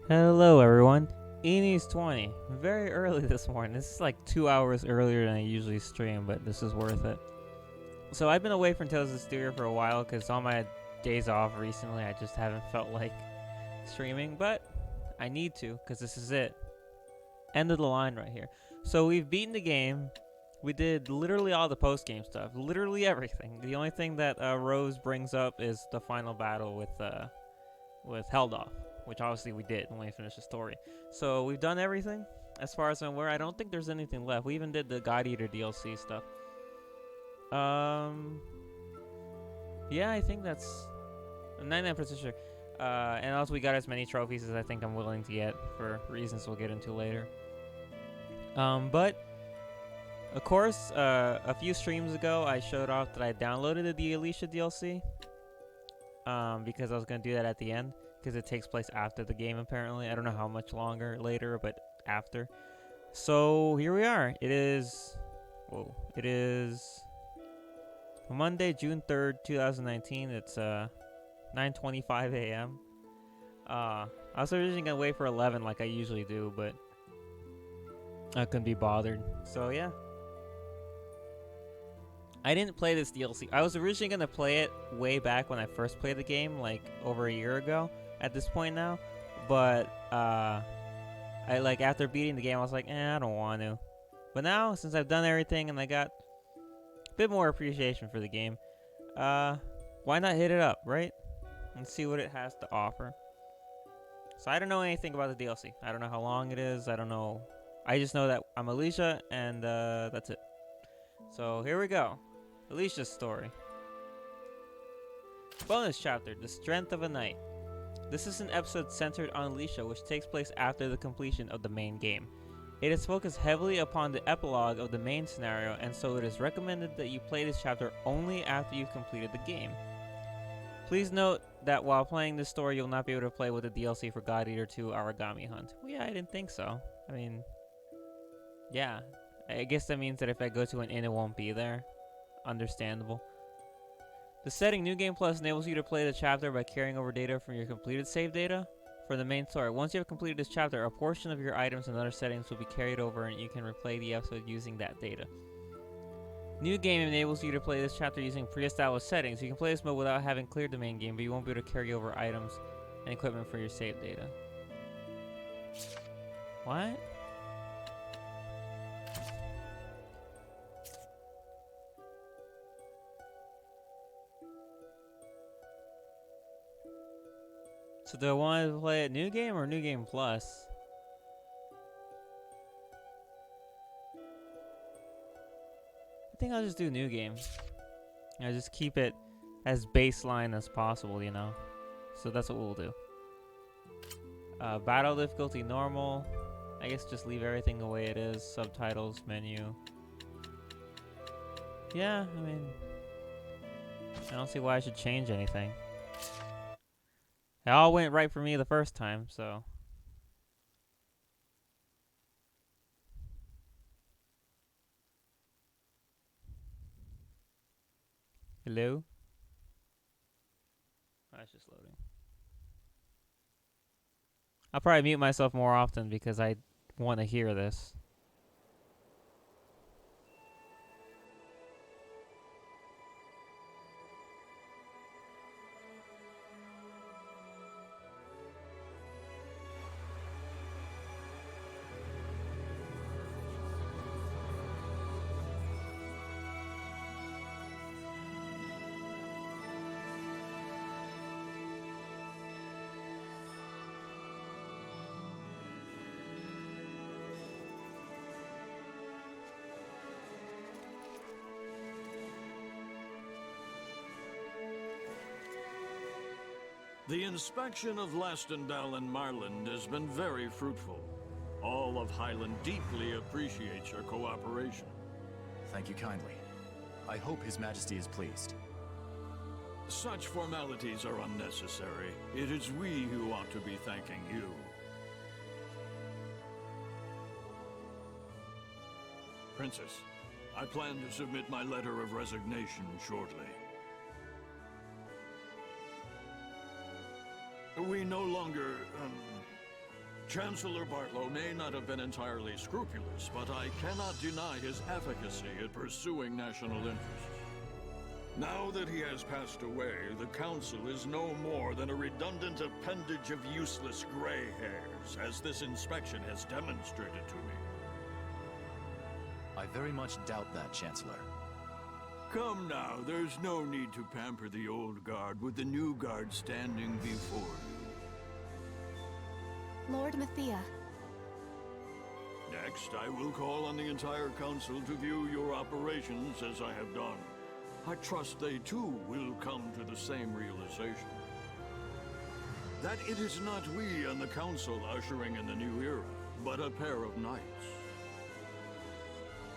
Hello everyone, Eenies20. Very early this morning. This is like 2 hours earlier than I usually stream, but this is worth it. So I've been away from Tales of Zestiria for a while because on my days off recently I just haven't felt like streaming, but I need to because this is it. End of the line right here. So we've beaten the game. We did literally all the post-game stuff, literally everything. The only thing that Rose brings up is the final battle with Heldoff, which obviously we did when we finished the story. So we've done everything. As far as I'm aware, I don't think there's anything left. We even did the God Eater DLC stuff. Um, yeah, I think that's 99% sure. And also we got as many trophies as I think I'm willing to get for reasons we'll get into later. But of course, a few streams ago, I showed off that I downloaded the Alisha DLC. Because I was gonna do that at the end, because it takes place after the game apparently. I don't know how much longer later, but after. So here we are. It is Monday, June 3rd, 2019. It's 9:25 a.m. I was originally gonna wait for 11 like I usually do, but I couldn't be bothered. So yeah. I didn't play this DLC. I was originally going to play it way back when I first played the game, like over a year ago at this point now. But I like after beating the game, I was like, I don't want to. But now, since I've done everything and I got a bit more appreciation for the game, why not hit it up, right? And see what it has to offer. So I don't know anything about the DLC. I don't know how long it is. I don't know. I just know that I'm Alisha, and that's it. So here we go. Alisha's story. Bonus chapter, The Strength of a Knight. This is an episode centered on Alisha, which takes place after the completion of the main game. It is focused heavily upon the epilogue of the main scenario, and so it is recommended that you play this chapter only after you've completed the game. Please note that while playing this story, you'll not be able to play with the DLC for God Eater 2 Origami Hunt. Well, yeah, I didn't think so. I mean, yeah. I guess that means that if I go to an inn, it won't be there. Understandable. The setting New Game Plus enables you to play the chapter by carrying over data from your completed save data for the main story. Once you have completed this chapter, a portion of your items and other settings will be carried over and you can replay the episode using that data. New Game enables you to play this chapter using pre-established settings. You can play this mode without having cleared the main game, but you won't be able to carry over items and equipment for your save data. What? So do I want to play it New Game or New Game Plus? I think I'll just do New Game. I just keep it as baseline as possible, you know? So that's what we'll do. Battle difficulty normal. I guess just leave everything the way it is. Subtitles, menu. Yeah, I mean, I don't see why I should change anything. It all went right for me the first time, so. Hello? Oh, it's just loading. I'll probably mute myself more often because I want to hear this. The inspection of Lastendal and Marland has been very fruitful. All of Highland deeply appreciates your cooperation. Thank you kindly. I hope His Majesty is pleased. Such formalities are unnecessary. It is we who ought to be thanking you. Princess, I plan to submit my letter of resignation shortly. We no longer, Chancellor Bartlow may not have been entirely scrupulous, but I cannot deny his efficacy at pursuing national interests. Now that he has passed away, the Council is no more than a redundant appendage of useless gray hairs, as this inspection has demonstrated to me. I very much doubt that, Chancellor. Come now, there's no need to pamper the old guard with the new guard standing before you. Lord Mathia. Next, I will call on the entire Council to view your operations as I have done. I trust they too will come to the same realization. That it is not we and the Council ushering in the new era, but a pair of knights.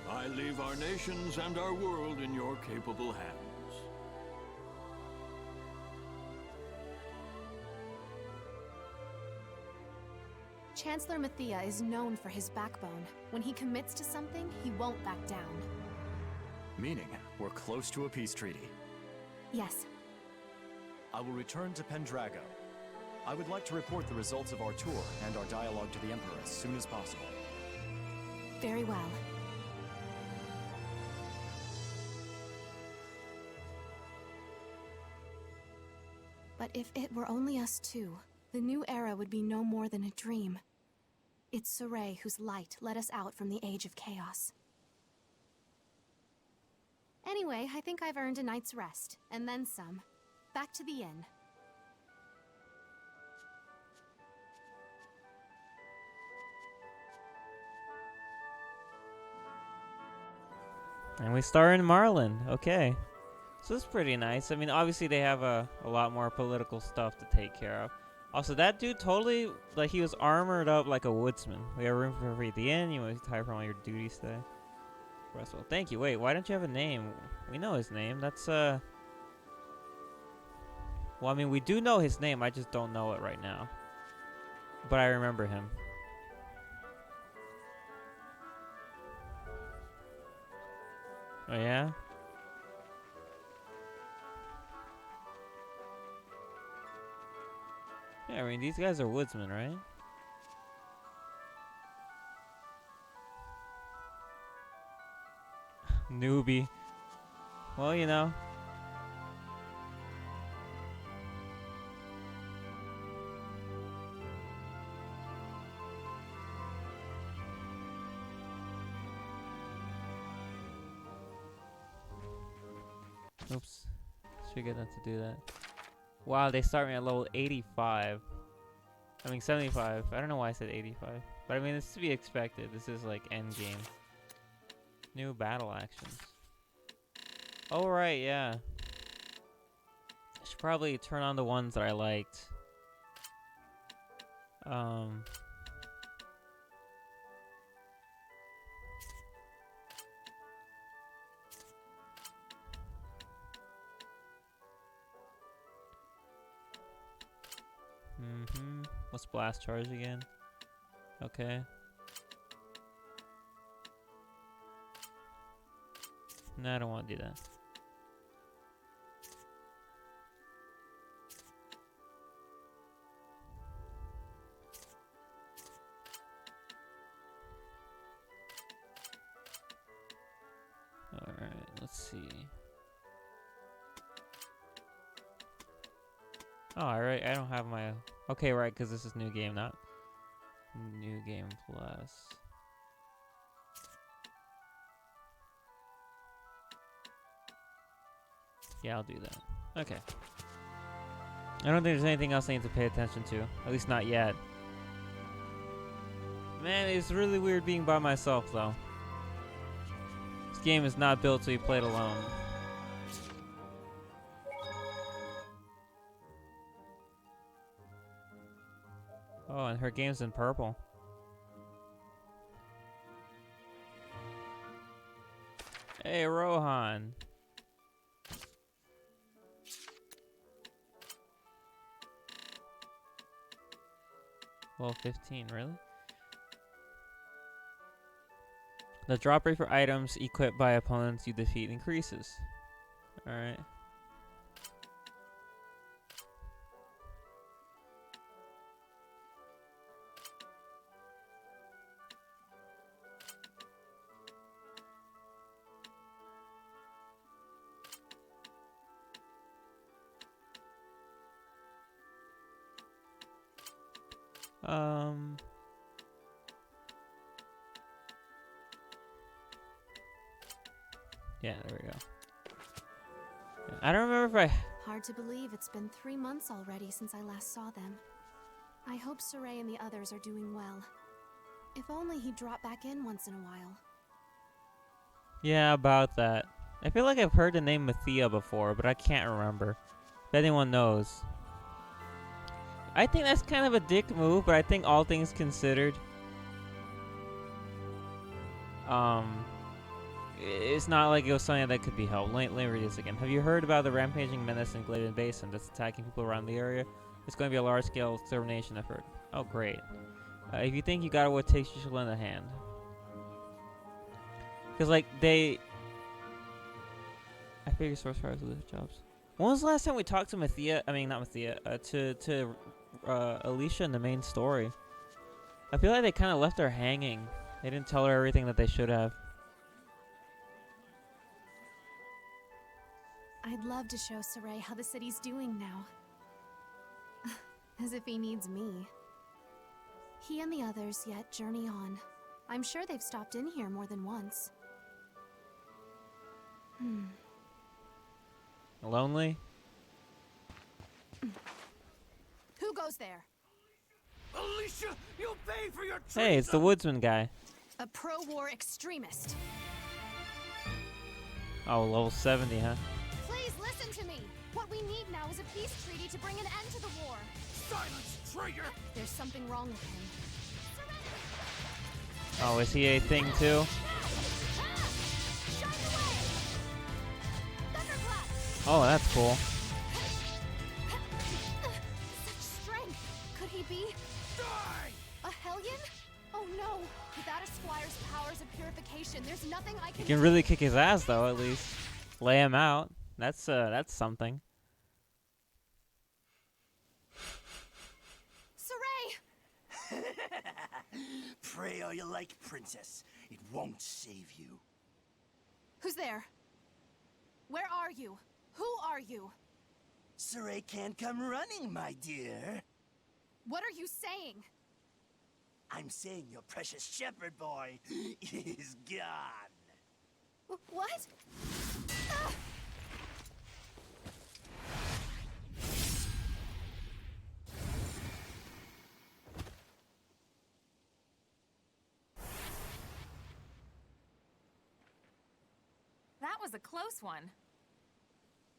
I leave our nations and our world in your capable hands. Chancellor Mathia is known for his backbone. When he commits to something, he won't back down. Meaning, we're close to a peace treaty. Yes. I will return to Pendrago. I would like to report the results of our tour and our dialogue to the Emperor as soon as possible. Very well. But if it were only us two, the new era would be no more than a dream. It's Saray whose light led us out from the Age of Chaos. Anyway, I think I've earned a night's rest, and then some. Back to the inn. And we star in Marlin. Okay. So it's pretty nice. I mean, obviously they have a lot more political stuff to take care of. Also, that dude totally, like, he was armored up like a woodsman. We have room for free at the inn. You must retire from all your duties today. Russell, thank you. Wait, why don't you have a name? We know his name. That's, well, I mean, we do know his name. I just don't know it right now. But I remember him. Oh, yeah? Yeah, I mean, these guys are woodsmen, right? Newbie. Well, you know. Oops. Should get them to do that. Wow, they start me at level 85. I mean 75. I don't know why I said 85. But I mean, it's to be expected. This is like end game. New battle actions. Oh, right, yeah. I should probably turn on the ones that I liked. What's blast charge again? Okay. No, I don't want to do that. Alright, let's see. Oh, alright, I don't have my... Okay, right, because this is new game, not new game plus. Yeah, I'll do that. Okay. I don't think there's anything else I need to pay attention to. At least not yet. Man, it's really weird being by myself, though. This game is not built to be played alone. Oh, and her game's in purple. Hey, Rohan. Well, 15, really? The drop rate for items equipped by opponents you defeat increases. Alright. Yeah, there we go. I don't remember if I... Hard to believe it's been 3 months already since I last saw them. I hope Saray and the others are doing well. If only he'd drop back in once in a while. Yeah, about that. I feel like I've heard the name Mathia before, but I can't remember. If anyone knows. I think that's kind of a dick move, but I think all things considered, it's not like it was something that could be helped. Let me read this again. Have you heard about the rampaging menace in Gladen Basin that's attacking people around the area? It's going to be a large-scale extermination effort. Oh, great. If you think you got what it takes, you should lend a hand. Because, like, I figure source files will do their jobs. When was the last time we talked to Mathia? I mean, not Mathia. To Alisha in the main story. I feel like they kind of left her hanging. They didn't tell her everything that they should have. I'd love to show Saray how the city's doing now. As if he needs me. He and the others yet journey on. I'm sure they've stopped in here more than once. Lonely? Who goes there? Alisha, you'll pay for your treason! Hey, it's the woodsman guy. A pro-war extremist. Oh, level 70, huh? Please listen to me. What we need now is a peace treaty to bring an end to the war. Silence, traitor! There's something wrong with him. Oh, is he a thing too? Oh, that's cool. Such strength. Could he be Die! a Hellion? Oh no. Without a squire's powers of purification, there's nothing I You can can really kick his ass though, at least. Lay him out. That's something. Saray! Pray all you like, princess. It won't save you. Who's there? Where are you? Who are you? Saray can't come running, my dear. What are you saying? I'm saying your precious shepherd boy is gone. What? Ah! That was a close one.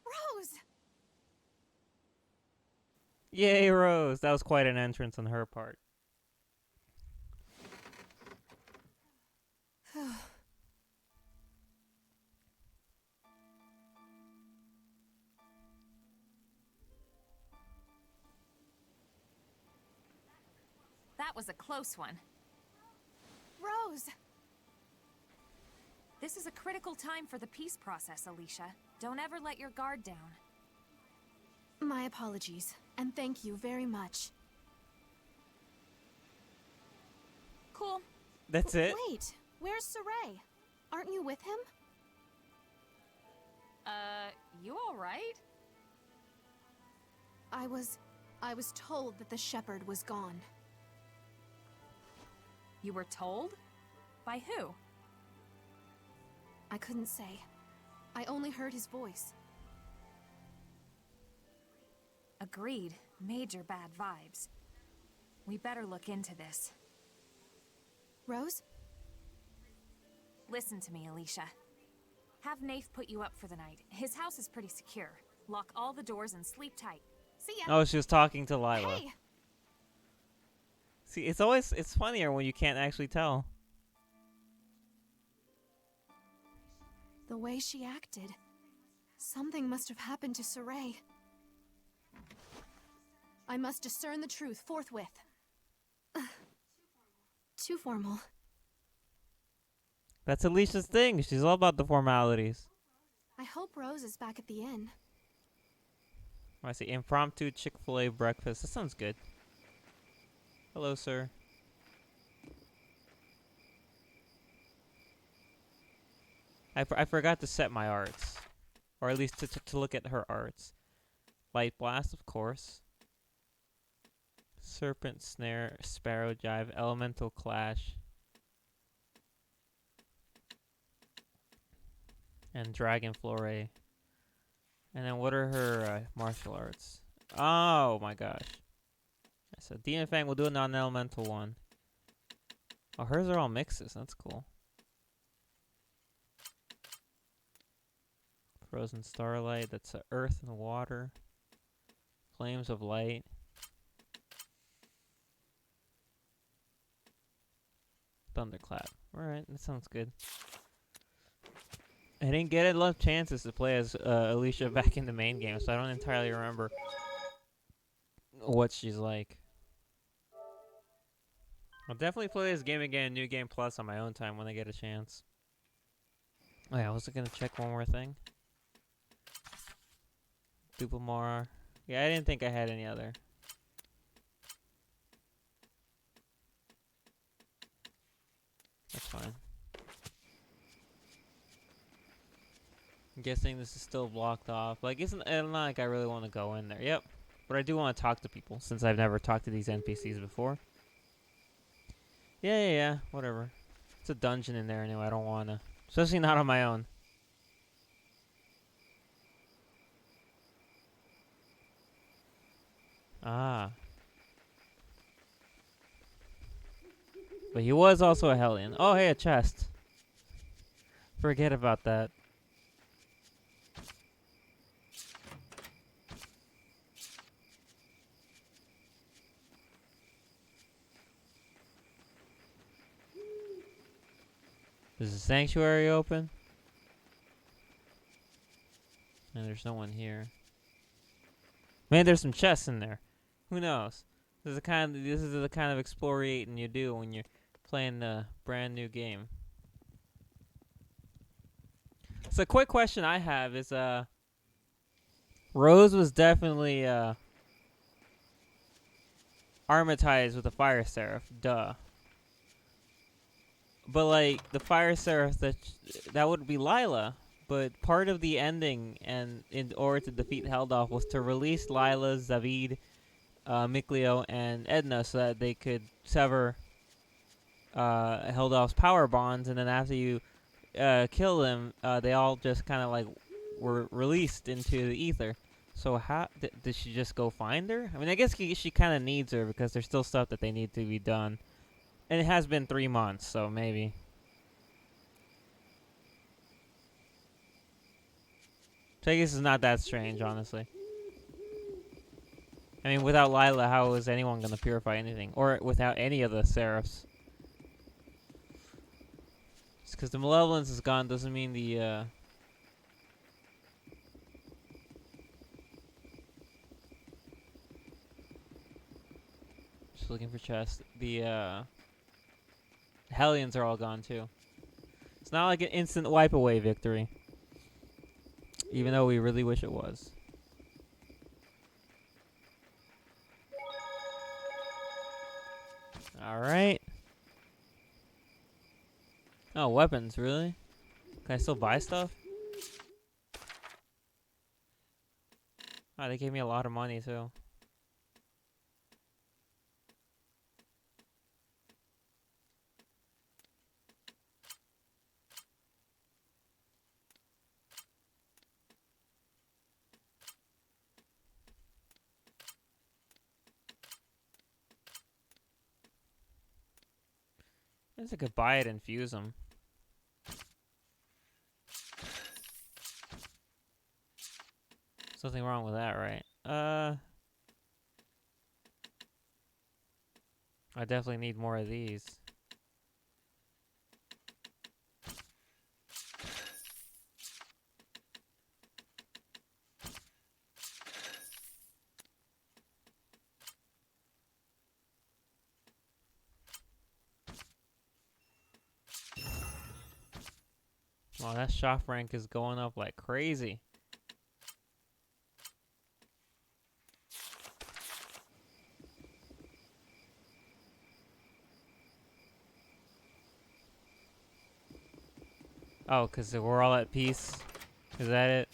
Rose! Yay, Rose! That was quite an entrance on her part. That was a close one. Rose! This is a critical time for the peace process, Alisha. Don't ever let your guard down. My apologies, and thank you very much. Cool. That's it? Wait, where's Saray? Aren't you with him? You alright? I was told that the shepherd was gone. You were told? By who? I couldn't say. I only heard his voice. Agreed. Major bad vibes. We better look into this. Rose? Listen to me, Alisha. Have Nath put you up for the night. His house is pretty secure. Lock all the doors and sleep tight. See ya! Oh, she was talking to Lila. Hey! See, it's funnier when you can't actually tell. The way she acted. Something must have happened to Saray. I must discern the truth forthwith. Too formal. That's Alicia's thing. She's all about the formalities. I hope Rose is back at the inn. I see. Impromptu Chick-fil-A breakfast. That sounds good. Hello, sir. I forgot to set my arts. Or at least to look at her arts. Light Blast, of course. Serpent Snare, Sparrow Jive, Elemental Clash. And Dragon Flore. And then what are her martial arts? Oh my gosh. So Demon Fang will do a non-elemental one. Oh, hers are all mixes. That's cool. Frozen Starlight. That's earth and water. Flames of light. Thunderclap. Alright, that sounds good. I didn't get enough chances to play as Alisha back in the main game, so I don't entirely remember what she's like. I'll definitely play this game again, New Game Plus, on my own time when I get a chance. Oh yeah, I was gonna check one more thing. Dupamar. Yeah, I didn't think I had any other. That's fine. I'm guessing this is still blocked off. Like, it's not like I really want to go in there. Yep. But I do want to talk to people, since I've never talked to these NPCs before. Yeah. Whatever. It's a dungeon in there anyway. I don't want to. Especially not on my own. Ah. But he was also a Hellion. Oh, hey, a chest. Forget about that. Is the sanctuary open? And there's no one here. Maybe there's some chests in there. Who knows? This is the kind of explorating you do when you're playing a brand new game. So a quick question I have is Rose was definitely armatized with a fire seraph, duh. But like the fire seraph that would be Lila. But part of the ending, and in order to defeat Heldoff, was to release Lila, Zavid, Mikleo, and Edna so that they could sever Heldoff's power bonds, and then after you kill them, they all just kind of like were released into the ether. So how did she just go find her? I mean, I guess she kind of needs her because there's still stuff that they need to be done. And it has been 3 months, so maybe. So I guess it's not that strange, honestly. I mean, without Lila, how is anyone going to purify anything? Or without any of the seraphs? Just because the malevolence is gone doesn't mean the... Just looking for chests. The Hellions are all gone, too. It's not like an instant wipe-away victory. Even though we really wish it was. Alright. Oh, weapons, really? Can I still buy stuff? Oh, they gave me a lot of money, too. I guess I could buy it and fuse them. Something wrong with that, right? I definitely need more of these. Wow, that shop rank is going up like crazy. Oh, because we're all at peace? Is that it?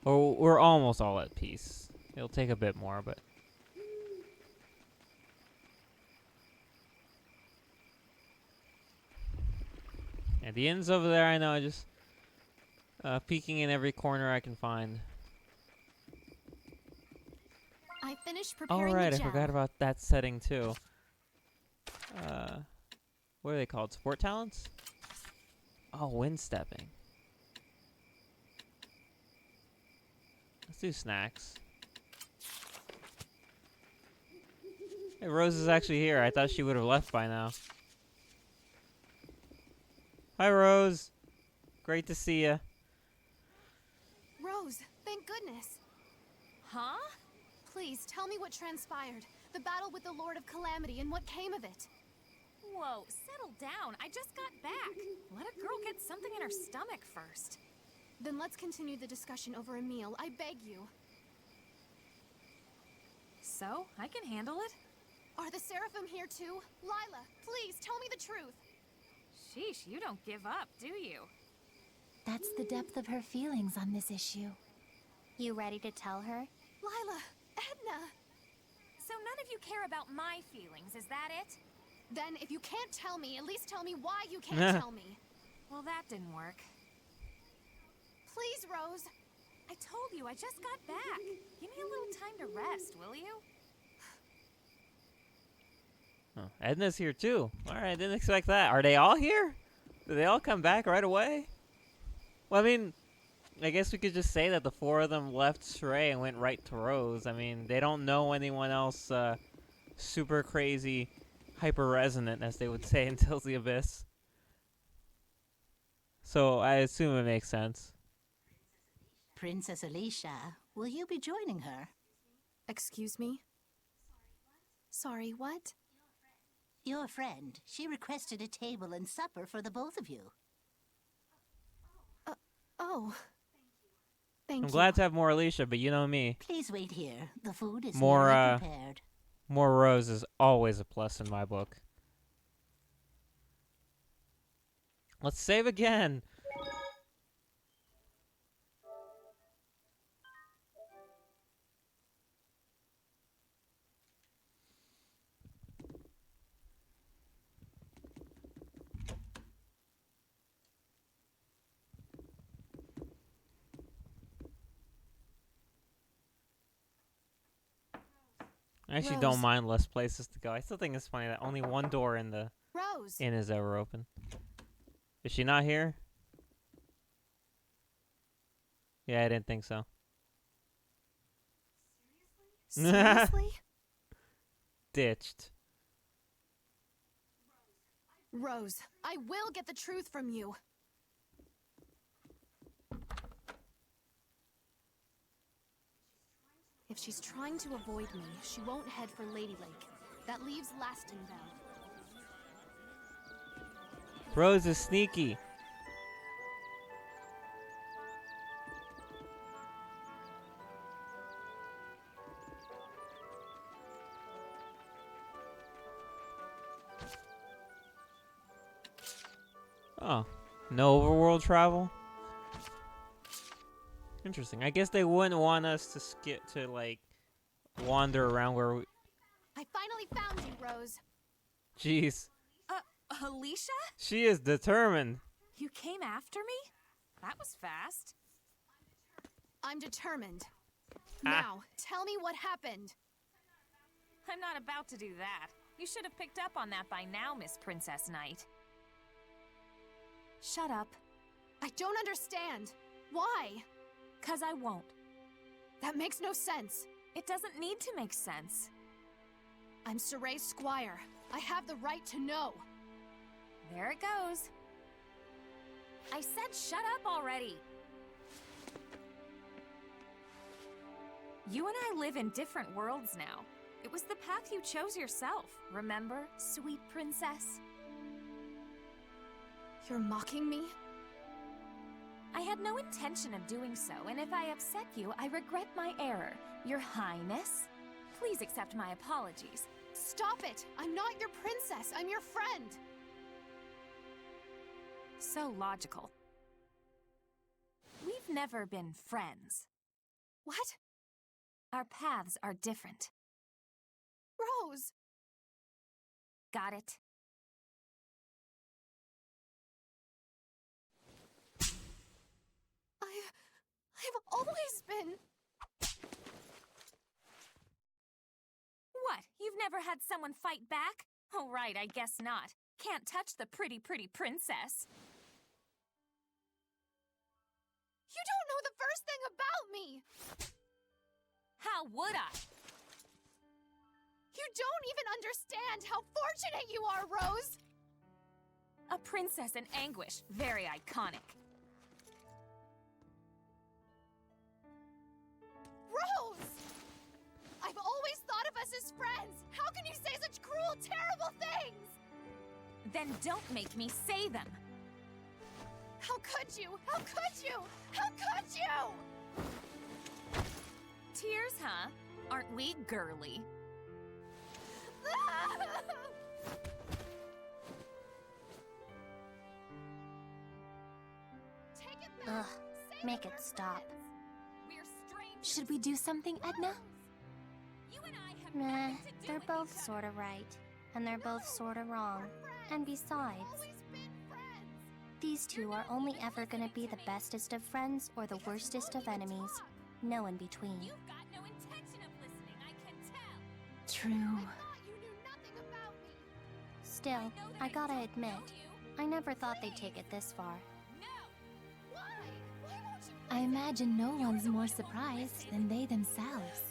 Or we're almost all at peace. It'll take a bit more, but... Yeah, the inn's over there, I know, I just... Peeking in every corner I can find. I finished Oh preparing right, the I gel. forgot about that setting too. What are they called? Sport talents? Oh, wind stepping. Let's do snacks. Hey, Rose is actually here. I thought she would have left by now. Hi, Rose. Great to see ya. Rose, thank goodness. Huh? Please tell me what transpired. The battle with the Lord of Calamity and what came of it. Whoa, settle down. I just got back. Let a girl get something in her stomach first. Then let's continue the discussion over a meal, I beg you. So, I can handle it? Are the Seraphim here too? Lila, please tell me the truth. Sheesh, you don't give up, do you? That's the depth of her feelings on this issue. You ready to tell her? Lila, Edna. So none of you care about my feelings, is that it? Then if you can't tell me, at least tell me why you can't tell me. Well, that didn't work. Please, Rose. I told you, I just got back. Give me a little time to rest, will you? Oh, Edna's here too. Alright, didn't expect that. Are they all here? Did they all come back right away? Well, I mean, I guess we could just say that the four of them left Shrey and went right to Rose. I mean, they don't know anyone else super crazy, hyper-resonant, as they would say in Tales of the Abyss. So I assume it makes sense. Princess Alisha, will you be joining her? Excuse me? Sorry, what? Your friend. She requested a table and supper for the both of you. Oh. Thank you. I'm glad to have more Alicia, but you know me. Please wait here. The food is More, nearly prepared. More Rose is always a plus in my book. Let's save again. I actually Rose. don't mind less places to go. I still think it's funny that only one door in the Rose. inn is ever open. Is she not here? Yeah, I didn't think so. Seriously? Ditched. Rose, I will get the truth from you. If she's trying to avoid me, she won't head for Lady Lake. That leaves Lastingbound. Rose is sneaky. Oh, no overworld travel? Interesting. I guess they wouldn't want us to skip to, like, wander around where we... I finally found you, Rose. Jeez. Alisha? She is determined. You came after me? That was fast. I'm determined. Ah. Now, tell me what happened. I'm not about to do that. You should have picked up on that by now, Miss Princess Knight. Shut up. I don't understand. Why? 'Cause I won't. That makes no sense. It doesn't need to make sense. I'm Soray's squire. I have the right to know. There it goes. I said shut up already. You and I live in different worlds now. It was the path you chose yourself, remember, sweet princess? You're mocking me? I had no intention of doing so, and if I upset you, I regret my error. Your Highness, please accept my apologies. Stop it! I'm not your princess, I'm your friend! So logical. We've never been friends. What? Our paths are different. Rose! Got it? I've always been... What? You've never had someone fight back? Oh, right, I guess not. Can't touch the pretty princess. You don't know the first thing about me! How would I? You don't even understand how fortunate you are, Rose! A princess in anguish. Very iconic. Rose! I've always thought of us as friends! How can you say such cruel, terrible things? Then don't make me say them. How could you? How could you? How could you? Tears, huh? Aren't we girly? Take it back. Ugh, Say make that it we're stop. friends. We're strangers. Should we do something, Edna? You and I have Nah, nothing to do they're with both each sorta right. And they're both sorta wrong. And besides, Always been friends. these two are only ever gonna be the bestest of friends or the worstest of enemies. No in between. You've got no intention of listening, I can tell. True. I thought you knew nothing about me. Still, know that I I gotta don't admit, know you. I never thought they'd take it this far. No. Why? Why won't you? I imagine no one's more surprised than they themselves.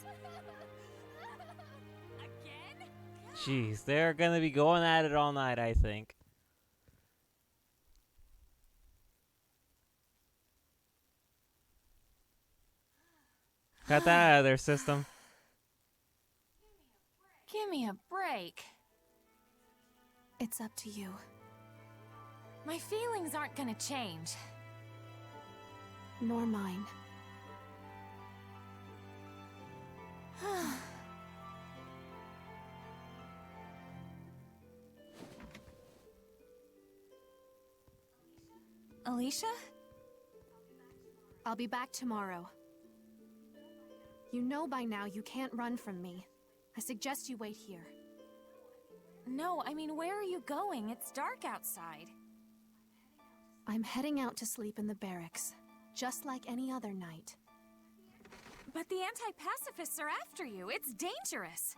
Again? Jeez, they're gonna be going at it all night, I think. Got that out of their system. Give me a break. It's up to you. My feelings aren't gonna change. Nor mine. Alisha? I'll be back tomorrow. You know by now you can't run from me. I suggest you wait here. No, I mean, where are you going? It's dark outside. I'm heading out to sleep in the barracks, just like any other night. But the anti-pacifists are after you. It's dangerous.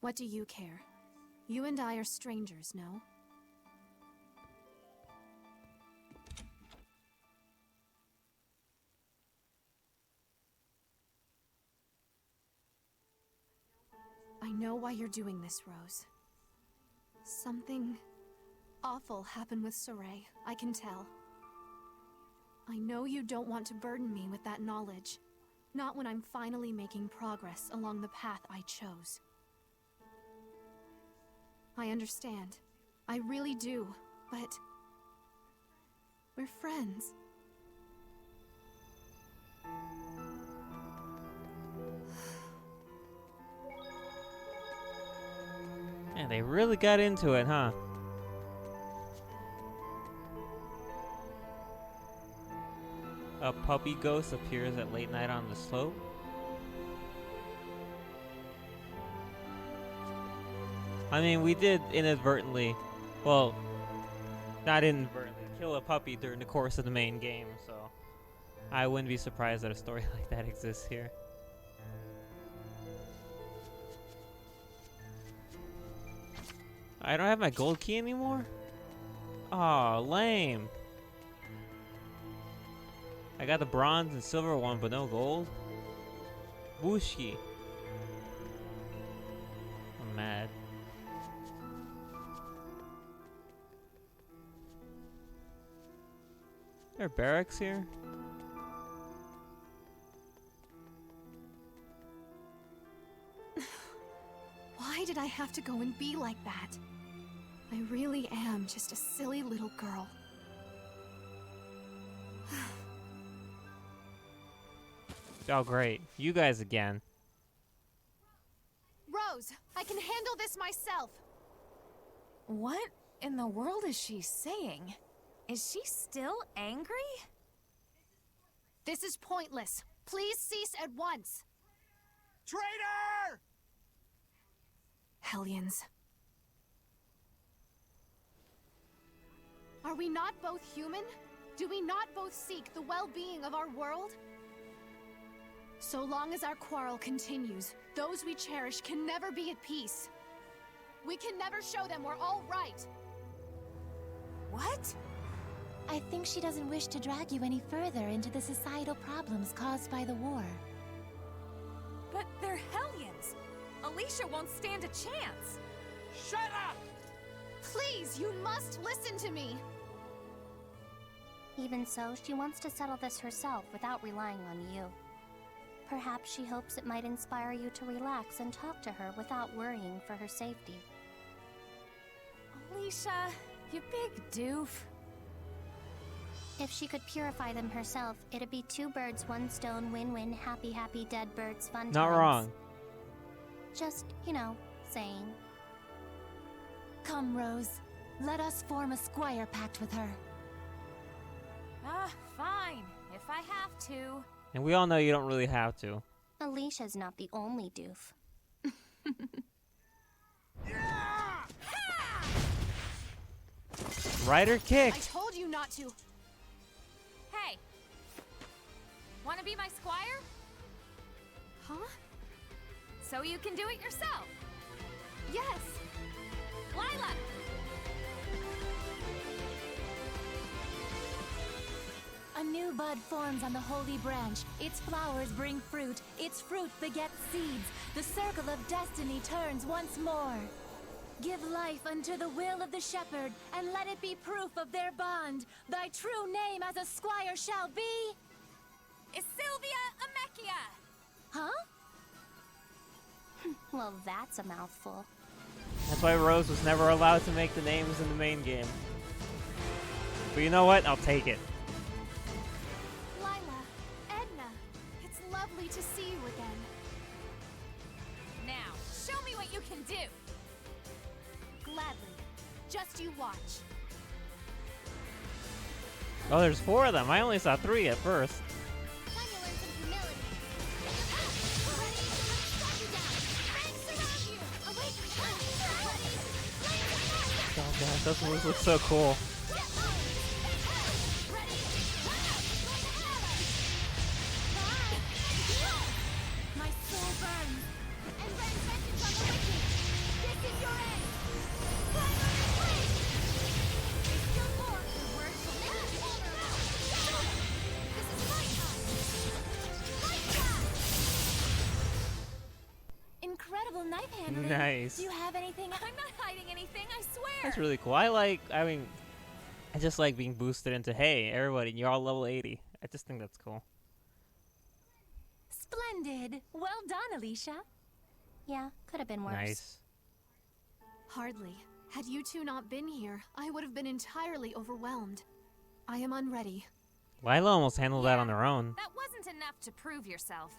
What do you care? You and I are strangers, no? I know why you're doing this, Rose. Something awful happened with Saray, I can tell. I know you don't want to burden me with that knowledge. Not when I'm finally making progress along the path I chose. I understand. I really do, but... we're friends. Yeah, they really got into it, huh? A puppy ghost appears at late night on the slope. I mean, we did inadvertently, well, not inadvertently, kill a puppy during the course of the main game, so I wouldn't be surprised that a story like that exists here. I don't have my gold key anymore? Aw, lame. I got the bronze and silver one, but no gold? Wooshki. I'm mad. There are barracks here? Why did I have to go and be like that? I really am just a silly little girl. Oh, great. You guys again. Rose, I can handle this myself. What in the world is she saying? Is she still angry? This is pointless. Please cease at once. Traitor! Hellions. Are we not both human? Do we not both seek the well-being of our world? So long as our quarrel continues, those we cherish can never be at peace. We can never show them we're all right. What? I think she doesn't wish to drag you any further into the societal problems caused by the war. But they're Hellions. Alisha won't stand a chance. Shut up! Please, you must listen to me. Even so, she wants to settle this herself without relying on you. Perhaps she hopes it might inspire you to relax and talk to her without worrying for her safety. Alisha, you big doof. If she could purify them herself, it'd be 2 birds, 1 stone, win-win, happy, happy, dead birds, fun Not times. wrong. Just, you know, saying. Come, Rose. Let us form a squire pact with her. Ah, fine. If I have to. And we all know you don't really have to. Alicia's not the only doof. Rider I kicked. told you not to. Hey. Wanna be my squire? Huh? So you can do it yourself. Yes. Lila! A new bud forms on the holy branch. Its flowers bring fruit. Its fruit begets seeds. The circle of destiny turns once more. Give life unto the will of the shepherd, and let it be proof of their bond. Thy true name as a squire shall be... Sylvia Amechia! Huh? Well, that's a mouthful. That's why Rose was never allowed to make the names in the main game. But you know what? I'll take it. Lila, Edna, it's lovely to see you again. Now, show me what you can do. Gladly. Just you watch. Oh, there's 4 of them. I only saw 3 at first. Time to learn some humility. Ready? Strike you down. Fangs surround you. Awaken. Ready? Oh god, those moves look so cool. My soul burns. And grant vengeance on the wicked. This is your end. Fire on your blade. It's still more. The words will make you vulnerable. This is my time. Fight back. Incredible knife handling. Nice. Do you have anything? I'm not hiding anything, I swear. That's really cool. I just like being boosted into, hey, everybody, you're all level 80. I just think that's cool. Splendid. Well done, Alisha. Yeah, could have been worse. Nice. Hardly. Had you two not been here, I would have been entirely overwhelmed. I am unready. Lila almost handled that on her own. That wasn't enough to prove yourself.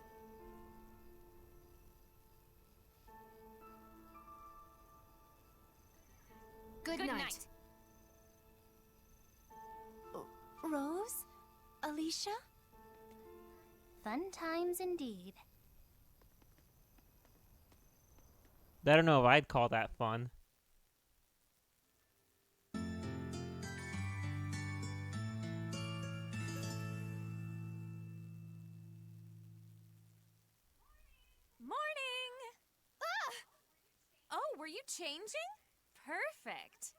Good night. Rose? Alisha? Fun times indeed. I don't know if I'd call that fun. Morning! Ah! Oh, were you changing? Perfect.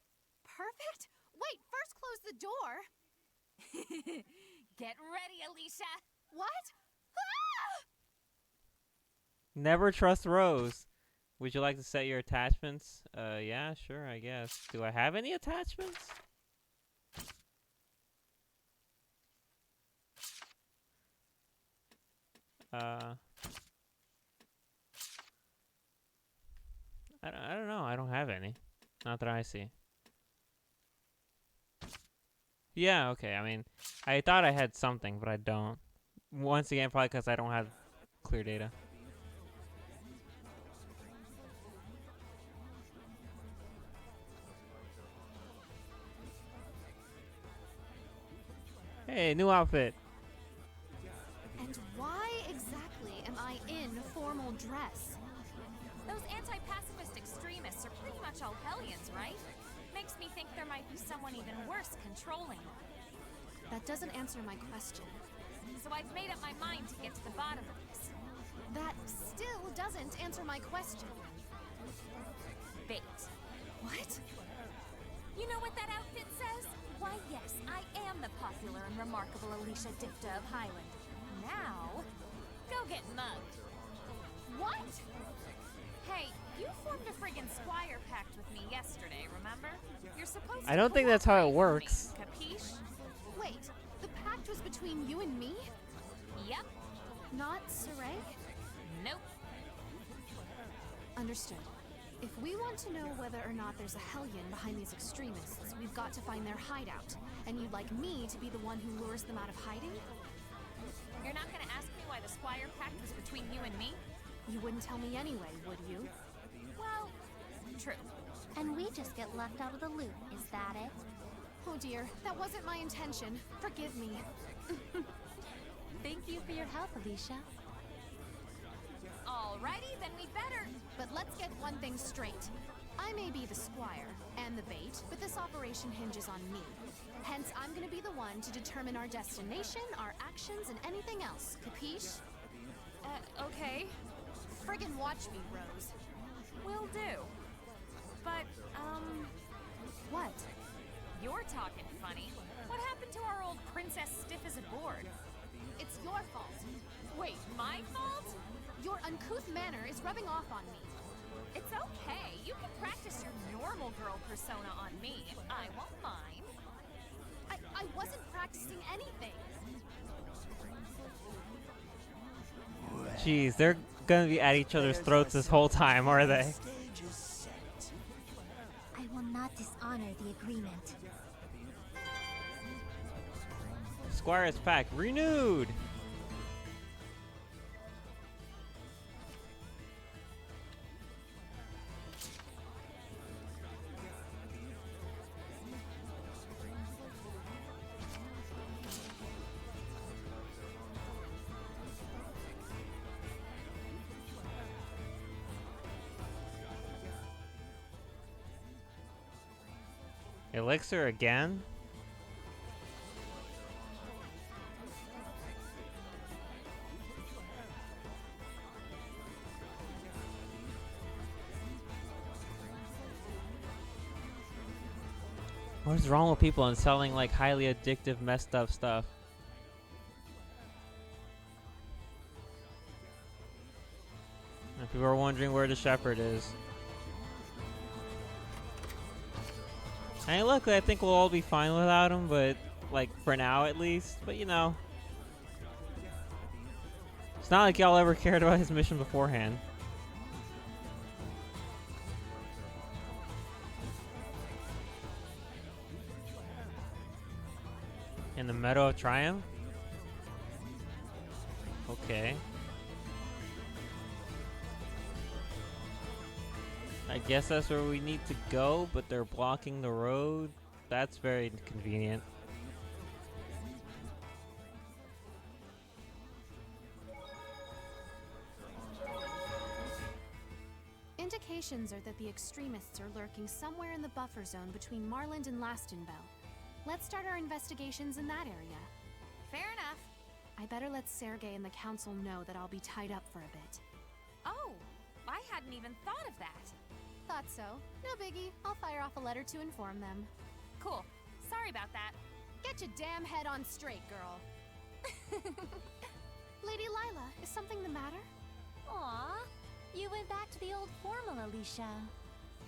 Perfect? Wait, first close the door. Get ready, Alisha. What? Ah! Never trust Rose. Would you like to set your attachments? Yeah, sure, I guess. Do I have any attachments? I don't know. I don't have any. Not that I see. Yeah, okay. I mean, I thought I had something, but I don't. Once again, probably because I don't have clear data. Hey, new outfit. And why exactly am I in formal dress? Those anti-pacifist extremists are pretty much all Hellions, right? Makes me think there might be someone even worse controlling them. That doesn't answer my question. So I've made up my mind to get to the bottom of this. That still doesn't answer my question. Bait. What? You know what that outfit says? Why, yes, I am the popular and remarkable Alisha Difta of Highland. Now, go get mugged. What? Hey, you formed a friggin' squire pact with me yesterday, remember? You're supposed to I don't think that's how it cooperate with works. me, capiche? Wait, the pact was between you and me? Yep. Not Saray? Nope. Understood. If we want to know whether or not there's a Hellion behind these extremists, we've got to find their hideout. And you'd like me to be the one who lures them out of hiding? You're not gonna ask me why the squire pact was between you and me? You wouldn't tell me anyway, would you? Well, true. And we just get left out of the loop, is that it? Oh dear, that wasn't my intention. Forgive me. Thank you for your help, Alisha. Alrighty, then we better. But let's get one thing straight. I may be the squire and the bait, but this operation hinges on me. Hence, I'm gonna be the one to determine our destination, our actions, and anything else. Capiche? Okay. Friggin' watch me, Rose. Will do. But, What? you're talking funny. What happened to our old princess stiff as a board? It's your fault. Wait, my fault? Your uncouth manner is rubbing off on me. It's okay. You can practice your normal girl persona on me. I won't mind. I wasn't practicing anything. Jeez, they're gonna be at each other's throats this whole time, are they? Stage is set. I will not dishonor the agreement. Squire's pack renewed. Elixir again? What is wrong with people and selling like highly addictive, messed up stuff? If people are wondering where the shepherd is. And luckily, I think we'll all be fine without him, but like for now at least. But you know, it's not like y'all ever cared about his mission beforehand. In the Meadow of Triumph? Okay. I guess that's where we need to go, but they're blocking the road. That's very inconvenient. Indications are that the extremists are lurking somewhere in the buffer zone between Marland and Lastonbell. Let's start our investigations in that area. Fair enough. I better let Sergei and the council know that I'll be tied up for a bit. Oh, I hadn't even thought of that. Thought so. No biggie. I'll fire off a letter to inform them. Cool. Sorry about that. Get your damn head on straight, girl. Lady Lila, is something the matter? Aw, you went back to the old formal, Alisha.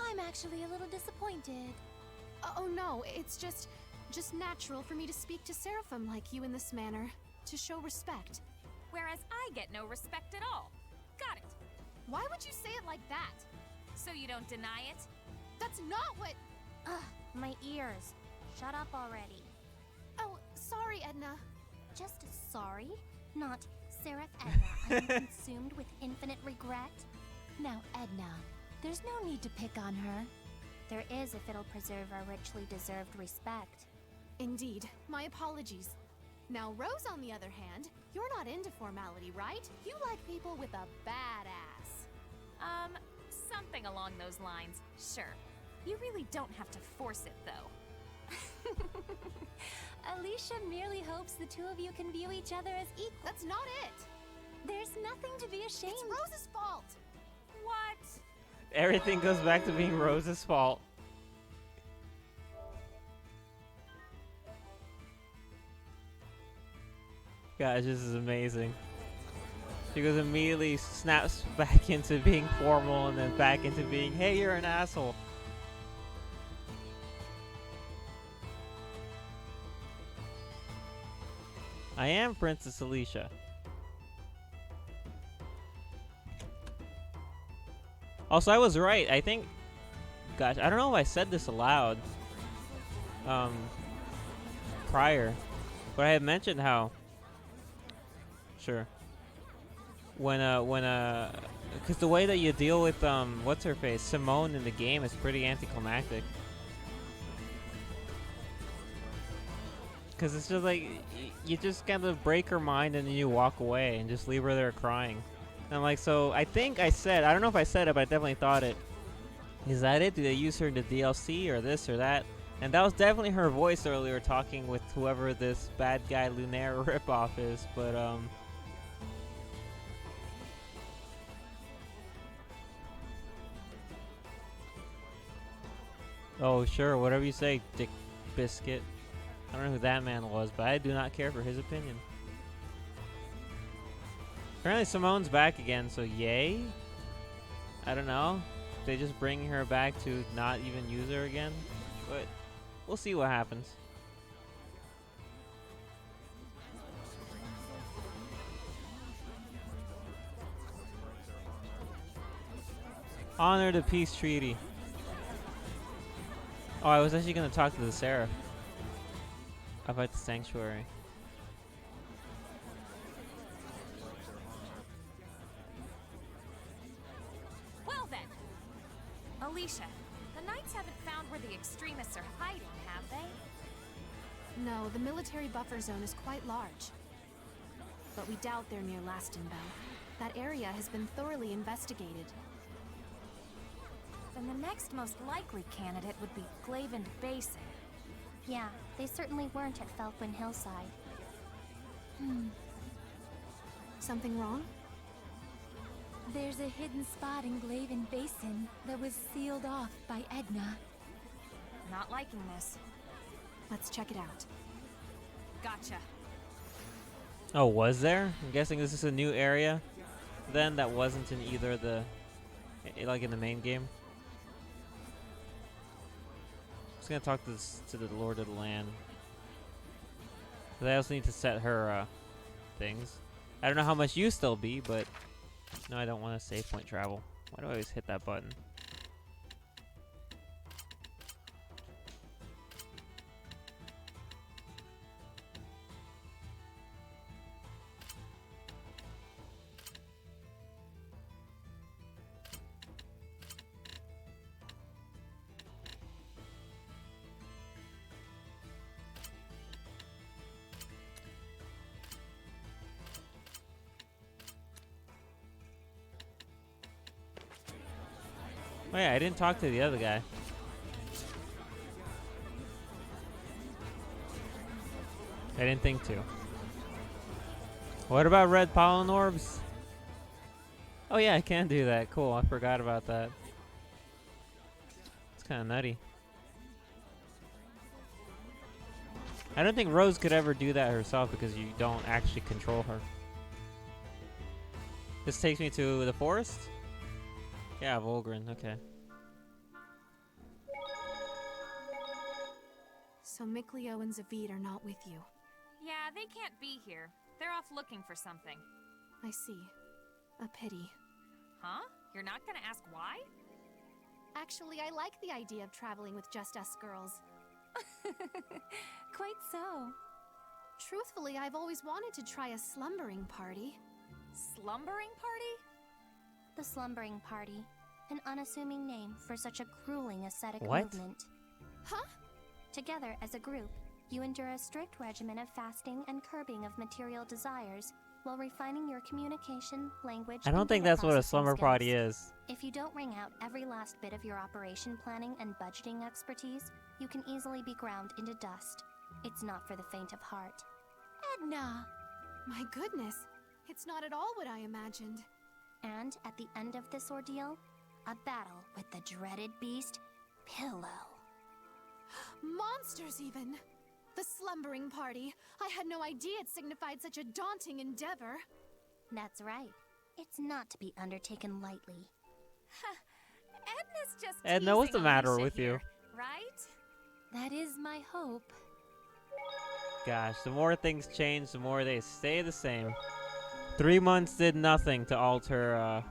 I'm actually a little disappointed. Oh no, it's just natural for me to speak to Seraphim like you in this manner, to show respect. Whereas I get no respect at all. Got it. Why would you say it like that? So you don't deny it? That's not what... Ugh, my ears. Shut up already. Oh, sorry, Edna. Just sorry, not Seraph Edna. I am consumed with infinite regret. Now, Edna, there's no need to pick on her. There is if it'll preserve our richly deserved respect. Indeed. My apologies. Now, Rose, on the other hand, you're not into formality, right? You like people with a badass. Something along those lines. Sure. You really don't have to force it, though. Alisha merely hopes the two of you can view each other as equal. That's not it. There's nothing to be ashamed. It's Rose's fault. What? Everything goes back to being Rose's fault. Gosh, this is amazing. She goes immediately snaps back into being formal and then back into being, hey, you're an asshole. I am Princess Alisha. Also, I was right. I think, gosh, I don't know if I said this aloud prior, but I had mentioned how, sure, because the way that you deal with what's her face, Simone in the game is pretty anticlimactic. Because it's just like you just kind of break her mind and then you walk away and just leave her there crying. And I'm like, so I think I said, I don't know if I said it, but I definitely thought it. Is that it? Do they use her in the DLC or this or that? And that was definitely her voice earlier talking with whoever this bad guy Lunaire ripoff is, but oh sure, whatever you say, Dick Biscuit. I don't know who that man was, but I do not care for his opinion. Apparently Simone's back again, so yay? I don't know. They just bring her back to not even use her again, but we'll see what happens. Honor the peace treaty. Oh, I was actually going to talk to the Seraph about the sanctuary. Well then, Alisha, the Knights haven't found where the extremists are hiding, have they? No, the military buffer zone is quite large. But we doubt they're near Lastenbell. That area has been thoroughly investigated. Then the next most likely candidate would be Glavin Basin. Yeah, they certainly weren't at Felquin Hillside. Something wrong? There's a hidden spot in Glavin Basin that was sealed off by Edna. Not liking this. Let's check it out. Gotcha. Oh, was there? I'm guessing this is a new area then that wasn't in either the, like in the main game. Just gonna talk to the Lord of the Land. But I also need to set her things. I don't know how much use they'll be, but no, I don't want to save point travel. Why do I always hit that button? Oh yeah, I didn't talk to the other guy. I didn't think to. What about red pollen orbs? Oh yeah, I can do that. Cool, I forgot about that. It's kind of nutty. I don't think Rose could ever do that herself because you don't actually control her. This takes me to the forest? Yeah, Volgren, okay. So Mikleo and Zavid are not with you. Yeah, they can't be here. They're off looking for something. I see. A pity. Huh? You're not gonna ask why? Actually, I like the idea of traveling with just us girls. Quite so. Truthfully, I've always wanted to try a slumbering party. Slumbering party? The Slumbering Party, an unassuming name for such a grueling ascetic What? movement. Huh? Together as a group, you endure a strict regimen of fasting and curbing of material desires while refining your communication, language, I don't and think data that's what a processing slumber party skills. is. If you don't wring out every last bit of your operation planning and budgeting expertise, you can easily be ground into dust. It's not for the faint of heart. Edna! My goodness, it's not at all what I imagined. And at the end of this ordeal, a battle with the dreaded beast, Pillow. Monsters, even! The slumbering party. I had no idea it signified such a daunting endeavor. That's right. It's not to be undertaken lightly. Edna's just Edna, what's the teasing matter Alisha with you? here, right? That is my hope. Gosh, the more things change, the more they stay the same. 3 months did nothing to alter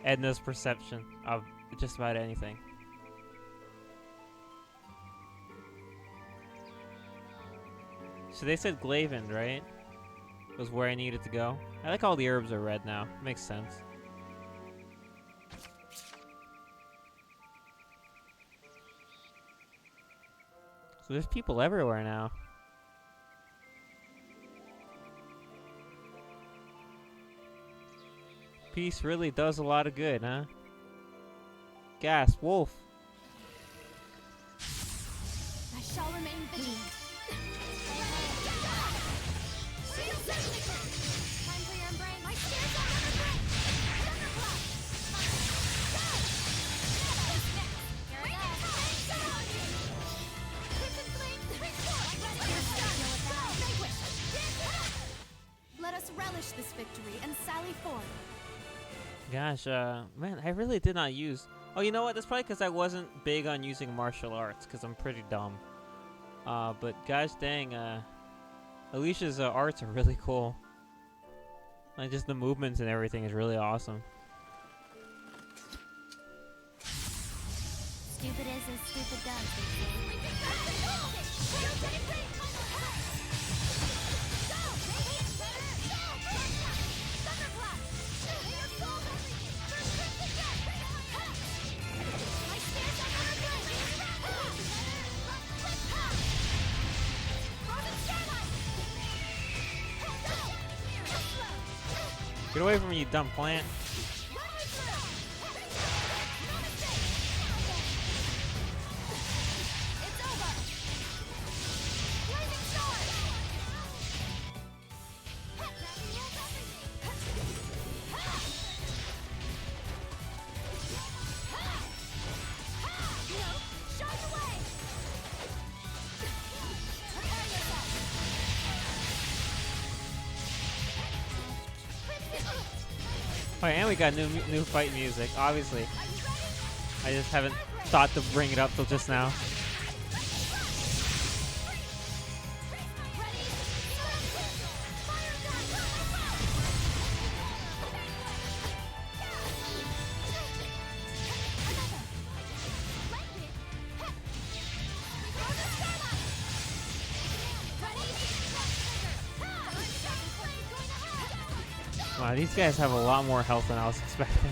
Edna's perception of just about anything. So they said Glaven, right? Was where I needed to go. I like all the herbs are red now. Makes sense. So there's people everywhere now. Peace really does a lot of good, huh? Gas, wolf. I shall remain vigilant. Time for your embrace. My spear's on the break. Thunderclap. Here I Go! Let us relish this victory and sally forth. Gosh, man, I really did not use... Oh, you know what? That's probably because I wasn't big on using martial arts, because I'm pretty dumb. But gosh dang, Alicia's arts are really cool. Like, just the movements and everything is really awesome. Stupid is as stupid does, they Get away from me, you dumb plant. Oh, and we got new fight music, obviously. I just haven't thought to bring it up till just now. Wow, these guys have a lot more health than I was expecting.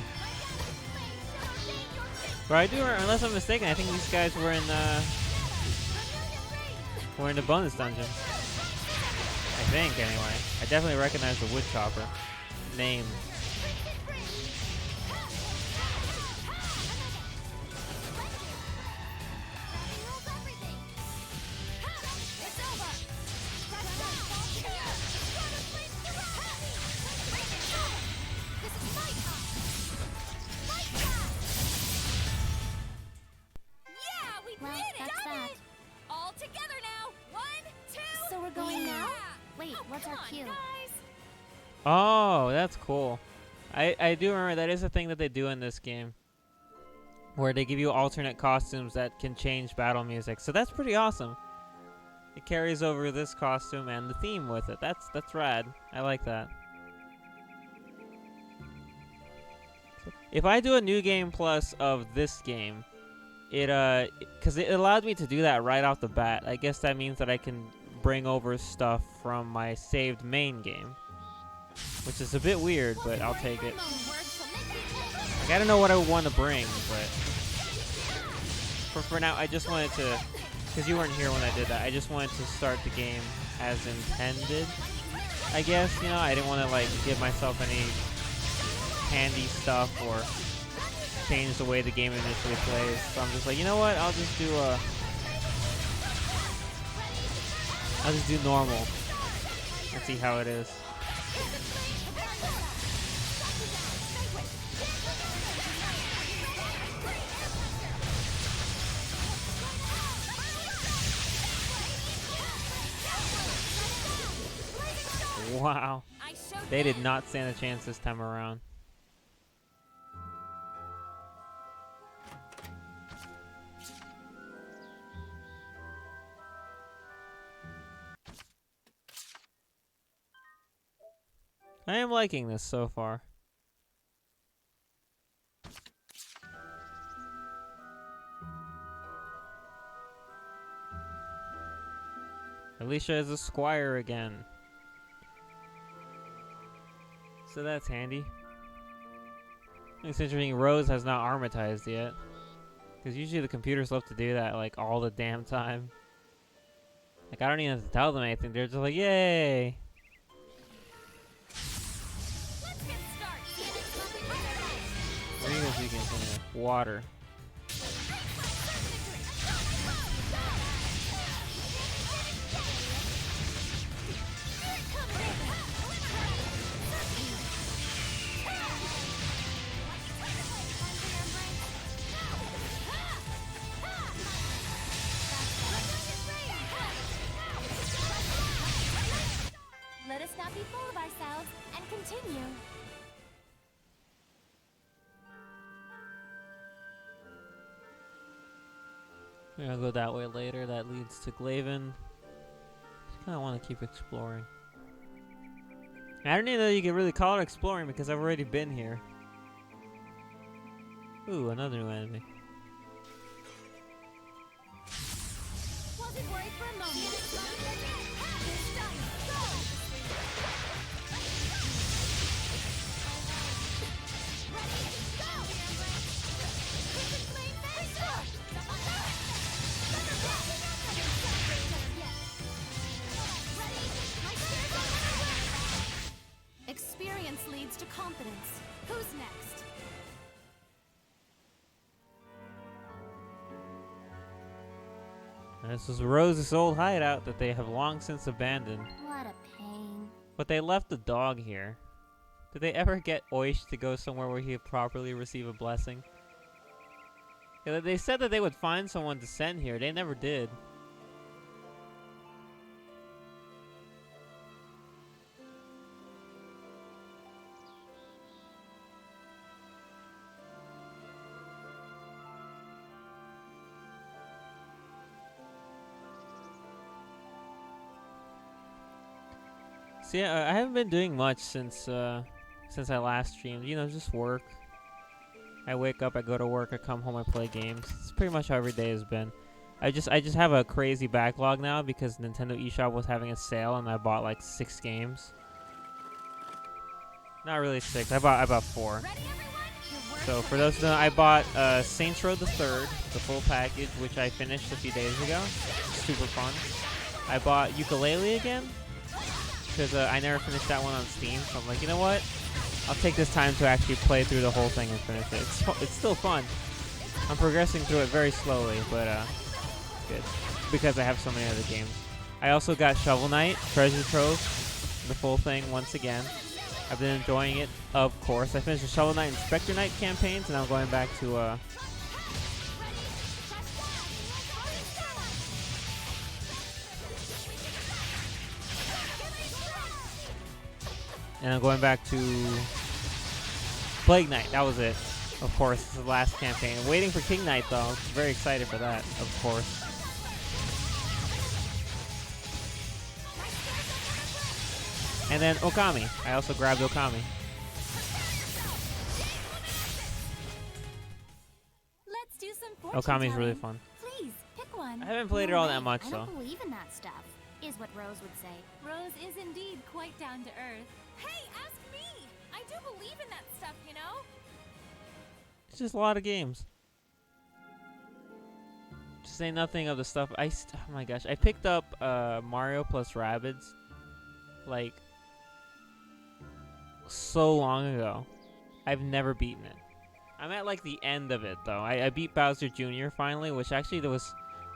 But I do, unless I'm mistaken, I think these guys were in the bonus dungeon. I think, anyway. I definitely recognize the woodchopper name. Oh, that's cool. I do remember that is a thing that they do in this game, where they give you alternate costumes that can change battle music. So that's pretty awesome. It carries over this costume and the theme with it. That's rad. I like that. If I do a new game plus of this game, because it allowed me to do that right off the bat. I guess that means that I can bring over stuff from my saved main game, which is a bit weird, but I'll take it. I gotta know what I want to bring, but for now, I just wanted to, because you weren't here when I did that, I just wanted to start the game as intended, I guess. You know, I didn't want to like give myself any handy stuff or change the way the game initially plays. So I'm just like, you know what? I'll just do I'll just do normal and see how it is. Wow. They did not stand a chance this time around. I am liking this so far. Alisha is a squire again. So that's handy. It's interesting, Rose has not armatized yet. Because usually the computers love to do that like all the damn time. Like I don't even have to tell them anything, they're just like, yay! Let's get started. What do you guys begin here? Water. Let us not be full of ourselves and continue. We're gonna go that way later. That leads to Glaven. Just kind of want to keep exploring. I don't even know you can really call it exploring because I've already been here. Ooh, another new enemy. Wasn't worried for a moment. Experience leads to confidence. Who's next? This is Rose's old hideout that they have long since abandoned. What a pain. But they left the dog here. Did they ever get Oish to go somewhere where he could properly receive a blessing? Yeah, they said that they would find someone to send here. They never did. So yeah, I haven't been doing much since I last streamed. You know, just work. I wake up, I go to work, I come home, I play games. It's pretty much how every day has been. I just have a crazy backlog now because Nintendo eShop was having a sale and I bought like 6 games. Not really 6. I bought 4. So for those who don't know, I bought Saints Row the 3rd, the full package, which I finished a few days ago. Super fun. I bought Yooka-Laylee again. Because I never finished that one on Steam, so I'm like, you know what? I'll take this time to actually play through the whole thing and finish it. It's still fun. I'm progressing through it very slowly, but good. Because I have so many other games. I also got Shovel Knight, Treasure Trove, the full thing once again. I've been enjoying it, of course. I finished the Shovel Knight and Spectre Knight campaigns, and I'm going back to Plague Knight. That was it. Of course, this is the last campaign. I'm waiting for King Knight, though. Very excited for that, of course. And then Okami. I also grabbed Okami. Let's do some fortune Okami's really telling. fun. Please, pick one. I haven't played it all that much, I though. don't believe in that stuff, is what Rose would say. Rose is indeed quite down to earth. Hey, ask me! I do believe in that stuff, you know? It's just a lot of games. To say nothing of the stuff oh my gosh, I picked up Mario plus Rabbids like so long ago. I've never beaten it. I'm at like the end of it though. I beat Bowser Jr. finally, which actually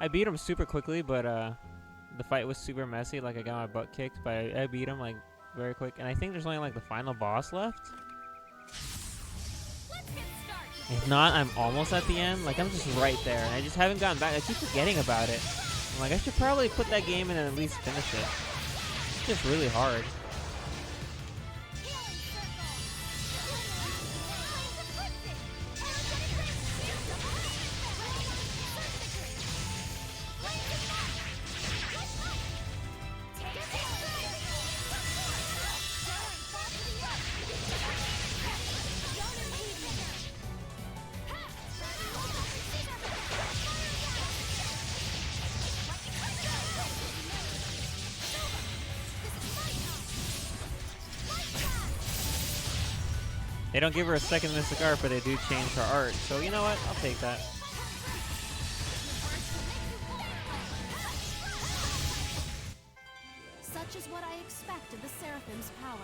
I beat him super quickly, but the fight was super messy. Like I got my butt kicked, but I beat him like very quick. And I think there's only like the final boss left. If not, I'm almost at the end. Like I'm just right there, and I just haven't gotten back. I keep forgetting about it. I'm like I should probably put that game in and at least finish it. It's just really hard. They don't give her a second mystic art, but they do change her art. So you know what? I'll take that. Such is what I expect of the Seraphim's power.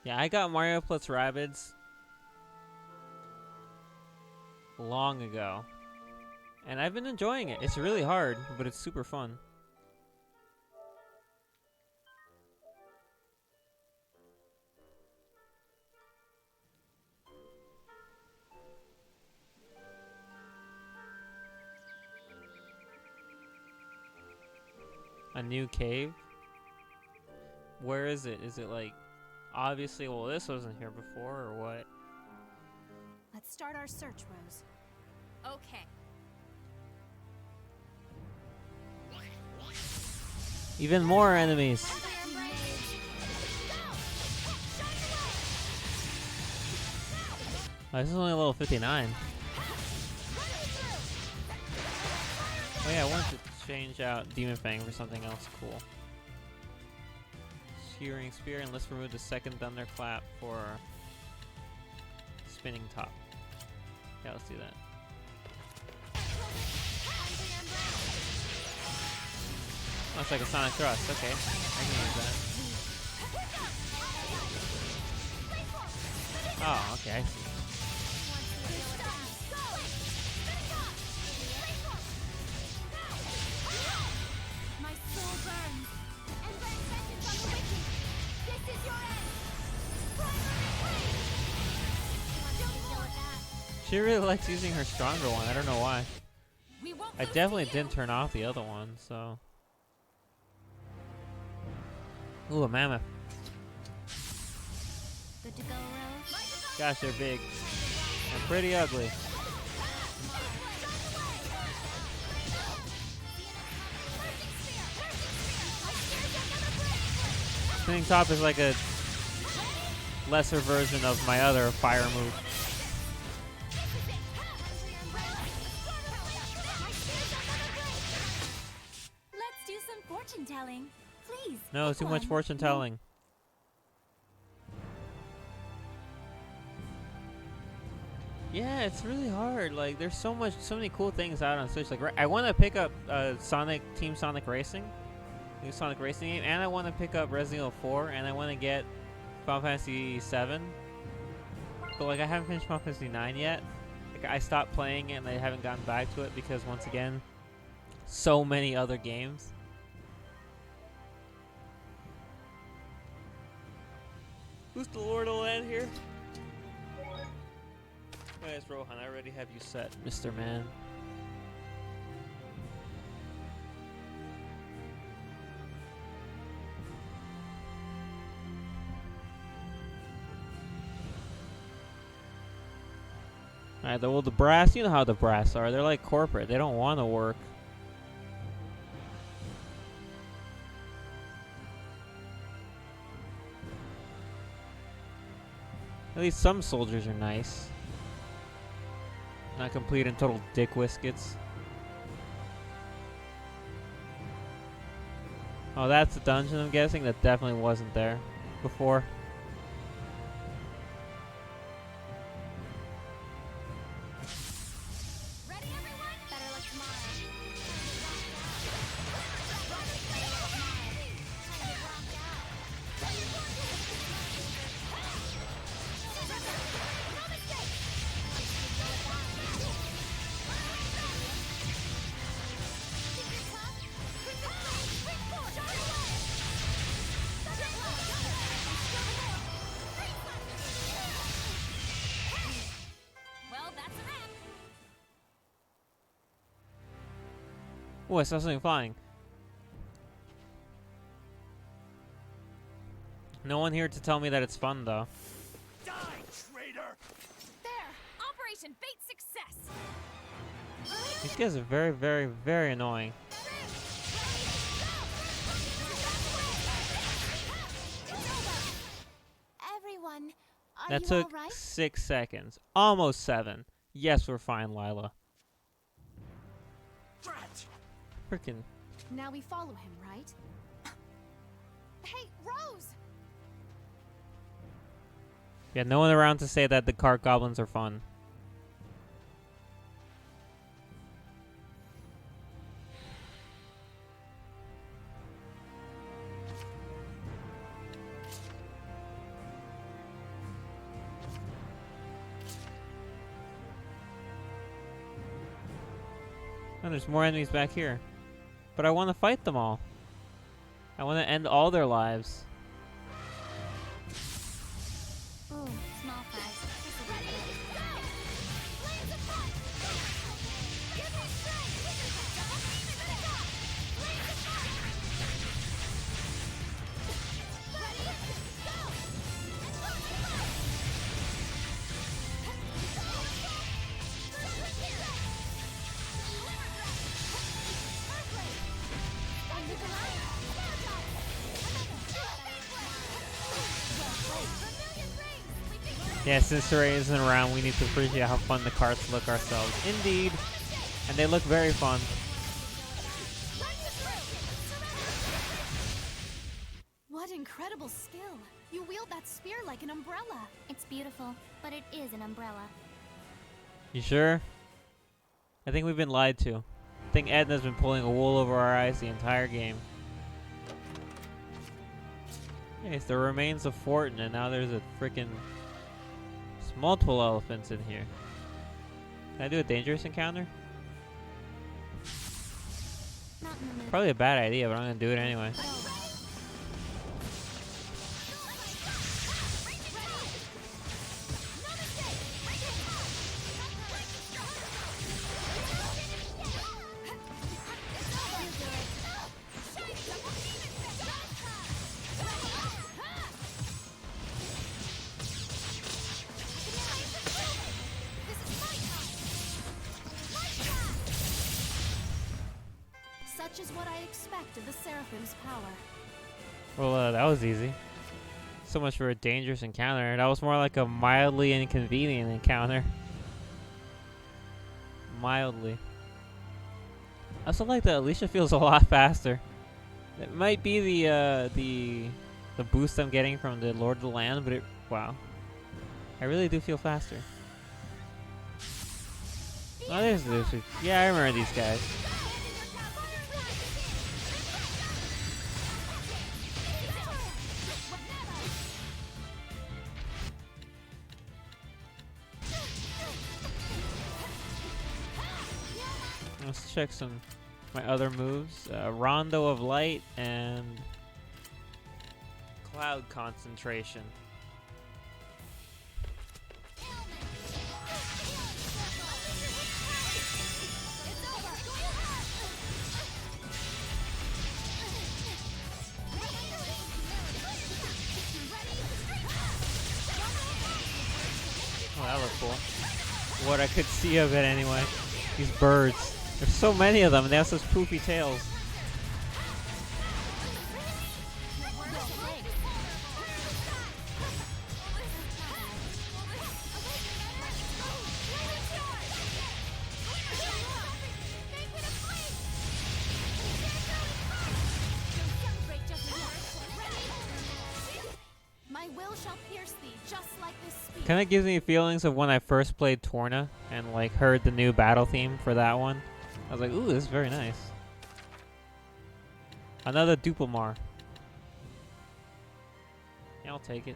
Yeah, I got Mario plus Rabbids long ago. And I've been enjoying it. It's really hard, but it's super fun. A new cave? Where is it? Is it like, obviously, well, this wasn't here before, or what? Let's start our search, Rose. Okay. Even more enemies. Oh, this is only level 59. Oh yeah, I wanted to change out Demon Fang for something else cool. Shearing Spear, and let's remove the second Thunderclap for Spinning Top. Yeah, let's do that. Oh, it's like a Sonic Thrust. Okay, I can use that. Oh, okay, I see. My soul burns. And burns vengeance on the wicked. This is your end. She really likes using her stronger one. I don't know why. I definitely didn't turn off the other one, so. Ooh, a mammoth. Good to go, Rose? Gosh, they're big. And pretty ugly. Spinning Top is like a lesser version of my other fire move. Let's do some fortune telling. Please. No, too much fortune telling. Yeah, it's really hard. Like, there's so many cool things out on Switch. Like, I want to pick up Team Sonic Racing, new Sonic Racing game, and I want to pick up Resident Evil 4, and I want to get Final Fantasy 7. But like, I haven't finished Final Fantasy 9 yet. Like, I stopped playing it, and I haven't gotten back to it because, once again, so many other games. Who's the Lord of the Land here? Where's Rohan? I already have you set, Mr. Man. Alright, well, the brass, you know how the brass are. They're like corporate. They don't want to work. At least some soldiers are nice. Not complete and total dick whiskets. Oh, that's the dungeon, I'm guessing? That definitely wasn't there before. Ready, everyone? Better luck tomorrow. Oh, I saw something flying. No one here to tell me that it's fun, though. Die, traitor! There! Operation Bait success! These guys are very, very, very annoying. Everyone, are That you took all right? 6 seconds. Almost 7. Yes, we're fine, Lila. Drat! Freaking. Now we follow him, right? Hey, Rose! Yeah, no one around to say that the cart goblins are fun. Oh, there's more enemies back here. But I want to fight them all. I want to end all their lives. Ooh, small fries. This will be good. Yeah, since Saray isn't around, we need to appreciate how fun the carts look ourselves. Indeed. And they look very fun. What incredible skill! You wield that spear like an umbrella. It's beautiful, but it is an umbrella. You sure? I think we've been lied to. I think Edna's been pulling a wool over our eyes the entire game. Hey, it's the remains of Fortin, and now there's a freaking... There's multiple elephants in here. Can I do a dangerous encounter? Not in the mood. Probably a bad idea, but I'm gonna do it anyway. But all right. Such is what I expect of the Seraphim's power. Well, that was easy. So much for a dangerous encounter. That was more like a mildly inconvenient encounter. Mildly. I also like that Alisha feels a lot faster. It might be the boost I'm getting from the Lord of the Land, but wow. I really do feel faster. Oh, there's this. Yeah, I remember these guys. Let's check my other moves. Rondo of Light and Cloud Concentration. Oh, that looked cool. What I could see of it anyway. These birds. There's so many of them, and they have such poofy tails. My will shall pierce thee, just like this spear. Kind of gives me feelings of when I first played Torna and like heard the new battle theme for that one. I was like, ooh, this is very nice. Another Duplemar. Yeah, I'll take it.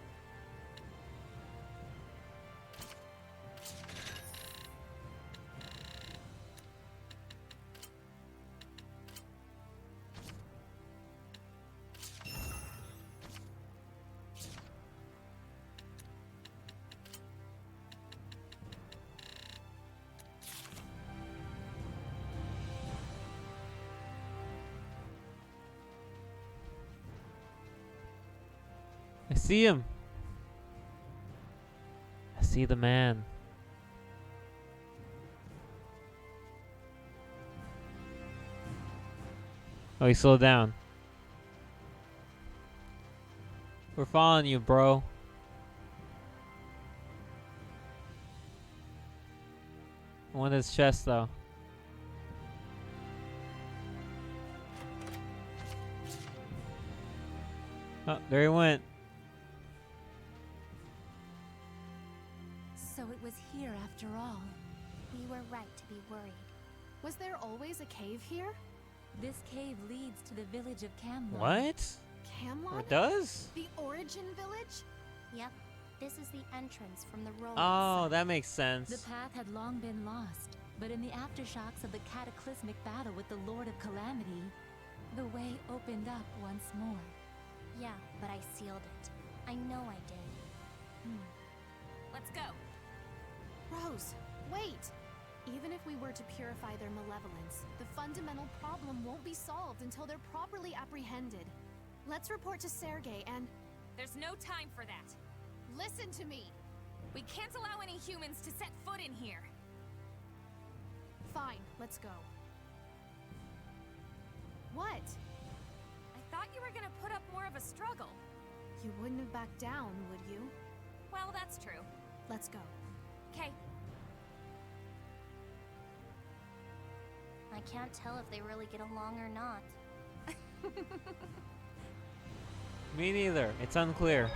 I see him. I see the man. Oh, he slowed down. We're following you, bro. I want his chest, though. Oh, there he went. So it was here after all. We were right to be worried. Was there always a cave here? This cave leads to the village of Camlon. What? Or Camlon? it does? The origin village? Yep, this is the entrance from the road. Oh, inside. that makes The sense. path had long been lost, but in the aftershocks of the cataclysmic battle with the Lord of Calamity, the way opened up once more. Yeah, but I sealed it. I know I did. Let's go. Rose, wait! Even if we were to purify their malevolence, the fundamental problem won't be solved until they're properly apprehended. Let's report to Sergei and... There's no time for that. Listen to me! We can't allow any humans to set foot in here. Fine, let's go. What? I thought you were gonna put up more of a struggle. You wouldn't have backed down, would you? Well, that's true. Let's go. Okay. I can't tell if they really get along or not. Me neither. It's unclear.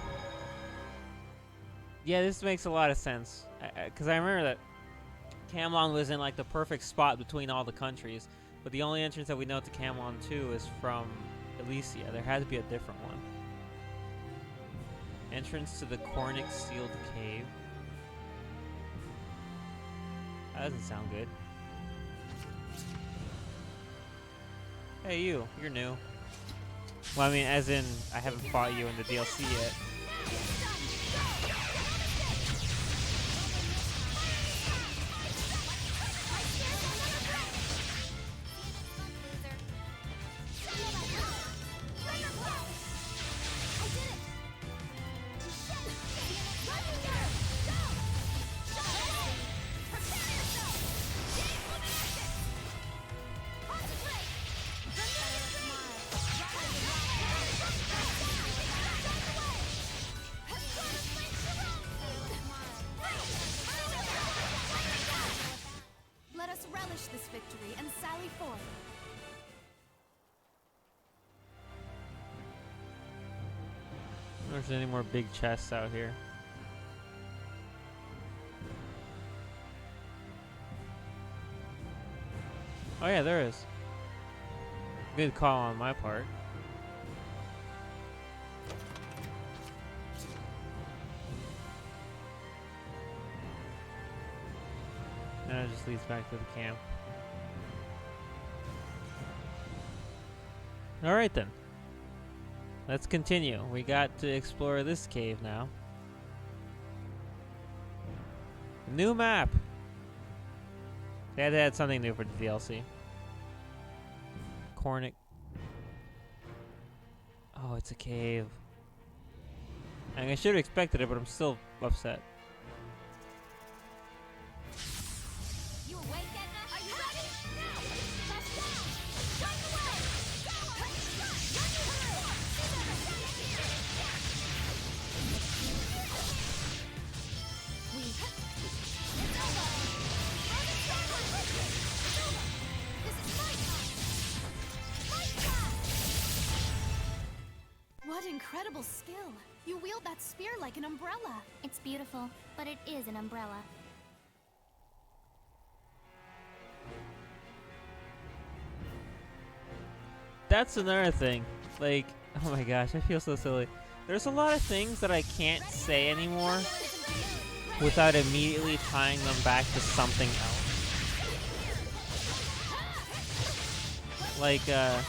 Yeah, this makes a lot of sense. Because I remember that Camlon was in like the perfect spot between all the countries. But the only entrance that we know to Camlon 2 is from Elysia. There had to be a different one. Entrance to the Cornic Sealed Cave. That doesn't sound good. Hey, you're new. Well, I mean, as in, I haven't fought you in the DLC yet. Let us relish this victory and sally forth. I don't know if there's any more big chests out here. Oh yeah, there is. Good call on my part. Now it just leads back to the camp. Alright then. Let's continue. We got to explore this cave now. New map! They had to add something new for the DLC. Cornic. Oh, it's a cave. I mean, I should have expected it, but I'm still upset. You awake, Edna? Are you ready? Now! Let's go! Right away! Go! What incredible skill! You wield that spear like an umbrella. It's beautiful, but it is an umbrella. That's another thing. Like, oh my gosh, I feel so silly. There's a lot of things that I can't say anymore without immediately tying them back to something else. Like, I'm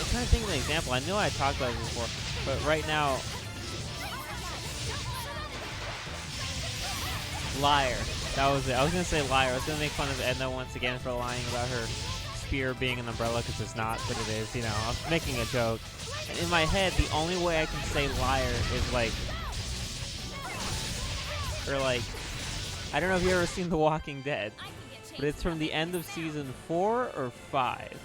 trying to think of an example. I know I talked about it before, but right now, liar. That was it. I was gonna say liar. I was gonna make fun of Edna once again for lying about her spear being an umbrella because it's not, but it is, you know. I was making a joke. And in my head, the only way I can say liar is like, or like, I don't know if you've ever seen The Walking Dead, but it's from the end of season 4 or 5.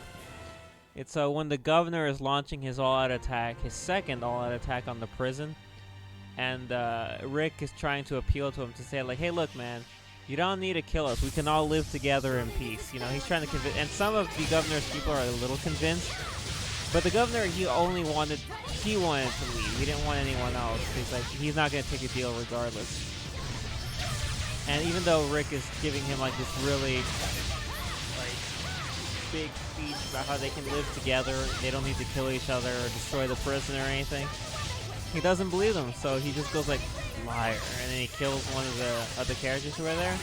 It's when the governor is launching his all-out attack, his second all-out attack on the prison, and Rick is trying to appeal to him to say like, hey, look, man, you don't need to kill us. We can all live together in peace. You know, he's trying to convince, and some of the governor's people are a little convinced, but the governor, he wanted to leave. He didn't want anyone else. He's like, he's not going to take a deal regardless. And even though Rick is giving him like this really like big speech about how they can live together, they don't need to kill each other or destroy the prison or anything, he doesn't believe them. So he just goes like, liar, and then he kills one of the other characters who are there.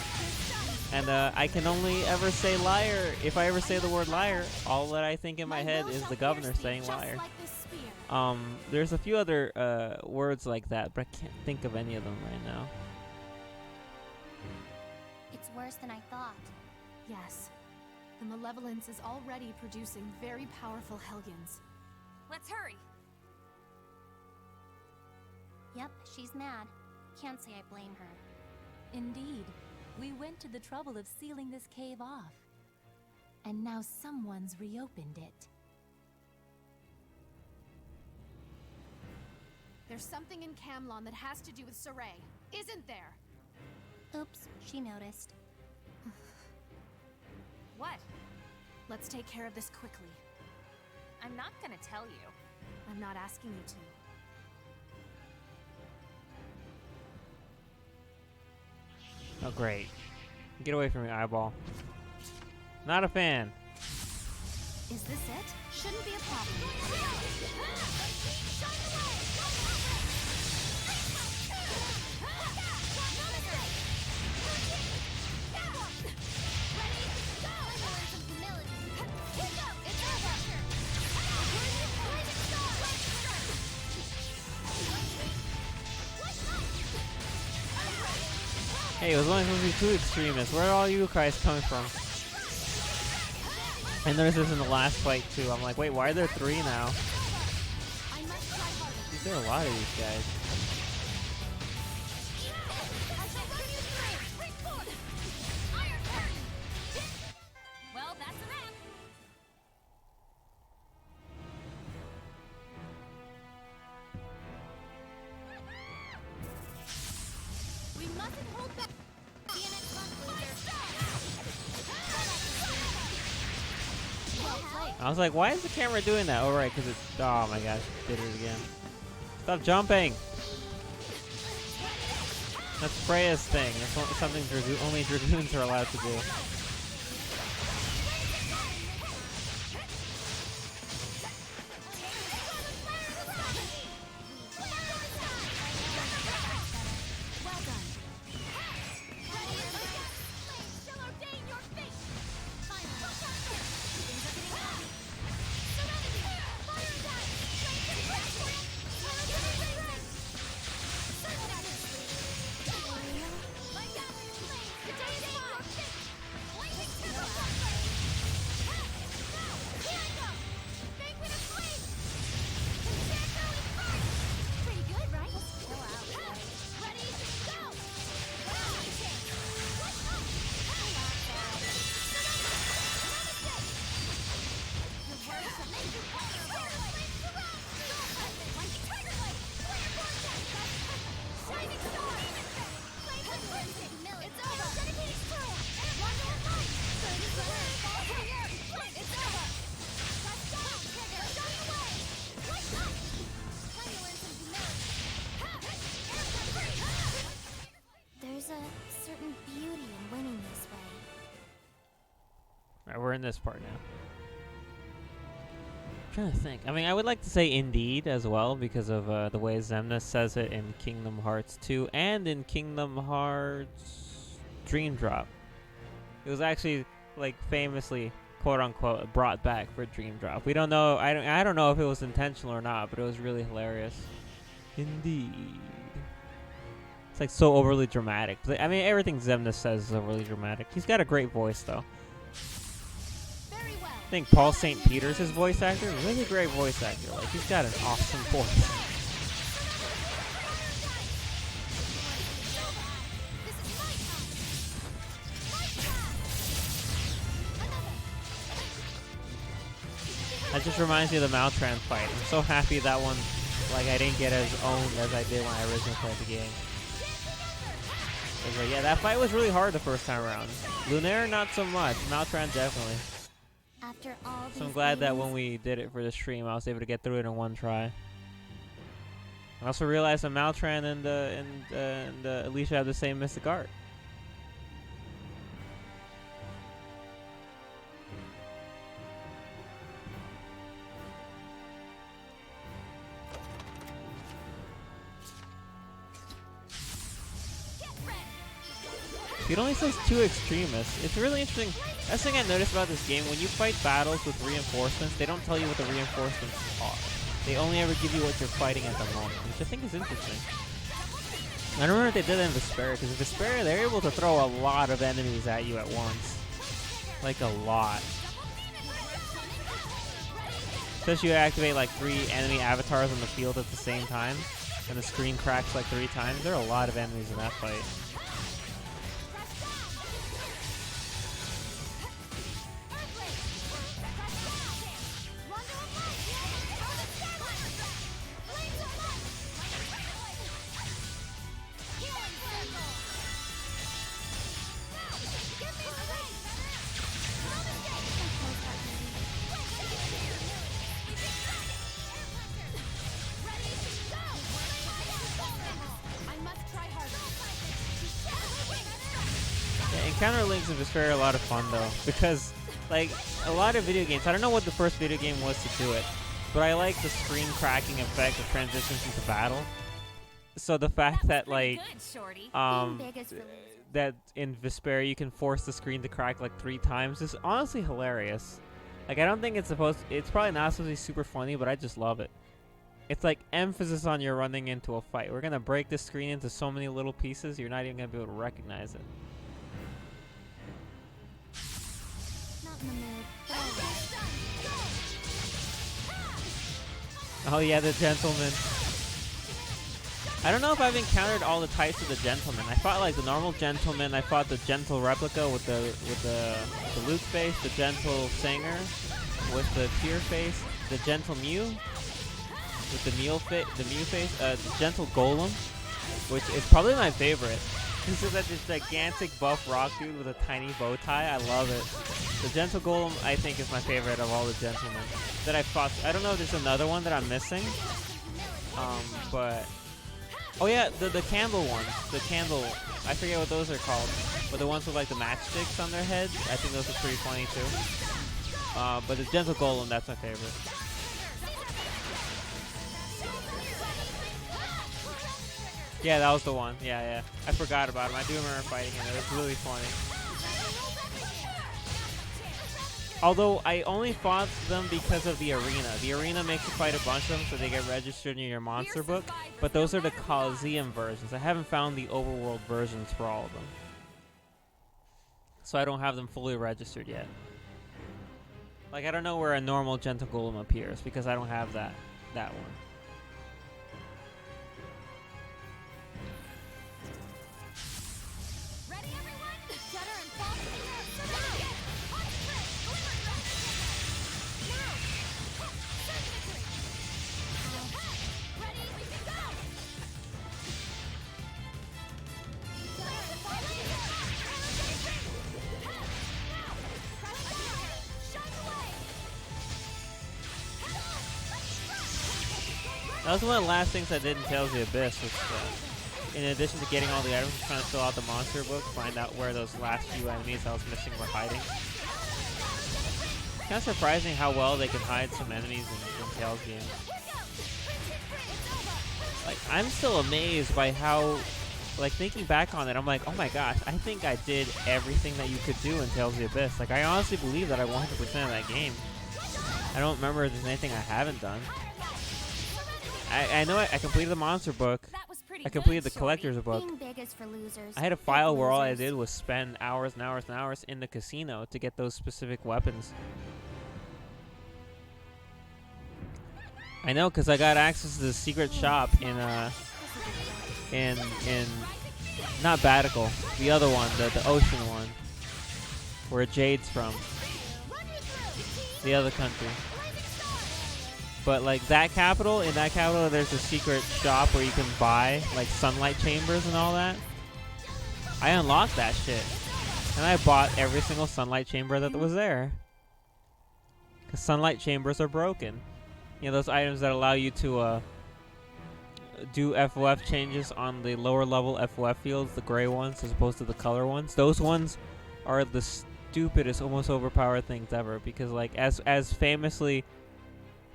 And I can only ever say liar. If I ever say the word liar, all that I think in my head is the governor saying liar. There's a few other words like that, but I can't think of any of them right now. It's worse than I thought. Yes. The malevolence is already producing very powerful Helgens. Let's hurry. Yep, she's mad. Can't say I blame her. Indeed. We went to the trouble of sealing this cave off. And now someone's reopened it. There's something in Camlon that has to do with Saray, isn't there? Oops, she noticed. What? Let's take care of this quickly. I'm not gonna tell you. I'm not asking you to. Oh, great. Get away from me, eyeball. Not a fan. Is this it? Shouldn't be a problem. Hey, it was only supposed to be 2 extremists. Where are all you guys coming from? I noticed this in the last fight too. I'm like, wait, why are there 3 now? There are a lot of these guys. Well, that's a wrap. We mustn't hold back. I was like, why is the camera doing that? Oh, right, because it's... Oh, my gosh. Did it again. Stop jumping! That's Freya's thing. That's something only Dragoons are allowed to do. There's a certain beauty in winning this way. Alright, we're in this part now. I'm trying to think. I mean, I would like to say indeed as well because of the way Xemnas says it in Kingdom Hearts 2 and in Kingdom Hearts Dream Drop. It was actually like famously, quote unquote, brought back for Dream Drop. We don't know. I don't know if it was intentional or not, but it was really hilarious. Indeed. It's like so overly dramatic. I mean, everything Xemnas says is overly dramatic. He's got a great voice though. Very well. I think Paul St. Peter's his voice actor. Really great voice actor. Like, he's got an awesome voice. That just reminds me of the Maltran fight. I'm so happy that one, like, I didn't get as owned as I did when I originally played the game. Like, yeah, that fight was really hard the first time around. Lunaire, not so much. Maltran, definitely. After all So I'm these glad that meetings- when we did it for the stream, I was able to get through it in one try. I also realized that Maltran and Alisha have the same mystic art. It only says 2 extremists. It's really interesting. That's the thing I noticed about this game. When you fight battles with reinforcements, they don't tell you what the reinforcements are. They only ever give you what you're fighting at the moment, which I think is interesting. I don't remember if they did that in Vesperia, because in Vesperia, they're able to throw a lot of enemies at you at once. Like, a lot. Especially you activate like 3 enemy avatars on the field at the same time, and the screen cracks like 3 times. There are a lot of enemies in that fight. Encounter links in Vesperia are a lot of fun though, because like a lot of video games, I don't know what the first video game was to do it, but I like the screen cracking effect of transitions into battle. So the fact that like that in Vesperia you can force the screen to crack like 3 times is honestly hilarious. Like I don't think it's probably not supposed to be super funny, but I just love it. It's like emphasis on you're running into a fight. We're gonna break this screen into so many little pieces you're not even gonna be able to recognize it. Not in the mood. but all right. Oh yeah, the gentleman. I don't know if I've encountered all the types of the gentleman. I fought like the normal gentleman. I fought the gentle replica with the lute face, the gentle singer with the tear face, the gentle Mew with the Mew face, the gentle golem, which is probably my favorite. This is this gigantic buff rock dude with a tiny bow tie. I love it. The gentle golem I think is my favorite of all the gentlemen that I fought. I don't know if there's another one that I'm missing. But oh yeah, the candle ones. The candle, I forget what those are called, but the ones with like the matchsticks on their heads, I think those are pretty funny too. But the gentle golem, that's my favorite. Yeah, that was the one. Yeah. I forgot about him. I do remember fighting him. It was really funny. Although I only fought them because of the arena. The arena makes you fight a bunch of them so they get registered in your monster book. But those are the Coliseum versions. I haven't found the overworld versions for all of them. So I don't have them fully registered yet. Like I don't know where a normal gentle golem appears because I don't have that one. That was one of the last things I did in Tales of the Abyss. Was, in addition to getting all the items, trying to fill out the monster book, find out where those last few enemies I was missing were hiding. It's kind of surprising how well they can hide some enemies in Tales games. Like, I'm still amazed by how, like, thinking back on it, I'm like, oh my gosh, I think I did everything that you could do in Tales of the Abyss. Like, I honestly believe that I 100% of that game. I don't remember if there's anything I haven't done. I know I completed the monster book. I completed the collector's book. Being big is for losers. I had a Big file where all I losers. did was spend hours and hours and hours in the casino to get those specific weapons. I know, cause I got access to the secret shop in not Batical, the other one, the ocean one, where Jade's from, the other country. But like that capital, in that capital, there's a secret shop where you can buy like sunlight chambers and all that. I unlocked that shit, and I bought every single sunlight chamber that was there. Cause sunlight chambers are broken. You know, those items that allow you to do FOF changes on the lower level FOF fields, the gray ones as opposed to the color ones. Those ones are the stupidest, almost overpowered things ever, because like as famously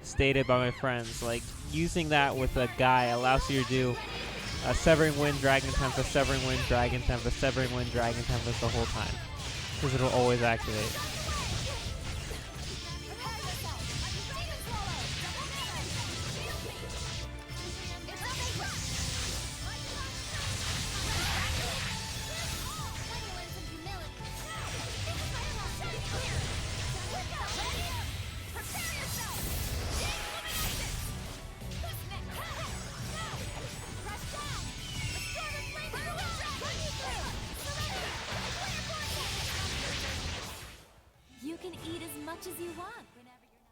stated by my friends, like using that with a guy allows you to do a Severing Wind Dragon Tempest, Severing Wind Dragon Tempest, Severing Wind Dragon Tempest the whole time, because it'll always activate. You can eat as much as you want whenever you're not.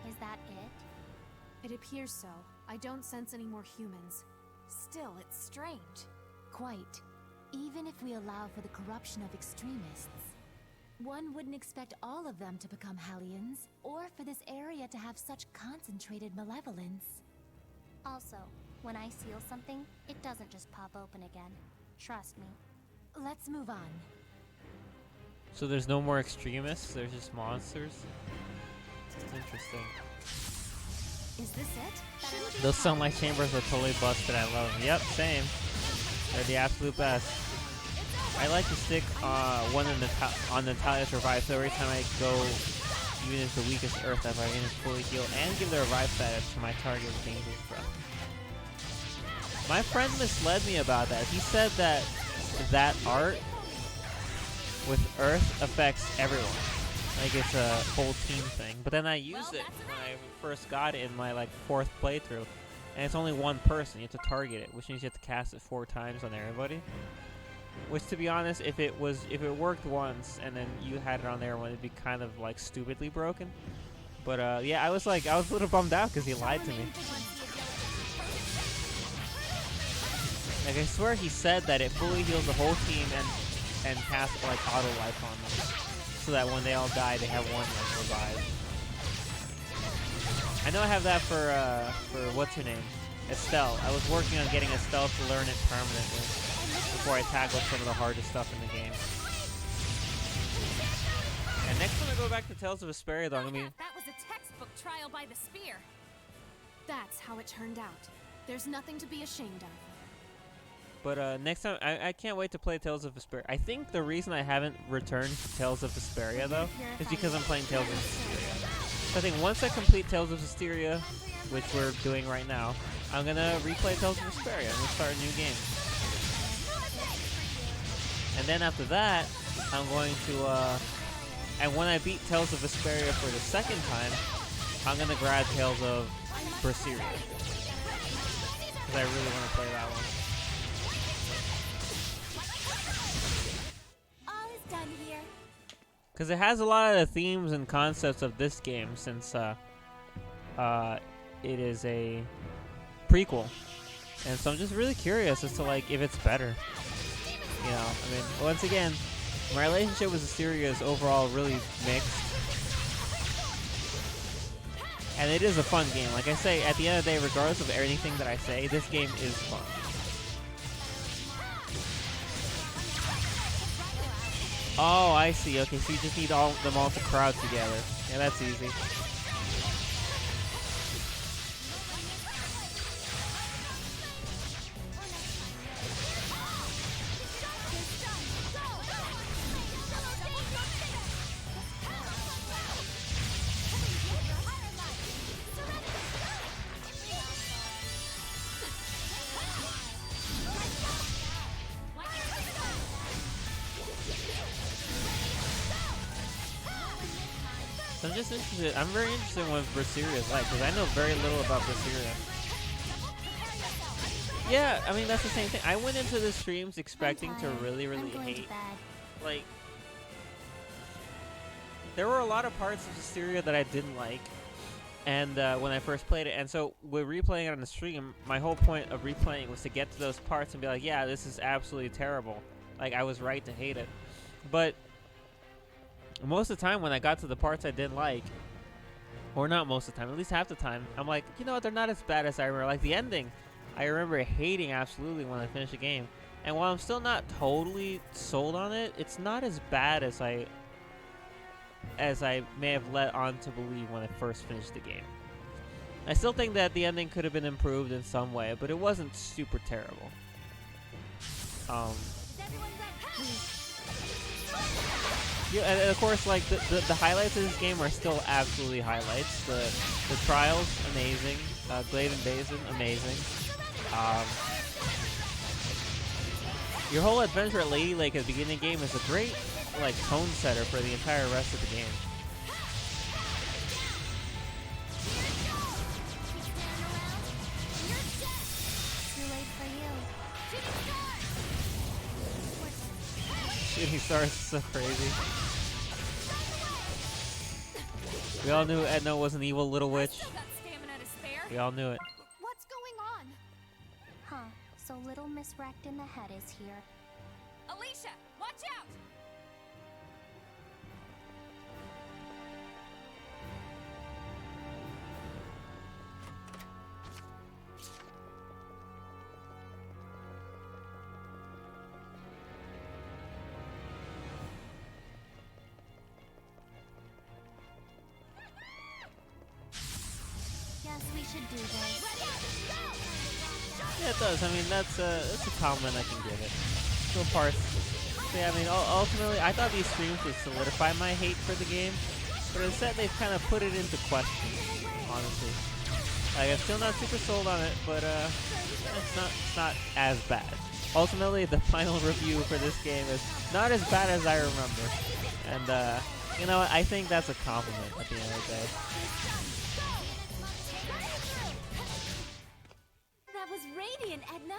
Is that it? It appears so. I don't sense any more humans. Still, it's strange. Quite. Even if we allow for the corruption of extremists, one wouldn't expect all of them to become Hellions, or for this area to have such concentrated malevolence. Also, when I seal something, it doesn't just pop open again. Trust me. Let's move on. So there's no more extremists, there's just monsters? Interesting. Is this it? Those sunlight chambers are totally busted, I love them. Yep, same. They're the absolute best. I like to stick one on Natalia's revive, so every time I go even as the weakest earth, if I can just fully heal and give the revive status to my target with Dangerous Breath. My friend misled me about that. He said that that art with earth affects everyone. Like it's a whole team thing. But then I used it when I first got it in my like 4th playthrough. And it's only one person. You have to target it, which means you have to cast it 4 times on everybody. Which, to be honest, if it worked once and then you had it on there, it'd be kind of like stupidly broken. But yeah, I was a little bummed out because he lied to me. Like I swear he said that it fully heals the whole team and casts like auto life on them, so that when they all die, they have one like revive. I know I have that for what's her name, Estelle. I was working on getting Estelle to learn it permanently before I tackled some of the hardest stuff in the game. And next time I go back to Tales of Vesperia, though, I'm gonna be. That was a textbook trial by the spear. That's how it turned out. There's nothing to be ashamed of. But next time, I can't wait to play Tales of Vesperia. I think the reason I haven't returned to Tales of Vesperia, though, is because I'm playing Tales of Zestiria. So I think once I complete Tales of Zestiria, which we're doing right now, I'm gonna replay Tales of Vesperia and we'll start a new game. And then after that, I'm going to, and when I beat Tales of Vesperia for the 2nd time, I'm gonna grab Tales of Berseria. Because I really want to play that one. Done here. Because it has a lot of the themes and concepts of this game, since it is a prequel, and so I'm just really curious as to like if it's better. You know, I mean, once again, my relationship with Zestiria is overall really mixed, and it is a fun game. Like I say, at the end of the day, regardless of anything that I say, this game is fun. Oh, I see. Okay, so you just need them all to crowd together. Yeah, that's easy. So I'm just interested. I'm very interested in what Berseria is like because I know very little about Berseria. Yeah, I mean that's the same thing. I went into the streams expecting to really hate. Like, there were a lot of parts of Zestiria that I didn't like, and when I first played it, and so with replaying it on the stream, my whole point of replaying was to get to those parts and be like, yeah, this is absolutely terrible. Like, I was right to hate it, but most of the time when I got to the parts I didn't like, or not most of the time, at least half the time, I'm like, you know what, they're not as bad as I remember. Like the ending, I remember hating absolutely when I finished the game. And while I'm still not totally sold on it, it's not as bad as I may have let on to believe when I first finished the game. I still think that the ending could have been improved in some way, but it wasn't super terrible. Yeah, and of course, like the highlights of this game are still absolutely highlights. The trials, amazing. Glaive and Basin, amazing. Your whole adventure at Lady Lake at the beginning of the game is a great like tone setter for the entire rest of the game. Shooting stars is so crazy. We all knew Edna was an evil little witch. We all knew it. What's going on? Huh, so little Miss Wrecked in the Head is here. Alisha, watch out! Guess we should do this. Yeah, it does. I mean, that's a compliment I can give it. Still parts. Yeah, I mean, ultimately, I thought these streams would solidify my hate for the game, but instead they've kind of put it into question, honestly. Like, I'm still not super sold on it, but it's not as bad. Ultimately, the final review for this game is not as bad as I remember, and you know what? I think that's a compliment at the end of the day. That was radiant, Edna.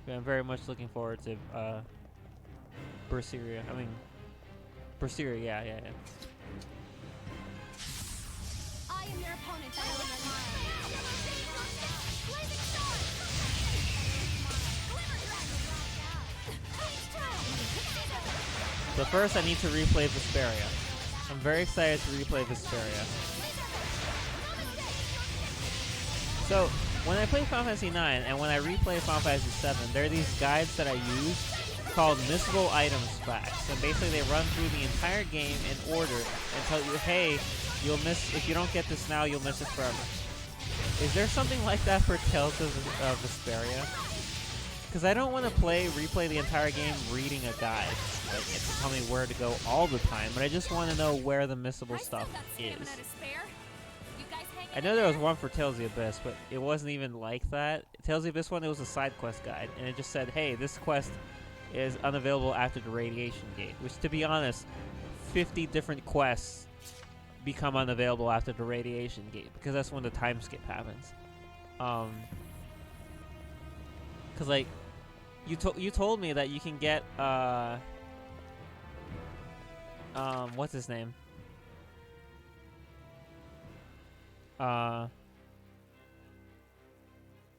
Yeah, I'm very much looking forward to Berseria. I mean, Berseria, yeah. I am your opponent. So first I need to replay Vesperia. I'm very excited to replay Vesperia. So, when I play Final Fantasy IX and when I replay Final Fantasy VII, there are these guides that I use called Missable Items Facts. And basically they run through the entire game in order and tell you, hey, you'll miss, if you don't get this now, you'll miss it forever. Is there something like that for Tales of Vesperia? Because I don't want to replay the entire game reading a guide. Like, it to tell me where to go all the time, but I just want to know where the missable stuff is. I know there was one for Tales of the Abyss, but it wasn't even like that. Tales of the Abyss one, it was a side quest guide, and it just said, hey, this quest is unavailable after the radiation gate, which, to be honest, 50 different quests become unavailable after the radiation gate, because that's when the time skip happens. Because, like, you told me that you can get, what's his name?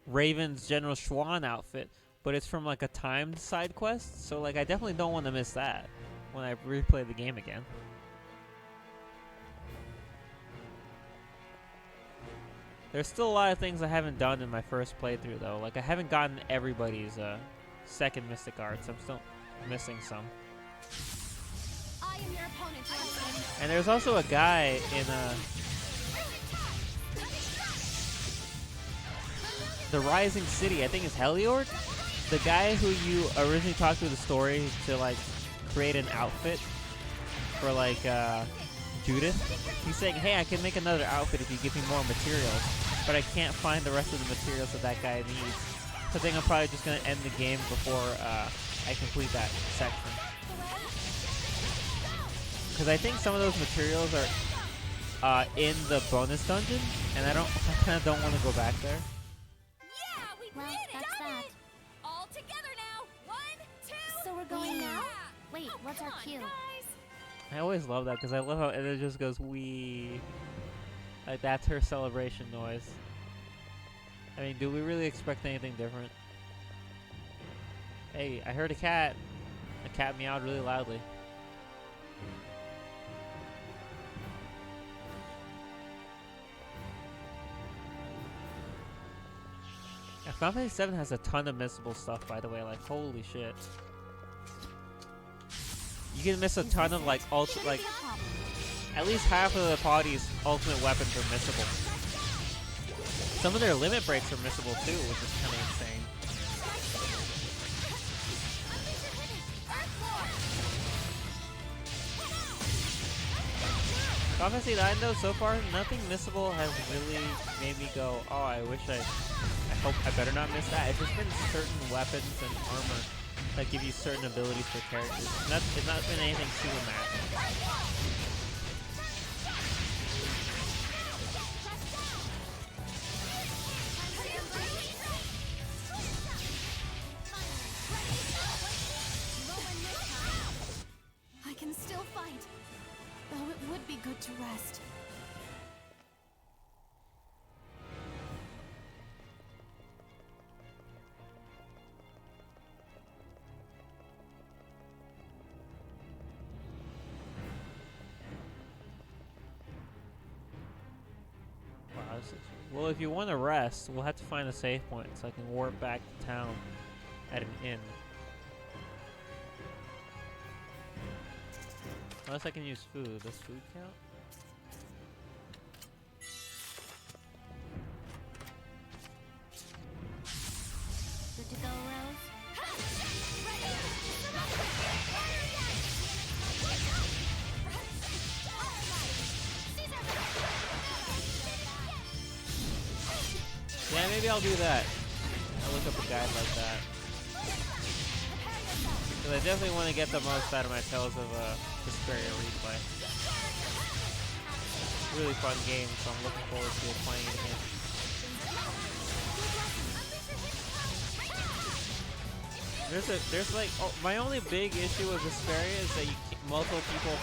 Raven's General Schwan outfit, but it's from like a timed side quest, so like I definitely don't want to miss that when I replay the game again. There's still a lot of things I haven't done in my first playthrough, though. Like, I haven't gotten everybody's second Mystic Arts. I'm still missing some. I am your opponent, Johnson. And there's also a guy in the Rising City, I think it's Heliord? The guy who you originally talked through the story to, like, create an outfit for, like, Judith. He's saying, hey, I can make another outfit if you give me more materials, but I can't find the rest of the materials that guy needs. So I think I'm probably just going to end the game before I complete that section. Because I think some of those materials are in the bonus dungeon, and I kind of don't want to go back there. Yeah, we Well, did it! that's that. All together now. 1, 2. So we're going now? Wait, Oh, what's come our on, cue? guys. I always love that because I love how it just goes wee. Like that's her celebration noise. I mean, do we really expect anything different? Hey, I heard a cat. A cat meowed really loudly. Yeah, Final Fantasy VII has a ton of missable stuff, by the way. Like, holy shit. You can miss a ton of like at least half of the party's ultimate weapons are missable. Some of their limit breaks are missable too, which is kind of insane. Final Fantasy IX though, so far nothing missable has really made me go, oh, I hope I better not miss that. It's just been certain weapons and armor that give you certain abilities for characters. It's not been anything super massive. I can still fight, though it would be good to rest. Well, if you want to rest, we'll have to find a save point so I can warp back to town at an inn. Unless I can use food. Does food count? Good to go, Rose? Yeah, maybe I'll do that. I'll look up a guide like that. Because I definitely want to get the most out of my Tales of Zestiria replay. Really fun game, so I'm looking forward to playing it again. There's like, my only big issue with Zestiria is that multiple people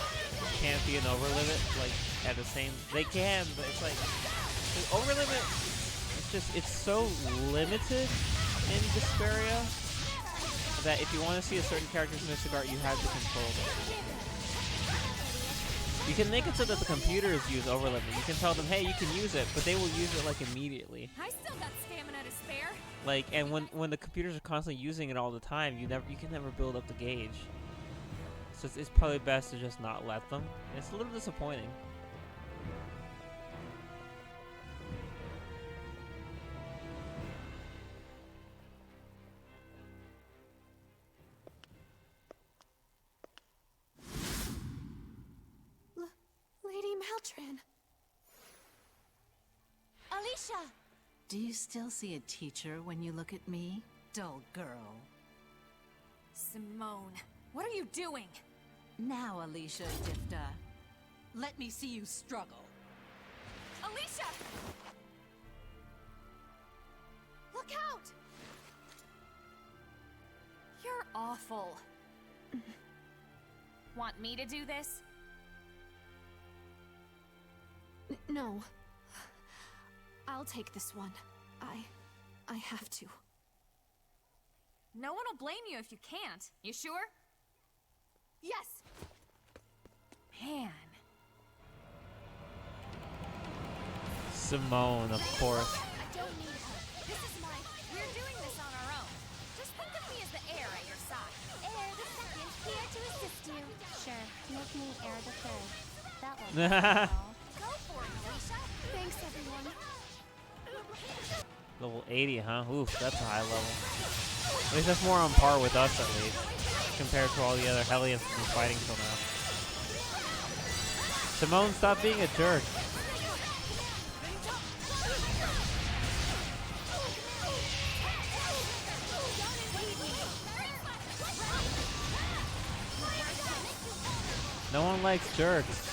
can't be an overlimit, like, at the same, they can, but it's like, the overlimit, it's so limited in Zestiria that if you want to see a certain character's mystic art, you have to control them. You can make it so that the computers use overlimit. You can tell them, hey, you can use it, but they will use it like immediately. I still got stamina to spare. Like, and when the computers are constantly using it all the time, you can never build up the gauge. So it's probably best to just not let them. It's a little disappointing. Lady Maltran. Alisha! Do you still see a teacher when you look at me, dull girl? Simone, what are you doing? Now, Alisha Difta, let me see you struggle. Alisha! Look out! You're awful. Want me to do this? No. I'll take this one. I have to. No one will blame you if you can't. You sure? Yes! Man. Simone, of course. I don't need her. This is my... We're doing this on our own. Just think of me as the heir at your side. Heir the second, here to assist you. Sure, make me heir the third. That one. Go for it, Alisha. Thanks, everyone. Level 80, huh? Oof, that's a high level. At least that's more on par with us, at least, compared to all the other Hellions we've been fighting till now. Simone, stop being a jerk. No one likes jerks.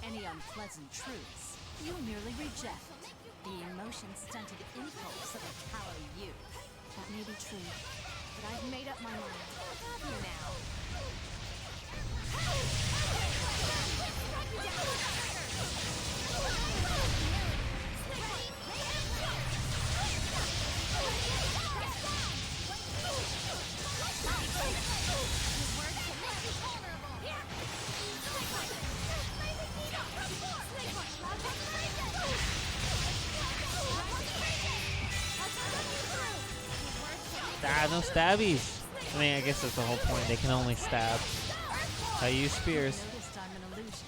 Any unpleasant truths, you merely reject. The emotion-stunted impulse of a callow youth. That may be true, but I've made up my mind. Have you now? Ah, no stabbies. I mean, I guess that's the whole point. They can only stab. I use spears. Noticed I'm an illusion,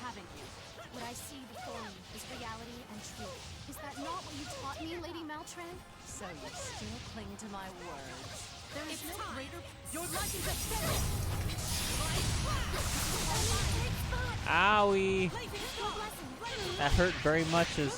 haven't you? What I see before me is reality and truth. Is that not what you taught me, Lady Maltran? So you still cling to my words. There is no time. greater... Your life is a settle! Owie. That hurt very much as...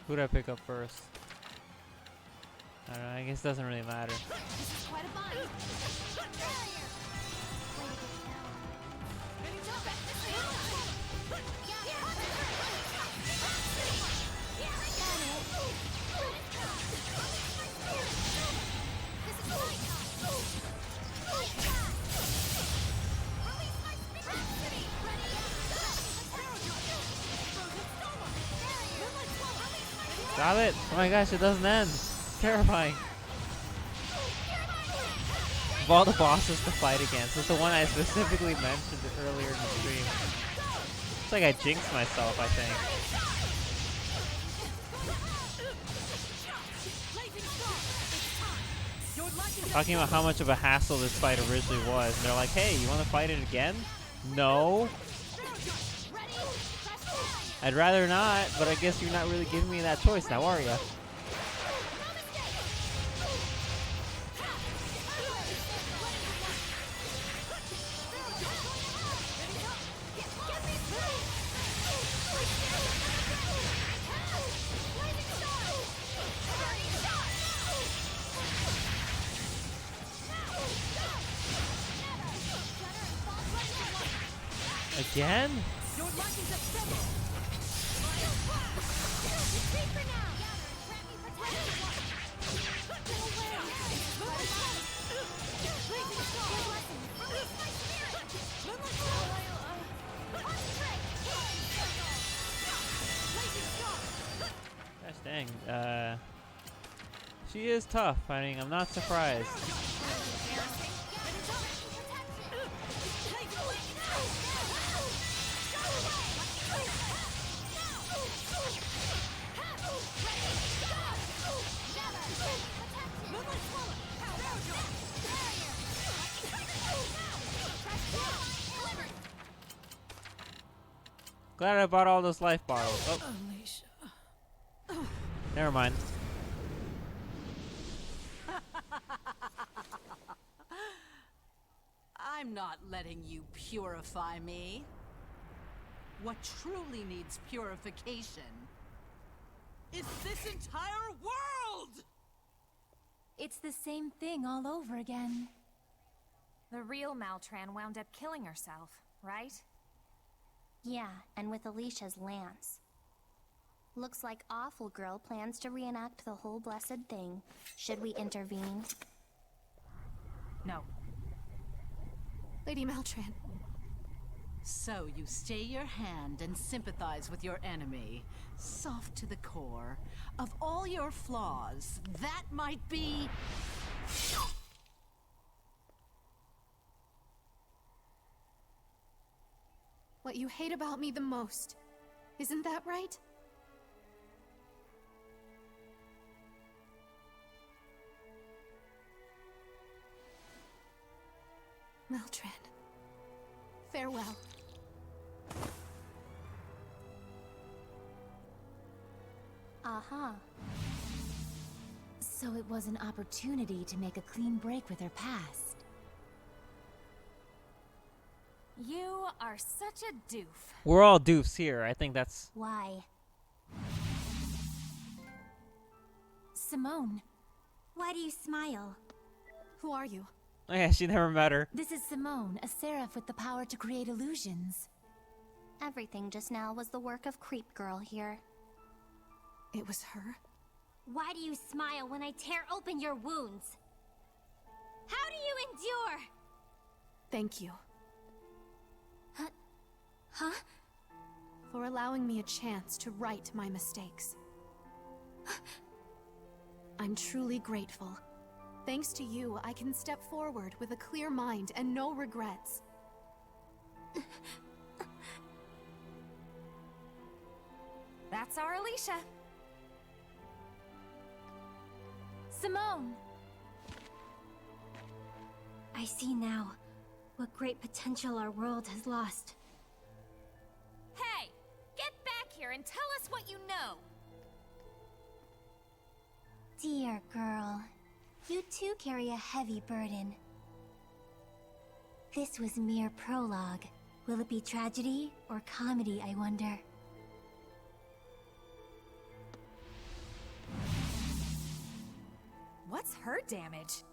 Who'd I pick up first? I don't know, I guess it doesn't really matter. This is quite a bind. Stop it! Oh my gosh, it doesn't end. It's terrifying. Of all the bosses to fight against, it's the one I specifically mentioned earlier in the stream. It's like I jinxed myself, I think. Talking about how much of a hassle this fight originally was, and they're like, hey, you want to fight it again? No. I'd rather not, but I guess you're not really giving me that choice now, are ya? Again? Gosh dang, she is tough. I mean, I'm not surprised. Glad I bought all those life bottles. Oh, Alisha. never mind. I'm not letting you purify me. What truly needs purification is this entire world! It's the same thing all over again. The real Maltran wound up killing herself, right? Yeah, and with Alicia's lance. Looks like Awful Girl plans to reenact the whole blessed thing. Should we intervene? No. Lady Maltran. So you stay your hand and sympathize with your enemy, soft to the core. Of all your flaws, that might be... What you hate about me the most. Isn't that right? Maltran. Farewell. Uh-huh. So it was an opportunity to make a clean break with her past. You are such a doof. We're all doofs here. I think that's... Why? Simone, Why do you smile? Who are you? Oh yeah, she never met her. this is Simone, a seraph with the power to create illusions. Everything just now was the work of Creep Girl here. It was her? Why do you smile when I tear open your wounds? How do you endure? Thank you. Huh? For allowing me a chance to right my mistakes. I'm truly grateful. Thanks to you, I can step forward with a clear mind and no regrets. That's our Alisha. Simone! I see now what great potential our world has lost. Hey! Get back here and tell us what you know! Dear girl, you too carry a heavy burden. This was mere prologue. Will it be tragedy or comedy, I wonder? What's her damage?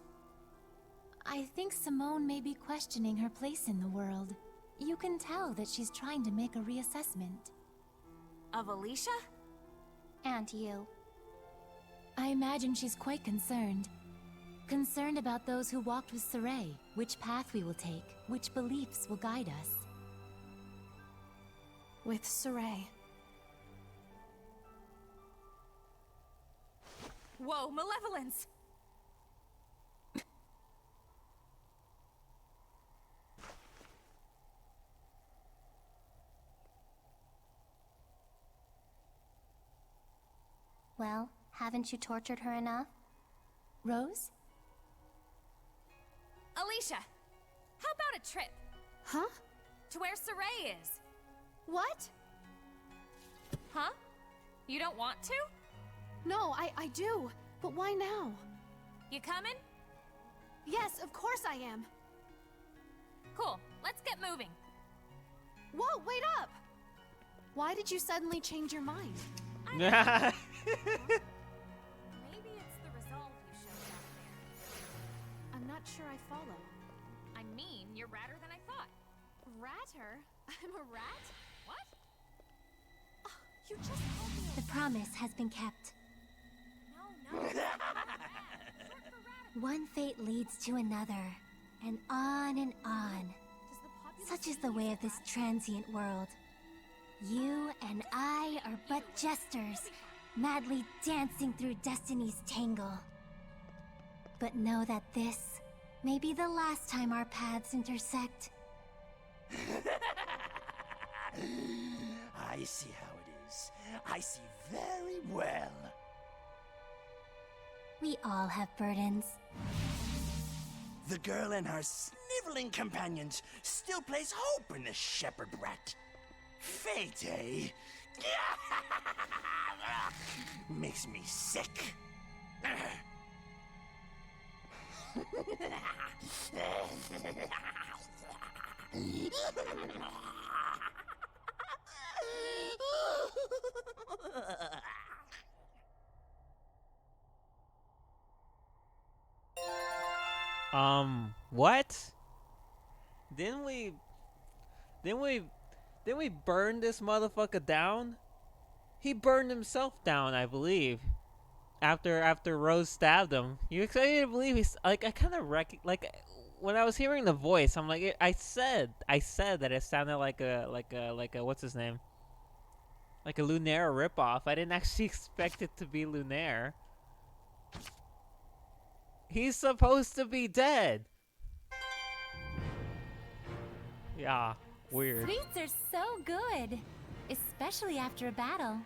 I think Simone may be questioning her place in the world. You can tell that she's trying to make a reassessment. Of Alisha? And you. I imagine she's quite concerned. Concerned about those who walked with Saray, which path we will take, which beliefs will guide us. With Saray. Whoa, malevolence! Well, haven't you tortured her enough? Rose? Alisha! How about a trip? Huh? To where Saray is? What? Huh? You don't want to? No, I do. But why now? You coming? Yes, of course I am. Cool, let's get moving. Whoa, wait up! Why did you suddenly change your mind? Maybe it's the resolve you showed out there. I'm not sure I follow. I mean, you're radder than I thought. Ratter? I'm a rat? What? Oh, you just called me The promise has been kept. No, no. It's not rat. Short for radical. One fate leads to another, and on and on. Does the popular Such is the way of this transient world. You and I are but jesters, madly dancing through destiny's tangle. But know that this may be the last time our paths intersect. I see how it is. I see very well. We all have burdens. The girl and her sniveling companions still place hope in this shepherd brat. Fate, eh? Makes me sick. What? Didn't we didn't we didn't we burn this motherfucker down? He burned himself down, I believe. After Rose stabbed him. You excited to believe he's like I kind of like when I was hearing the voice, I'm like I said that it sounded like a what's his name? Like a Lunaire ripoff. I didn't actually expect it to be Lunaire. He's supposed to be dead. Yeah, weird. Sweets are so good, especially after a battle.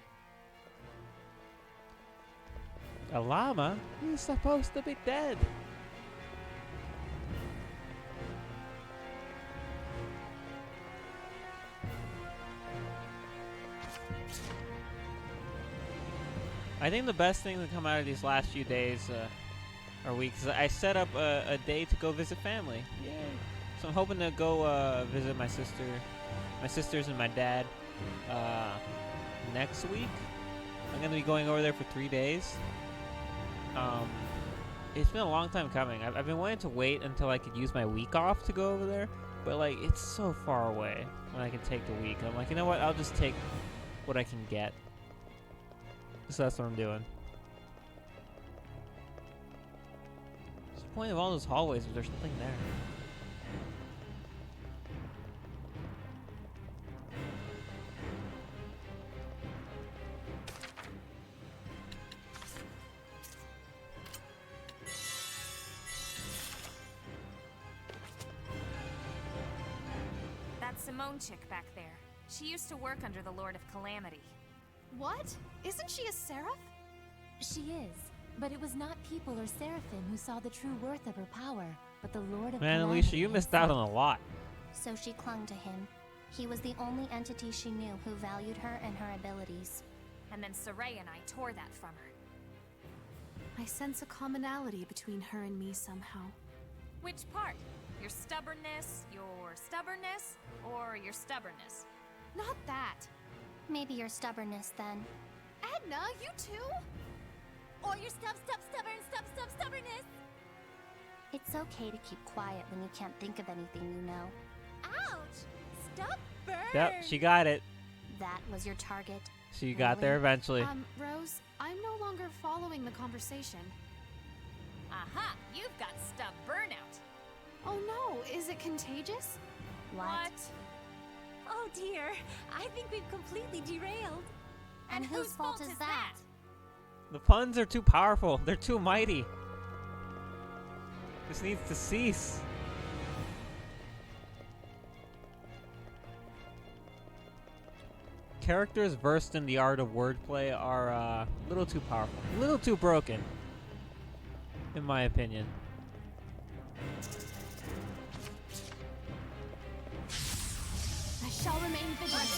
A llama? He's supposed to be dead. I think the best thing to come out of these last few days or weeks is I set up a day to go visit family. Yay! So I'm hoping to go visit my sisters and my dad next week. I'm gonna be going over there for 3 days. It's been a long time coming. I've been wanting to wait until I could use my week off to go over there, but like it's so far away when I can take the week. I'm like, you know what? I'll just take what I can get. So that's what I'm doing. What's the point of all those hallways if there's nothing there? Simone chick back there. She used to work under the Lord of Calamity. What? Isn't she a seraph? She is, but it was not people or seraphim who saw the true worth of her power, but the Lord of Man, Calamity Alisha, you missed out on a lot. So she clung to him. He was the only entity she knew who valued her and her abilities. And then Saray and I tore that from her. I sense a commonality between her and me somehow. Which part? Your stubbornness, or your stubbornness? Not that. Maybe your stubbornness then. Edna, you too? Or your stubbornness. It's okay to keep quiet when you can't think of anything you know. Ouch! Stubborn! Yep, she got it. That was your target. She got there eventually. Rose, I'm no longer following the conversation. Aha! You've got stub burnout. Oh no, is it contagious? What? Oh dear, I think we've completely derailed. And whose fault is that? The puns are too powerful. They're too mighty. This needs to cease. Characters versed in the art of wordplay are a little too powerful. A little too broken. In my opinion. I shall remain vigilant.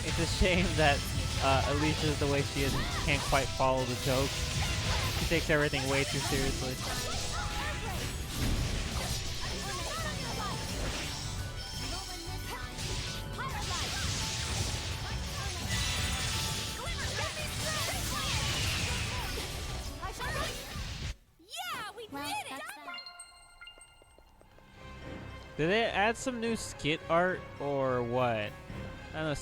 It's a shame that Alisha is the way she is and can't quite follow the jokes. She takes everything way too seriously. Did they add some new skit art or what? I don't know.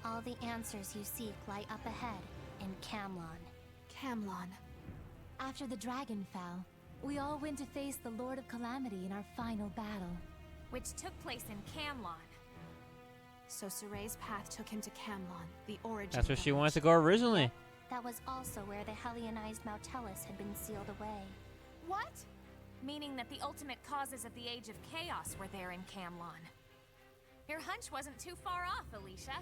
All the answers you seek lie up ahead in Camlon. Camlon. After the dragon fell, we all went to face the Lord of Calamity in our final battle. Which took place in Camlon. So Saray's path took him to Camlon, the origin. That's where she wanted to go originally. That was also where the Helionized Mautelis had been sealed away. What? meaning that the ultimate causes of the Age of Chaos were there in Camlon. Your hunch wasn't too far off, Alisha.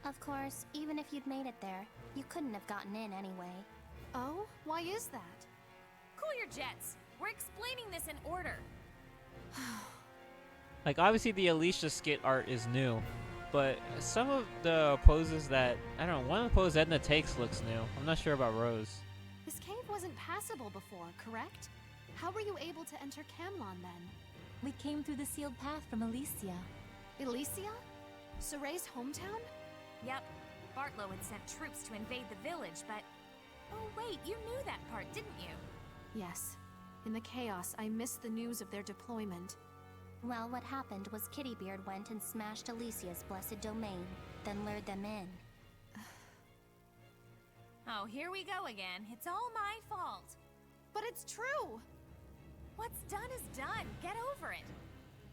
Of course, even if you'd made it there, you couldn't have gotten in anyway. Oh? Why is that? Cool your jets. We're explaining this in order. Like, obviously the Alisha skit art is new, but some of the poses that, I don't know, one of the poses Edna takes looks new. I'm not sure about Rose. This cave wasn't passable before, correct? How were you able to enter Camlon then? We came through the sealed path from Elysia. Elysia? Soray's hometown? Yep. Bartlow had sent troops to invade the village, but... Oh wait, you knew that part, didn't you? Yes. In the chaos, I missed the news of their deployment. Well, what happened was Kittybeard went and smashed Alicia's blessed domain, then lured them in. Oh, here we go again. It's all my fault. But it's true! What's done is done. Get over it.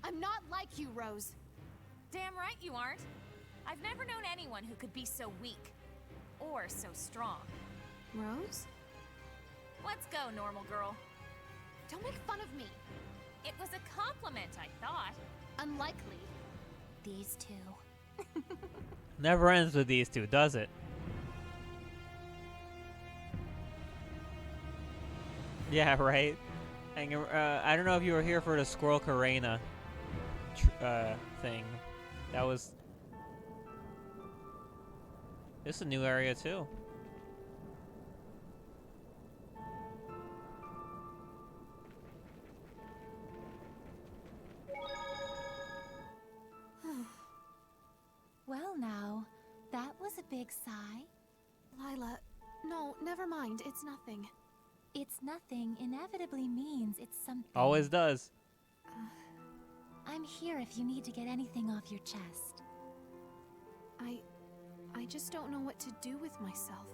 I'm not like you, Rose. Damn right you aren't. I've never known anyone who could be so weak. Or so strong. Rose? Let's go, normal girl. Don't make fun of me. It was a compliment, I thought. Unlikely. These two. Never ends with these two, does it? Yeah, right? And, I don't know if you were here for the Squirrel Karena thing. That was... This is a new area, too. Well now, that was a big sigh. Lila, no, never mind. It's nothing. It's nothing inevitably means it's something. Always does. I'm here if you need to get anything off your chest. I just don't know what to do with myself.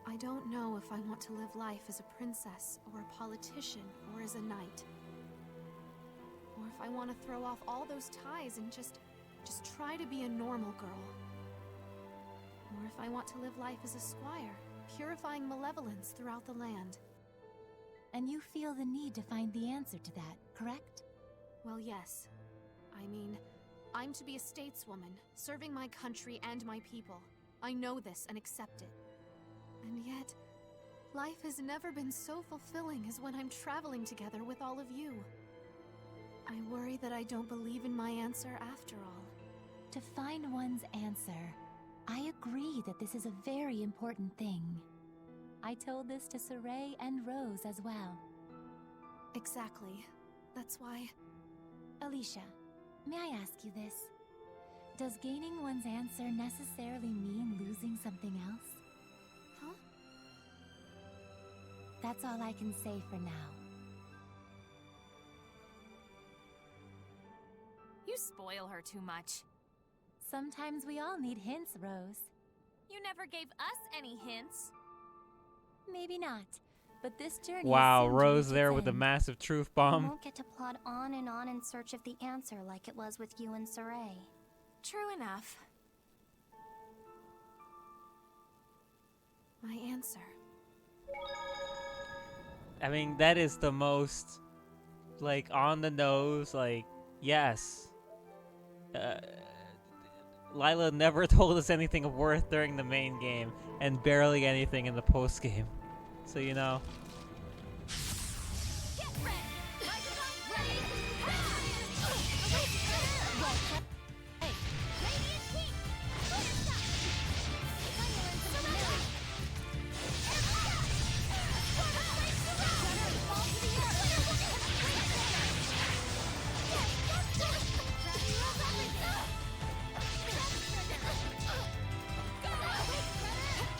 I don't know if I want to live life as a princess, or a politician, or as a knight. Or if I want to throw off all those ties and just try to be a normal girl. Or if I want to live life as a squire, purifying malevolence throughout the land. And you feel the need to find the answer to that, correct? Well, yes. I mean, I'm to be a stateswoman, serving my country and my people. I know this and accept it. And yet, life has never been so fulfilling as when I'm traveling together with all of you. I worry that I don't believe in my answer after all. To find one's answer, I agree that this is a very important thing. I told this to Saray and Rose as well. Exactly. That's why... Alisha, may I ask you this? Does gaining one's answer necessarily mean losing something else? Huh? That's all I can say for now. You spoil her too much. Sometimes we all need hints, Rose. You never gave us any hints. Maybe not, but this journey Wow, is soon to Rose reach there its with the end. massive truth You bomb. won't get to plod on in search of the answer like it was with you and Saray. True enough. My answer. I mean, that is the most, like, on the nose, like, yes. Lila never told us anything of worth during the main game, and barely anything in the post game. So, you know. Get ready! Microphone ready! Hey, Radiant Heat!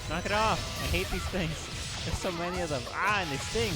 Knock it off. I hate these things. There's so many of them. Ah, and they sting.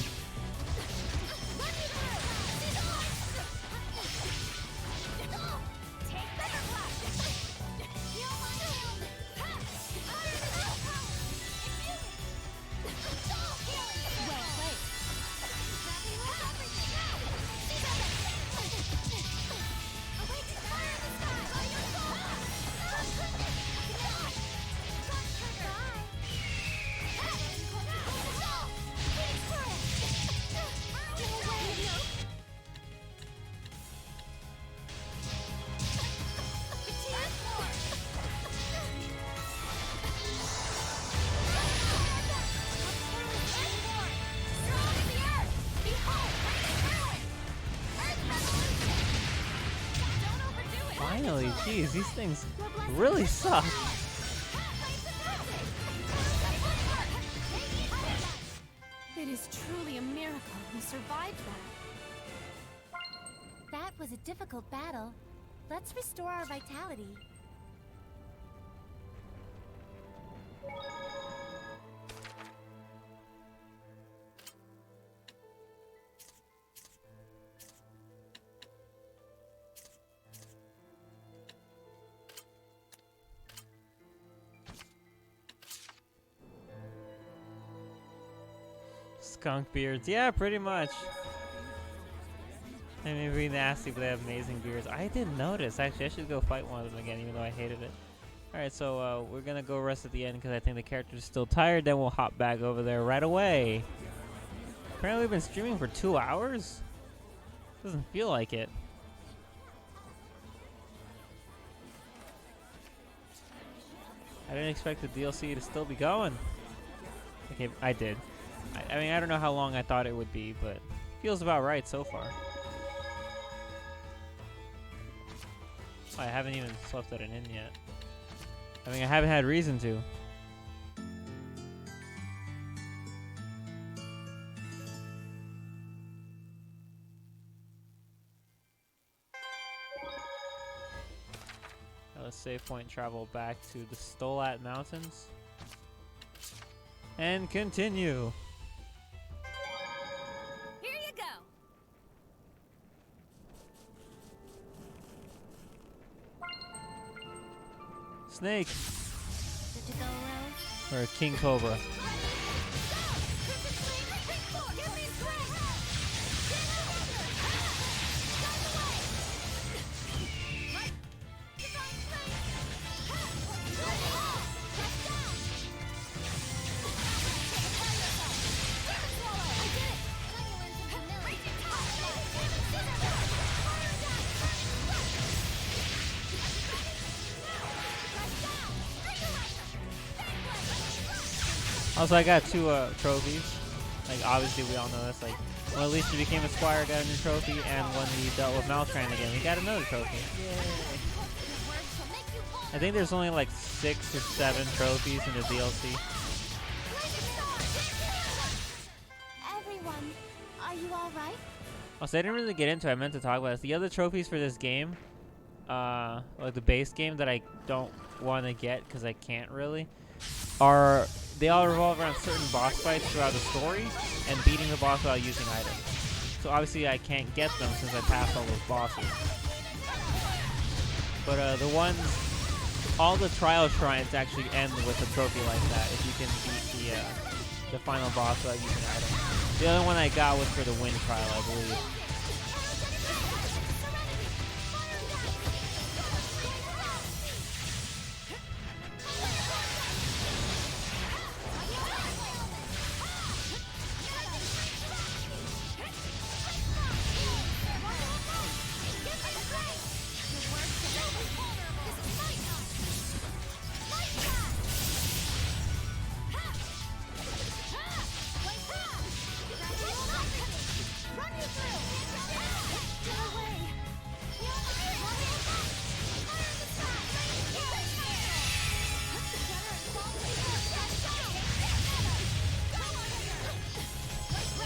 Finally, jeez, these things really suck. It is truly a miracle we survived that. That was a difficult battle. Let's restore our vitality. Skunk beards, yeah, pretty much. They may be nasty, but they have amazing beards. I didn't notice. Actually, I should go fight one of them again, even though I hated it. Alright, so we're gonna go rest at the end because I think the character's still tired. Then we'll hop back over there right away. Apparently, we've been streaming for 2 hours? Doesn't feel like it. I didn't expect the DLC to still be going. Okay, I did. I mean, I don't know how long I thought it would be, but feels about right so far. I haven't even slept at an inn yet. I mean, I haven't had reason to. Let's save point, travel back to the Stolat Mountains. And continue. Here you go. Snake. Good to go, Rose? Or King Cobra. Also, I got 2 trophies. Like, obviously, we all know this. Like, when Alisha became a squire, got a new trophy, and when we dealt with Maltran again, we got another trophy. Yay! I think there's only like 6 or 7 trophies in the DLC. Everyone, are you all right? Also, I didn't really get into it. I meant to talk about this. The other trophies for this game, like the base game that I don't want to get because I can't really, they all revolve around certain boss fights throughout the story and beating the boss without using items. So obviously I can't get them since I passed all those bosses. But the ones, all the trial shrines actually end with a trophy like that if you can beat the final boss without using items. The other one I got was for the wind trial, I believe.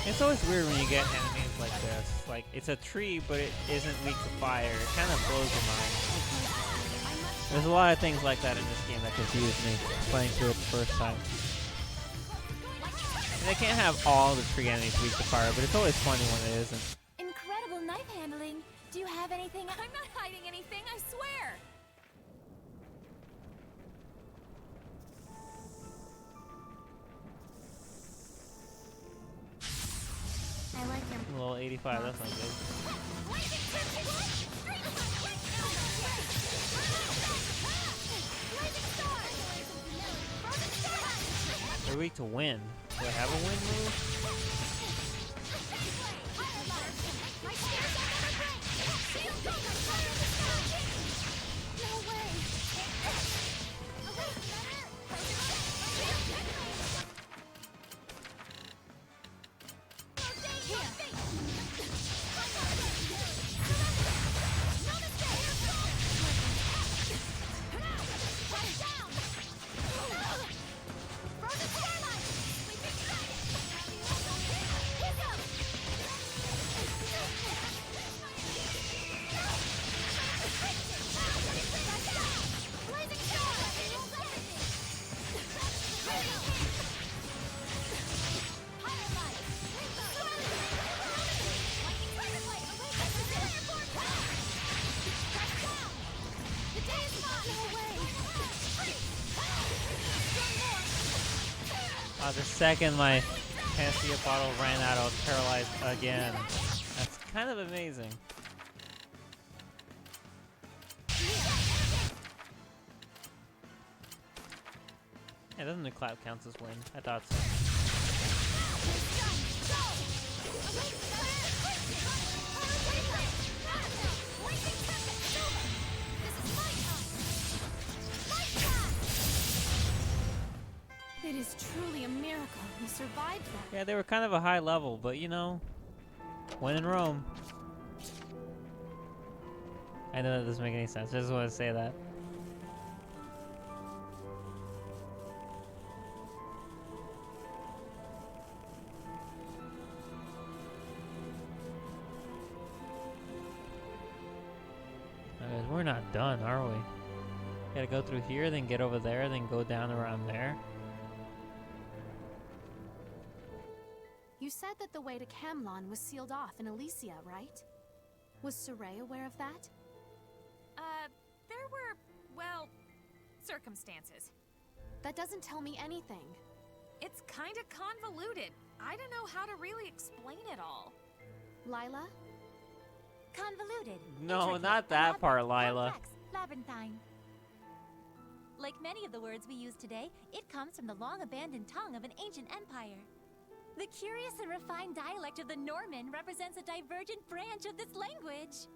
It's always weird when you get enemies like this. Like, it's a tree, but it isn't weak to fire. It kind of blows your mind. There's a lot of things like that in this game that confuse me playing through it the first time. And they can't have all the tree enemies weak to fire, but it's always funny when it isn't. Incredible knife handling. Do you have anything? I'm not hiding anything, I swear. I like your A little 85, that's not good. They're weak to wind. Do I have a wind move? The second my Panacea bottle ran out, I was paralyzed again. That's kind of amazing. Yeah, doesn't the clap counts as win? I thought so. It is truly a miracle we survived that. Yeah, they were kind of a high level, but you know, when in Rome. I know that doesn't make any sense. I just want to say that. We're not done, are we? Gotta go through here, then get over there, then go down around there. You said that the way to Camlon was sealed off in Elysia, right? Was Saray aware of that? There were, well, circumstances. That doesn't tell me anything. It's kinda convoluted. I don't know how to really explain it all. Lila? Convoluted. No, intricate, not that part, Lila. complex, labyrinthine. Like many of the words we use today, it comes from the long-abandoned tongue of an ancient empire. The curious and refined dialect of the Norman represents a divergent branch of this language.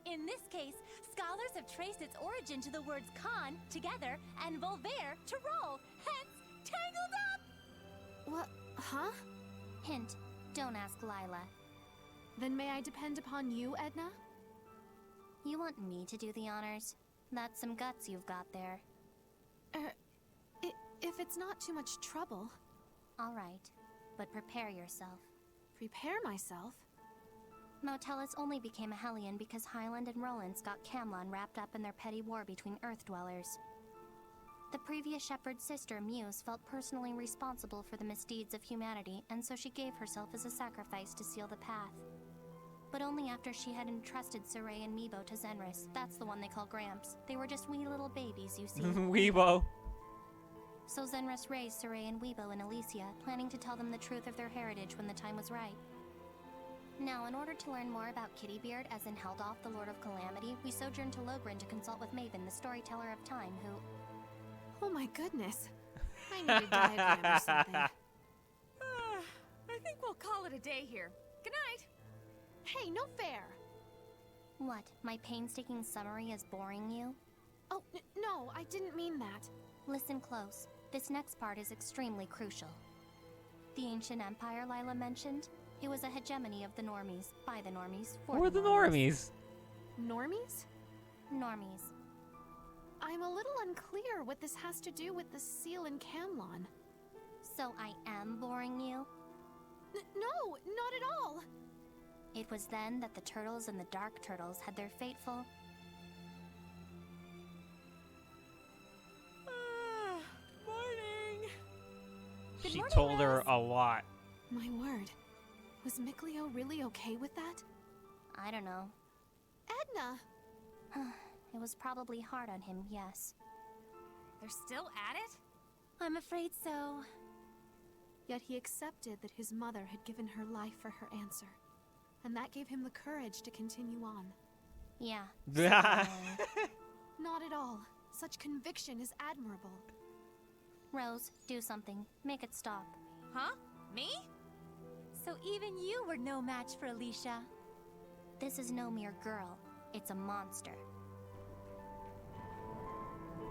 In this case, scholars have traced its origin to the words con, together, and volver, to roll, hence, tangled up! What? Huh? Hint, don't ask Lila. Then may I depend upon you, Edna? You want me to do the honors? That's some guts you've got there. If it's not too much trouble. All right, but prepare yourself. Prepare myself? Motelis only became a Hellion because Highland and Rollins got Camlon wrapped up in their petty war between Earth dwellers. The previous Shepherd's sister, Muse, felt personally responsible for the misdeeds of humanity, and so she gave herself as a sacrifice to seal the path. But only after she had entrusted Saray and Meebo to Zenris. That's the one they call Gramps. They were just wee little babies, you see. Weebo. So Zenris raised Saray and Weebo in Elysia, planning to tell them the truth of their heritage when the time was right. Now, in order to learn more about Kittybeard, as in Heldoff, the Lord of Calamity, we sojourned to Logren to consult with Maven, the storyteller of time, who... Oh my goodness. I need a diagram or something. I think we'll call it a day here. Good night. Hey, no fair! What, my painstaking summary is boring you? Oh, no, I didn't mean that. Listen close. This next part is extremely crucial. The ancient empire Lila mentioned, it was a hegemony of the normies, by the normies, for Who are the normies? Normies? Normies. I'm a little unclear what this has to do with the seal in Camlon. So I am boring you? No, not at all! It was then that the turtles and the dark turtles had their fateful... Morning! Good She morning, told her Rose. a lot. My word. Was Mikleo really okay with that? I don't know. Edna! It was probably hard on him, yes. They're still at it? I'm afraid so. Yet he accepted that his mother had given her life for her answer. And that gave him the courage to continue on. Yeah. Not at all. Such conviction is admirable. Rose, do something. Make it stop. Huh? Me? So even you were no match for Alisha. This is no mere girl. It's a monster.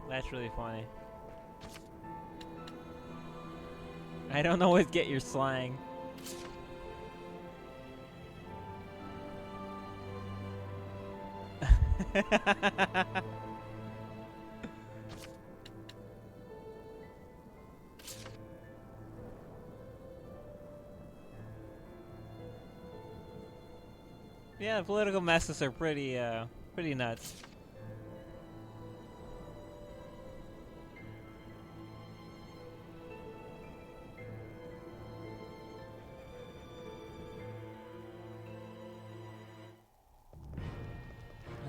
That's really funny. I don't always get your slang. Yeah, political messes are pretty nuts.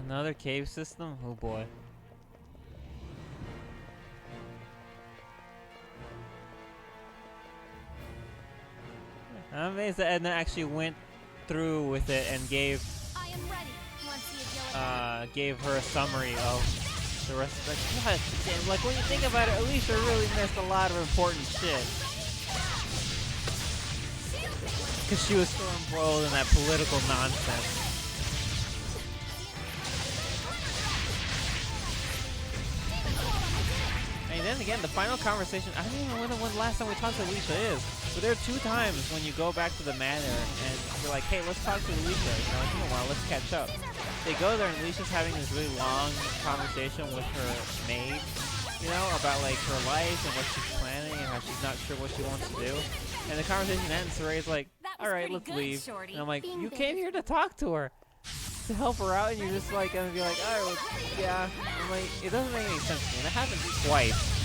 Another cave system? Oh boy. I'm amazed that Edna actually went through with it and gave I am ready. Once the Agility gave her a summary of the rest of the God, damn, like when you think about it, Alisha really missed a lot of important shit. Because she was so embroiled in that political nonsense. And then again, the final conversation, I don't even know when the last time we talked to Alisha is. But there are 2 times when you go back to the manor and you're like, hey, let's talk to Alisha. You know, it's been a while, let's catch up. They go there and Alicia's having this really long conversation with her maid, you know, about like her life and what she's planning and how she's not sure what she wants to do. And the conversation ends, Saray's like, alright, let's leave. Shorty. And I'm like, you came here to talk to her, to help her out, and you're just like, gonna be like, alright, well, yeah. I'm like, it doesn't make any sense to me. And it happened twice.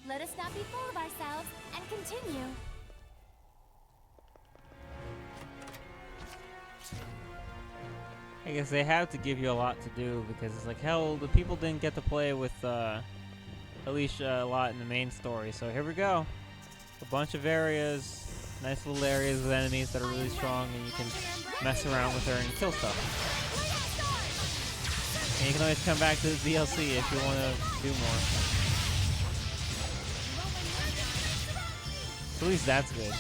Let us not be full of ourselves and continue. I guess they have to give you a lot to do because it's like, hell, the people didn't get to play with Alisha a lot in the main story. So here we go. A bunch of areas, nice little areas with enemies that are really strong and you can mess around with her and kill stuff. And you can always come back to the DLC if you want to do more. So at least that's good.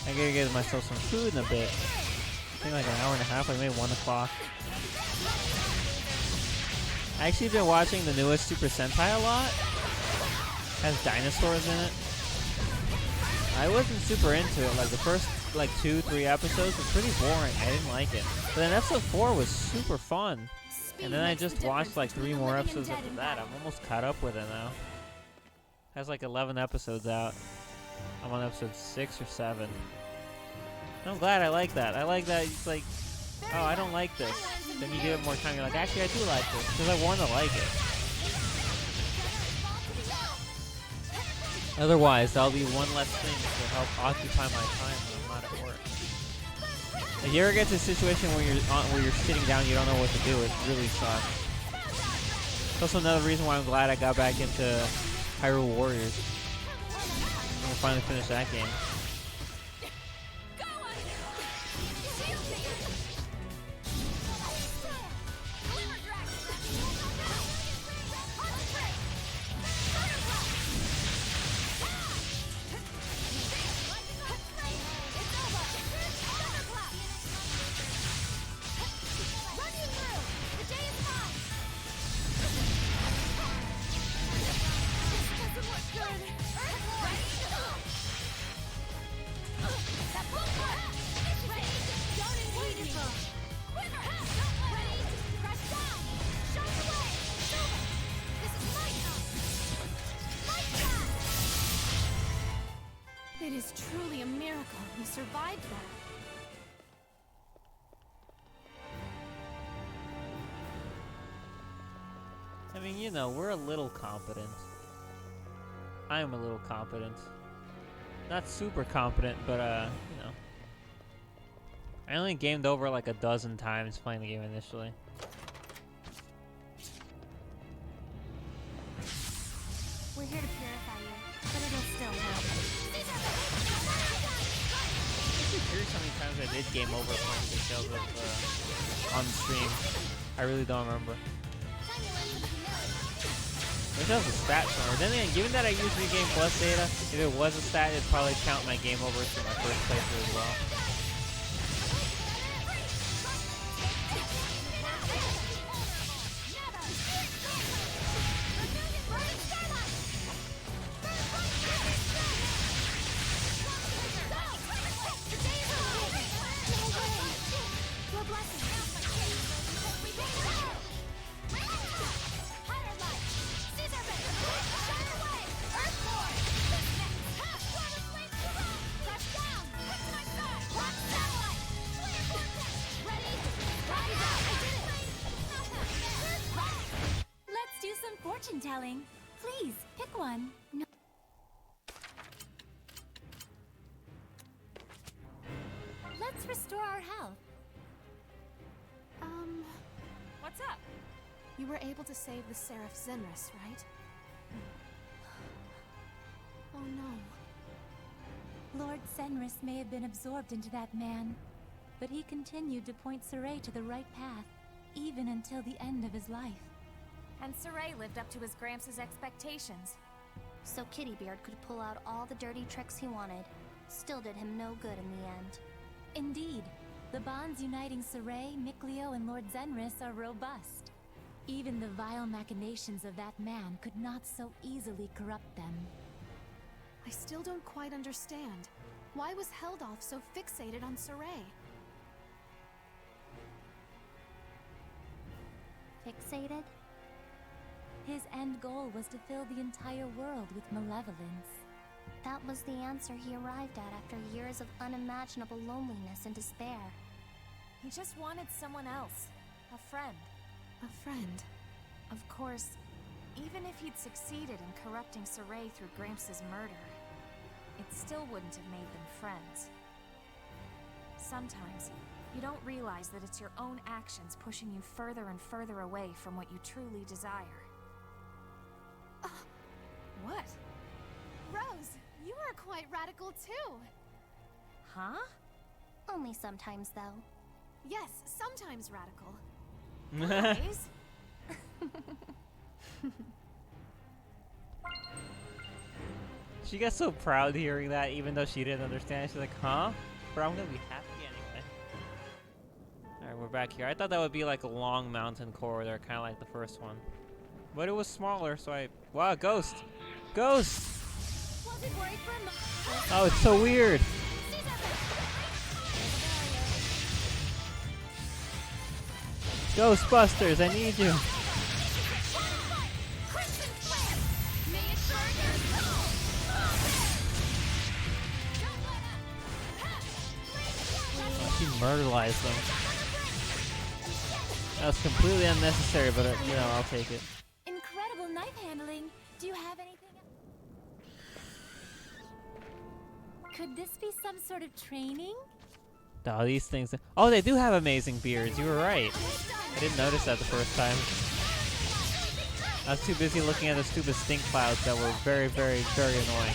I gotta get myself some food in a bit. I think like an hour and a half, like maybe 1 o'clock. I actually been watching the newest Super Sentai a lot. Has dinosaurs in it. I wasn't super into it. Like the first like 2-3 episodes were pretty boring. I didn't like it. But then episode 4 was super fun. And then I just watched like 3 more episodes after that. I'm almost caught up with it now. Has like 11 episodes out. I'm on episode 6 or 7. I'm glad I like that. I like that it's like, oh, I don't like this. Then you give it more time. You're like, actually, I do like this because I want to like it. Otherwise, that'll be one less thing to help occupy my time when I'm not at work. If you ever get to a situation where you're sitting down, you don't know what to do, it really sucks. It's also another reason why I'm glad I got back into Hyrule Warriors. I'm gonna finally finish that game. It is truly a miracle you survived that. I mean, you know, we're a little competent. I'm a little competent. Not super competent, but, you know. I only gamed over like a dozen times playing the game initially. We're here to purify you, but it'll still help. I'm curious how many times I did game over playing the Tales of on stream. I really don't remember. Wish that was a stat somewhere. Then again, given that I use New Game Plus data, if it was a stat, it'd probably count my game overs for my first playthrough as well. telling. Please, pick one. No. Let's restore our health. What's up? You were able to save the Seraph Zenris, right? Oh no. Lord Zenris may have been absorbed into that man, but he continued to point Saray to the right path, even until the end of his life. And Saray lived up to his Gramps' expectations. So Kittybeard could pull out all the dirty tricks he wanted. Still did him no good in the end. Indeed, the bonds uniting Saray, Mikleo, and Lord Zenris are robust. Even the vile machinations of that man could not so easily corrupt them. I still don't quite understand. Why was Heldolf so fixated on Saray? Fixated? His end goal was to fill the entire world with malevolence. That was the answer he arrived at after years of unimaginable loneliness and despair. He just wanted someone else. A friend. A friend. Of course, even if he'd succeeded in corrupting Saray through Gramps' murder, it still wouldn't have made them friends. Sometimes, you don't realize that it's your own actions pushing you further and further away from what you truly desire. What? Rose, you are quite radical too. Huh? Only sometimes, though. Yes, sometimes radical. Always? She got so proud hearing that, even though she didn't understand. She's like, huh? But I'm gonna be happy anyway. Alright, we're back here. I thought that would be like a long mountain corridor, kind of like the first one. But it was smaller, so I... Wow, ghost! Ghost! Oh, it's so weird! Ghostbusters, I need you! She murderized them. That was completely unnecessary, but you know, I'll take it. Incredible knife handling. Do you have anything else? Could this be some sort of training? Oh, these things. Oh, they do have amazing beards. You were right. I didn't notice that the first time. I was too busy looking at the stupid stink clouds that were very, very, very annoying.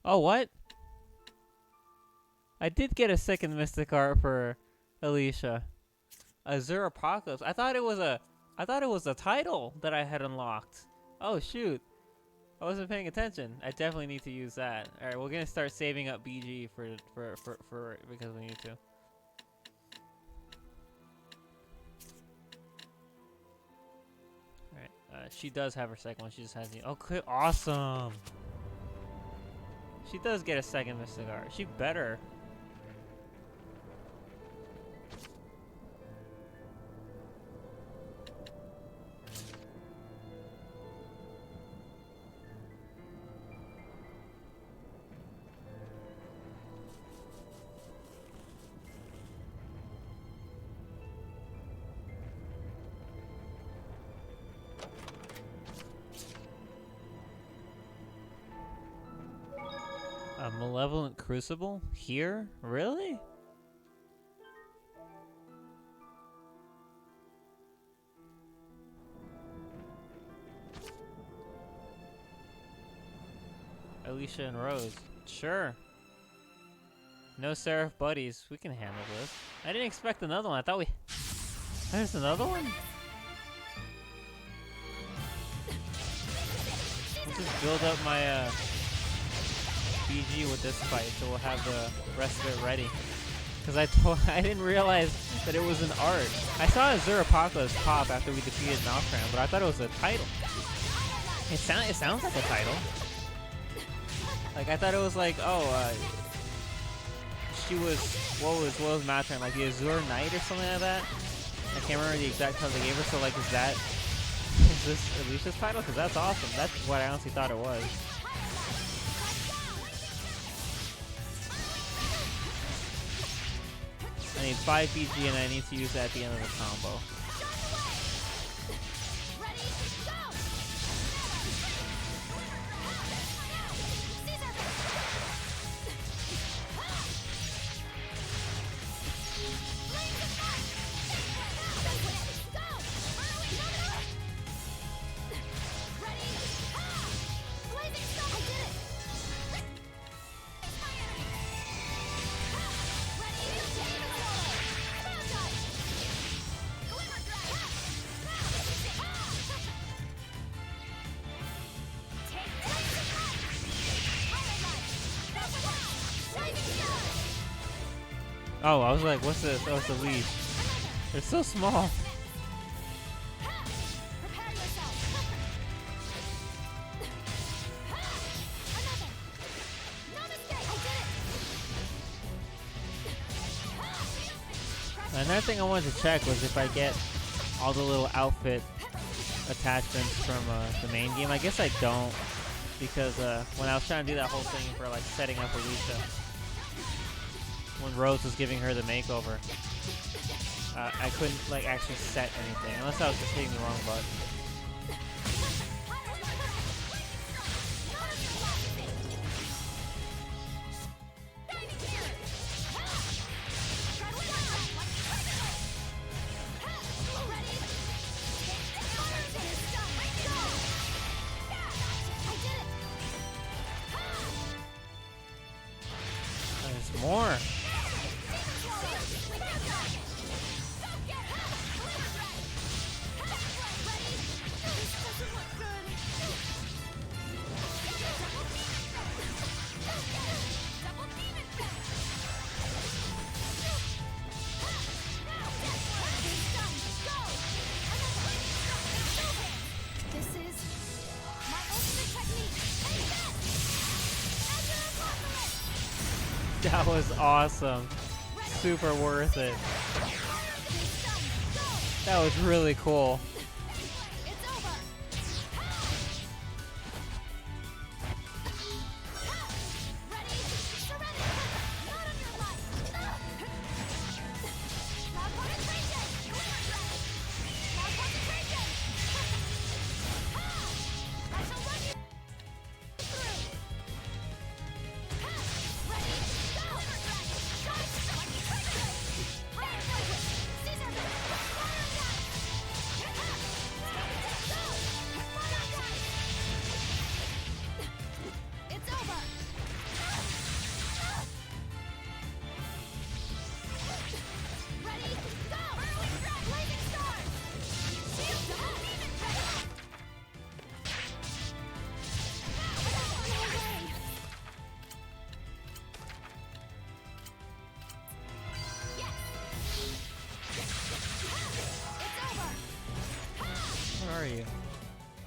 Oh, what? I did get a second Mystic Art for Alisha. Azure Apocalypse. I thought it was a title that I had unlocked. Oh shoot. I wasn't paying attention. I definitely need to use that. Alright, we're gonna start saving up BG for because we need to. Alright, she does have her second one, she just hasn't. Okay, awesome. She does get a second Mystic Art. She better. Malevolent Crucible? Here? Really? Alisha and Rose. Sure. No Seraph buddies. We can handle this. I didn't expect another one. I thought we... There's another one? Let's just build up my BG with this fight so we'll have the rest of it ready. Because I didn't realize that it was an art. I saw Azure Apocalypse pop after we defeated Malcram, but I thought it was a title. It sounds like a title. Like, I thought it was like, oh, she was, what was Malcram, like the Azure Knight or something like that? I can't remember the exact title they gave her, so like, is this Alicia's title? Because that's awesome. That's what I honestly thought it was. I need 5 PG and I need to use that at the end of the combo. Oh, I was like, what's this? Oh, it's a leaf. They're so small. Another thing I wanted to check was if I get all the little outfit attachments from the main game. I guess I don't, because when I was trying to do that whole thing for like setting up Alicia, when Rose was giving her the makeover, I couldn't like actually set anything unless I was just hitting the wrong button. There's more. That was awesome. Super worth it. That was really cool. Where are you?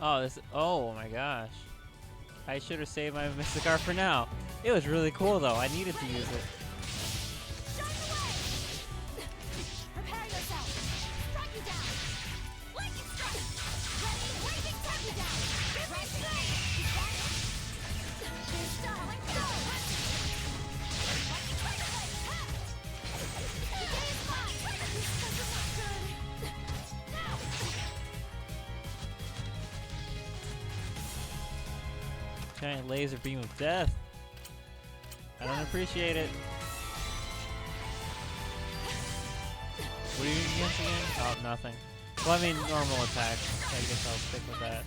Oh, this. Oh my gosh. I should have saved my Mystic Art for now. It was really cool though. I needed to use it. Giant laser beam of death. I don't appreciate it. What are you against again? Oh, nothing. Well, I mean, normal attack. I guess I'll stick with that.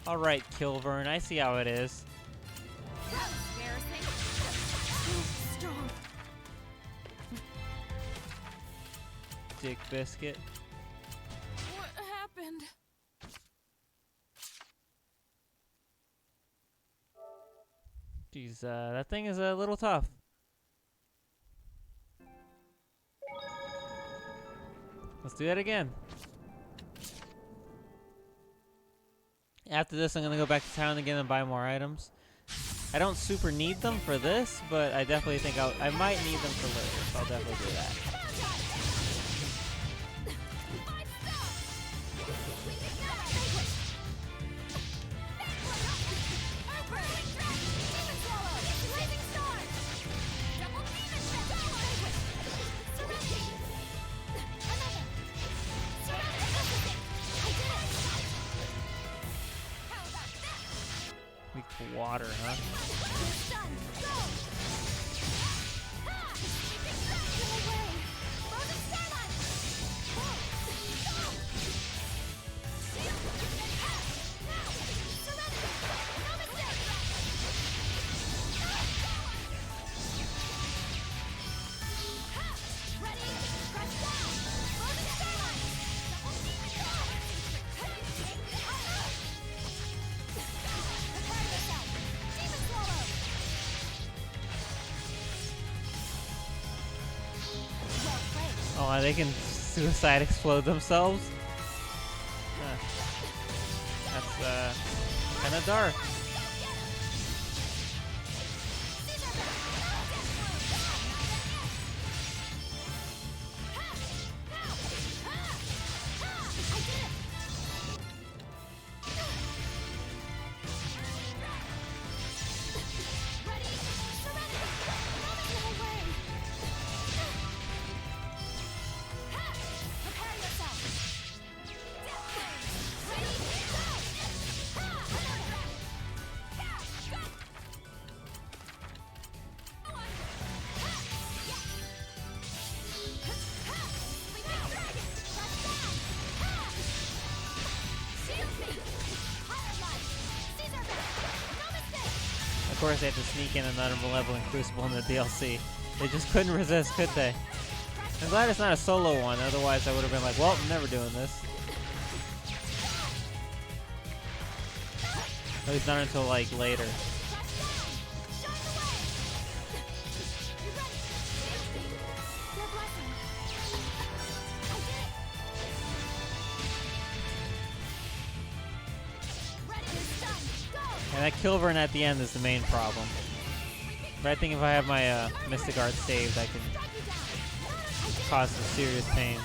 Alright, Kilvern, I see how it is. Dick biscuit. What happened? Jeez, that thing is a little tough. Let's do that again. After this, I'm gonna go back to town again and buy more items. I don't super need them for this, but I definitely think I might need them for later, so I'll definitely do that. Weak to water, huh? Oh, they can suicide explode themselves? That's, kinda dark. Of course, they had to sneak in another Malevolent Crucible in the DLC. They just couldn't resist, could they? I'm glad it's not a solo one, otherwise I would have been like, well, I'm never doing this. At least not until, like, later. And that Kilvern at the end is the main problem. But I think if I have my Mystic Art saved, I can cause some serious pain.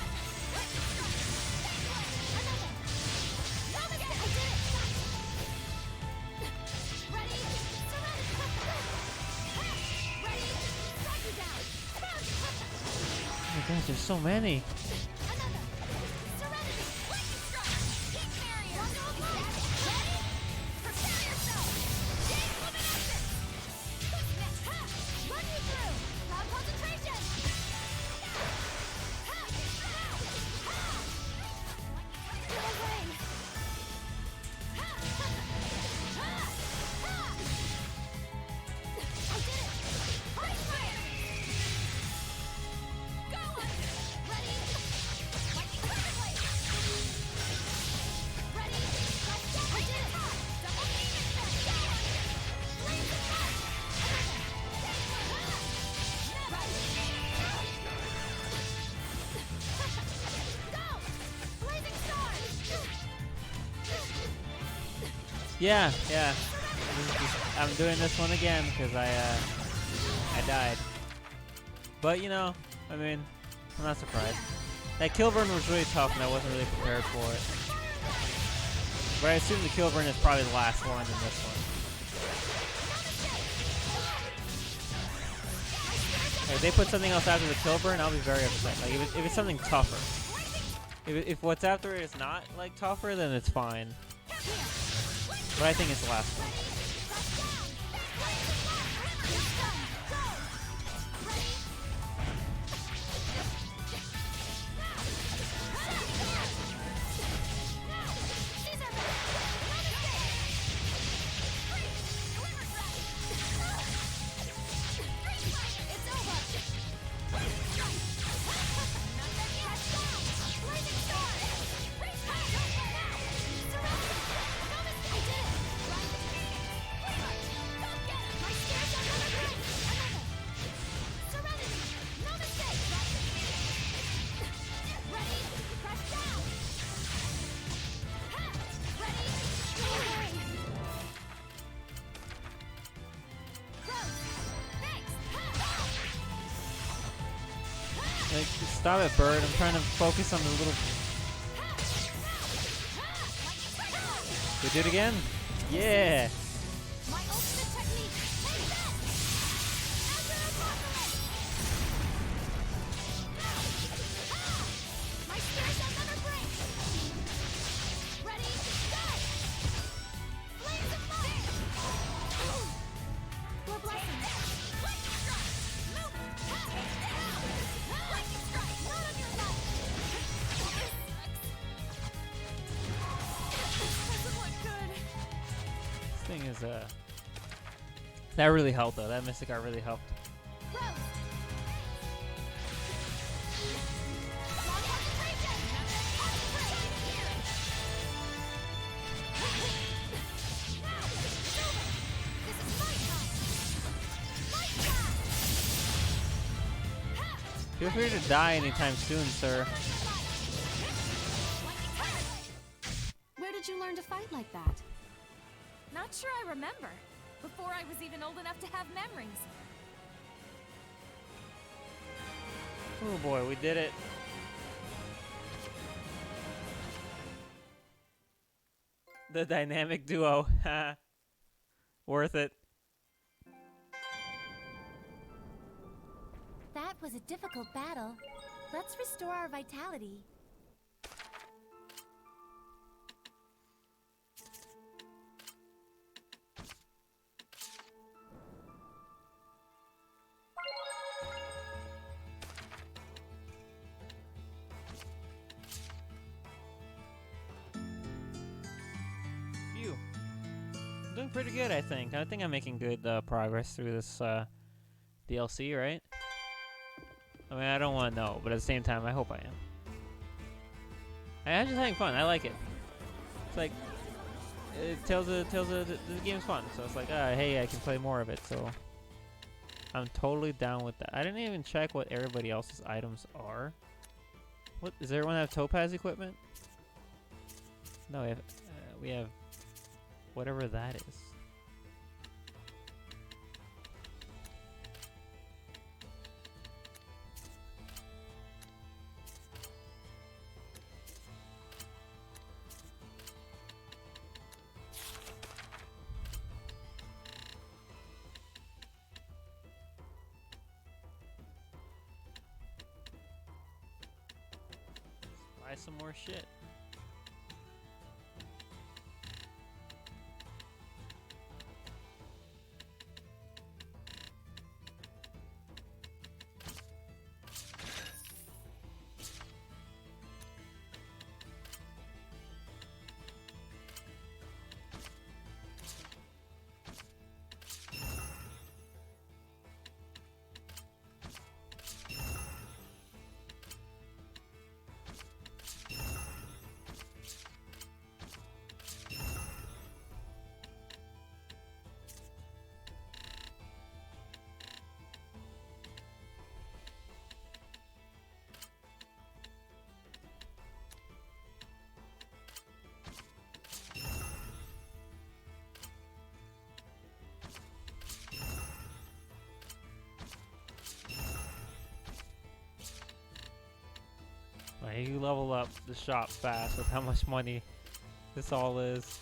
Oh my gosh, there's so many. Yeah. I'm doing this one again because I died. But you know, I mean, I'm not surprised. That Kilburn was really tough and I wasn't really prepared for it. But I assume the Kilburn is probably the last one in this one. If they put something else after the Kilburn, I'll be very upset. Like if it's something tougher. If what's after it is not like tougher, then it's fine. But I think it's the last one. Like, stop it, bird. I'm trying to focus on the little... We do it again? Yeah! Thing is that really helped though. That Mystic Art really helped. Feel free to die anytime soon, sir. Where did you learn to fight like that? Not sure I remember. Before I was even old enough to have memories. Oh boy, we did it. The dynamic duo. Worth it. That was a difficult battle. Let's restore our vitality. Phew. I'm doing pretty good, I think. I think I'm making good progress through this DLC, right? I mean, I don't want to know, but at the same time, I hope I am. I'm just having fun. I like it. It's like, the game's fun, so it's like, hey, I can play more of it, so I'm totally down with that. I didn't even check what everybody else's items are. What, does everyone have Topaz equipment? No, we have whatever that is. Buy some more shit. Like, you level up the shop fast with how much money this all is.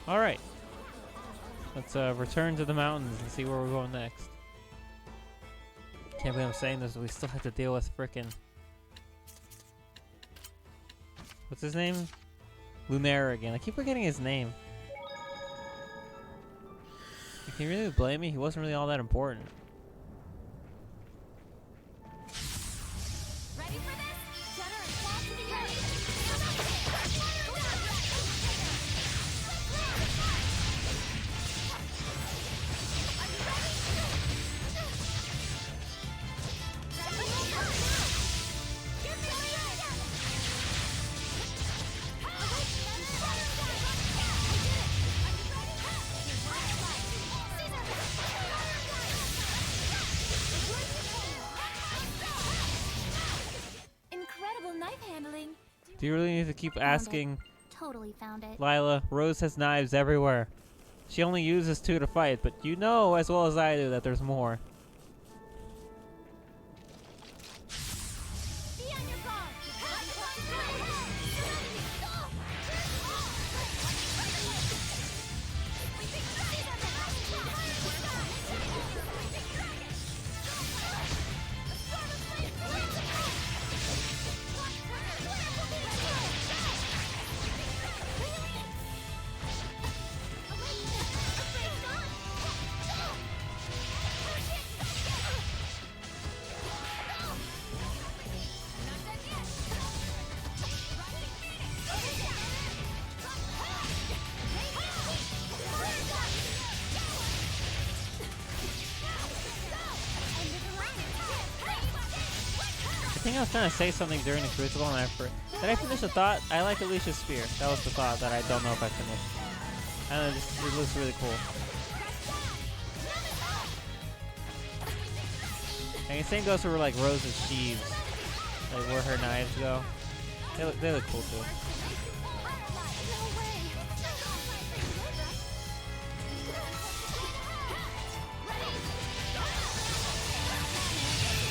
Alright. Let's return to the mountains and see where we're going next. Can't believe I'm saying this, but we still have to deal with frickin'... What's his name? Lunaire again. I keep forgetting his name. Can you really blame me? He wasn't really all that important. Ready for this? Generous fall to the earth. Are you ready? Give me a Incredible knife handling. Do you really need to keep asking, Totally found it. Lila? Rose has knives everywhere. She only uses 2 to fight, but you know as well as I do that there's more. be on your guard. I think I was trying to say something during the Crucible and did I finish the thought? I like Alicia's spear. That was the thought that I don't know if I finished. I don't know, it looks really cool. And the same goes for like Rose's sheaves. Like where her knives go. They look cool too.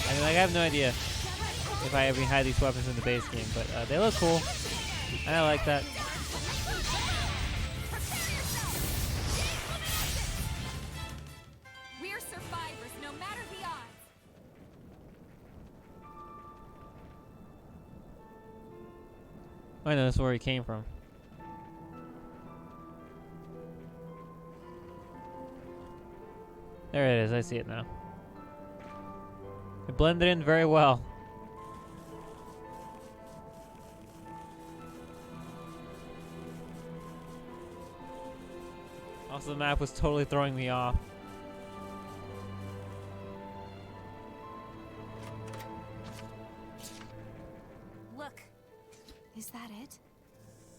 I mean, like, I have no idea if I ever had these weapons in the base game, but they look cool. And I like that. We're survivors, no matter the odds. I know that's where he came from. There it is, I see it now. It blended in very well. Also, the map was totally throwing me off. Look. Is that it?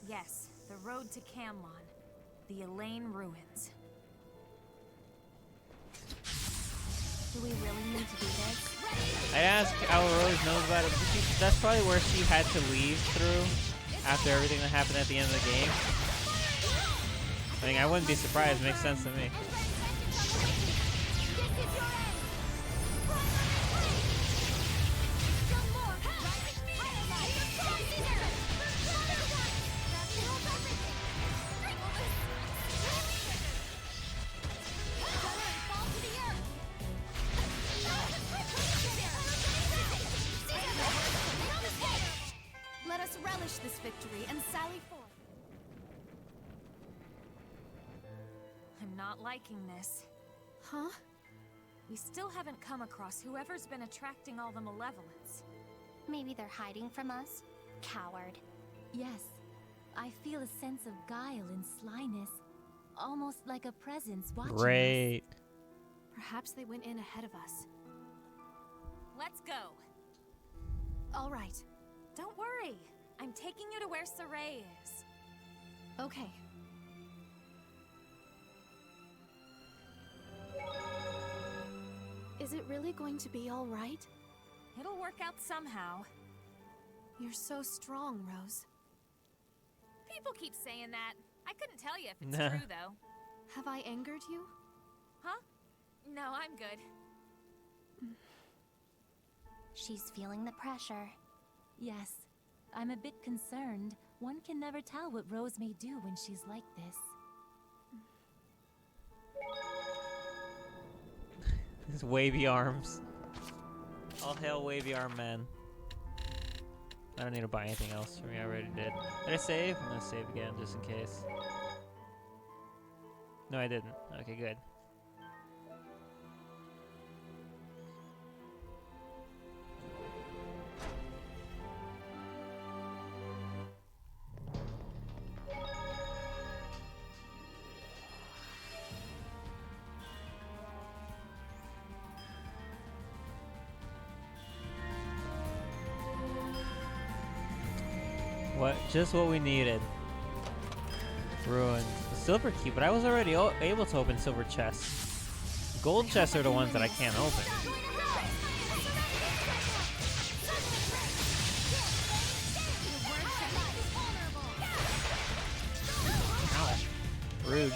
Yes, the road to Camlon. The Elaine ruins. Do we really need to do this? I asked how Rose knows about it, but that's probably where she had to leave through after everything that happened at the end of the game. I mean, I wouldn't be surprised. It makes sense to me. Let us relish this victory and sally forth. I'm not liking this. Huh? We still haven't come across whoever's been attracting all the malevolence. Maybe they're hiding from us? Coward. Yes, I feel a sense of guile and slyness, almost like a presence watching us. Great. Perhaps they went in ahead of us. Let's go. All right. Don't worry. I'm taking you to where Saray is. Okay. Is it really going to be all right? It'll work out somehow. You're so strong, Rose. People keep saying that. I couldn't tell you if it's Nah. true, though. Have I angered you? Huh? No, I'm good. She's feeling the pressure. Yes, I'm a bit concerned. One can never tell what Rose may do when she's like this. His wavy arms. All hail wavy arm man. I don't need to buy anything else for me. I already did. Did I save? I'm gonna save again just in case. No, I didn't. Okay, good. What? Just what we needed. Ruined. The silver key, but I was already able to open silver chests. Gold chests are the ones that I can't open. Ow. Rude.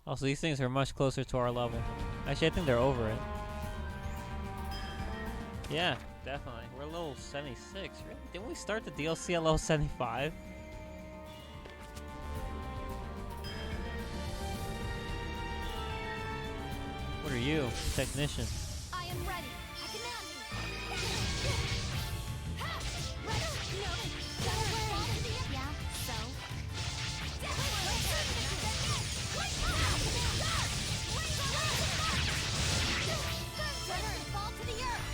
Also, these things are much closer to our level. Actually, I think they're over it. Yeah, definitely. We're level 76. Really? Didn't we start the DLC at level 75? What are you? Technician. I am ready. I command you. Yeah, so? Fall to the earth.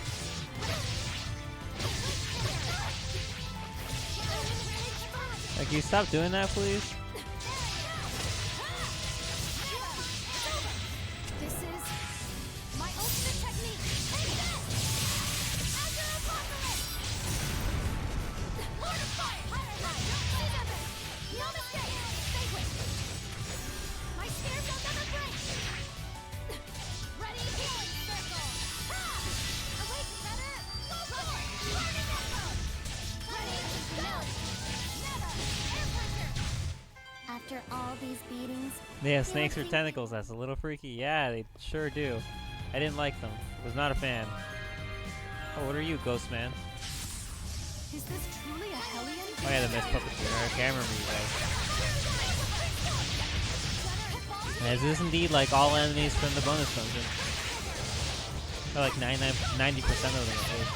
Like, can you stop doing that, please? This is my ultimate technique. Take this! Azure Apocalypse! Lord of Fire! No mistake! Stay with me. My spear will never break! Ready? Healing circle! Ha! Awake better! Burning echo! Ready? Go! Never! Air pressure! After all these beatings, Yeah, snakes or tentacles. That's a little freaky. Yeah, they sure do. I didn't like them. Was not a fan. Oh, what are you, Ghost Man? Is this truly a Hellion? Oh yeah, the mist puppeteer. Okay, I remember you guys. And is this indeed like all enemies from the bonus dungeon? Or like 90% of them at least.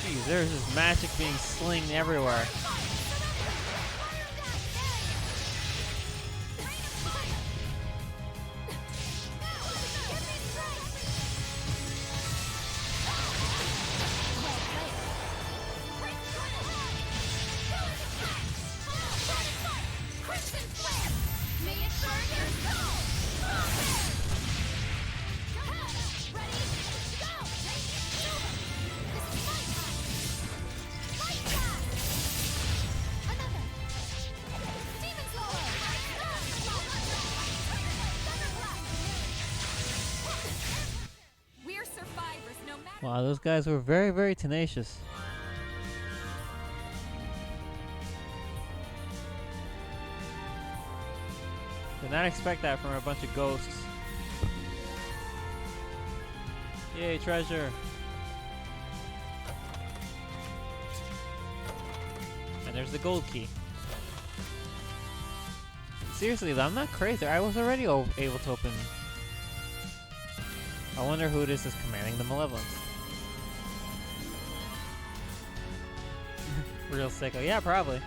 Jeez, there's this magic being slinged everywhere. Wow, those guys were very, very tenacious. Did not expect that from a bunch of ghosts. Yay, treasure! And there's the gold key. Seriously, though, I'm not crazy. I was already able to open. I wonder who this is commanding the malevolence. Real sicko. Yeah, probably.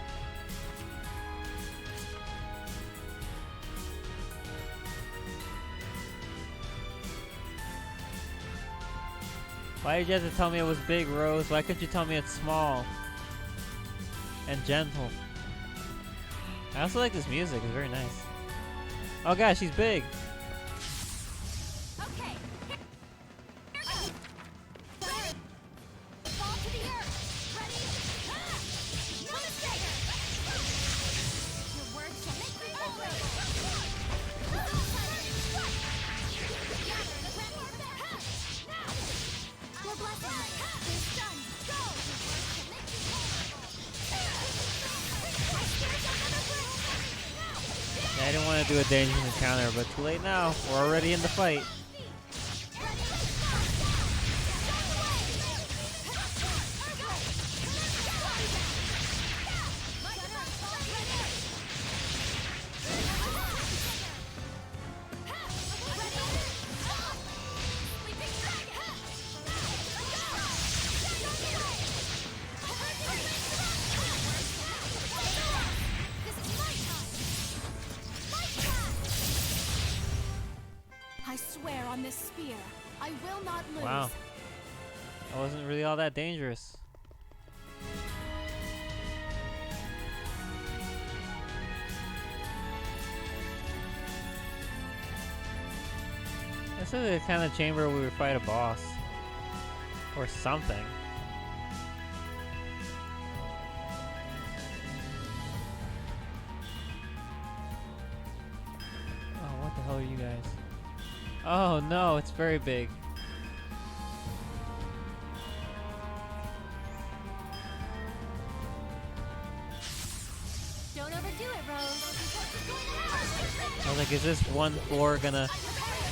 Why did you have to tell me it was big, Rose? Why couldn't you tell me it's small and gentle? I also like this music. It's very nice. Oh gosh, she's big. Okay. Fall to the earth. Ready? No mistake. Your words shall make me always. Your blessing is done. Go. Your words shall make me Yeah, I didn't want to do a dangerous encounter, but too late now. We're already in the fight. I swear on this spear, I will not lose. Wow. That wasn't really all that dangerous. This is the kind of chamber where we would fight a boss. Or something. Oh, what the hell are you guys? Oh no, it's very big. Don't overdo it, Rose. I was like, is this one floor gonna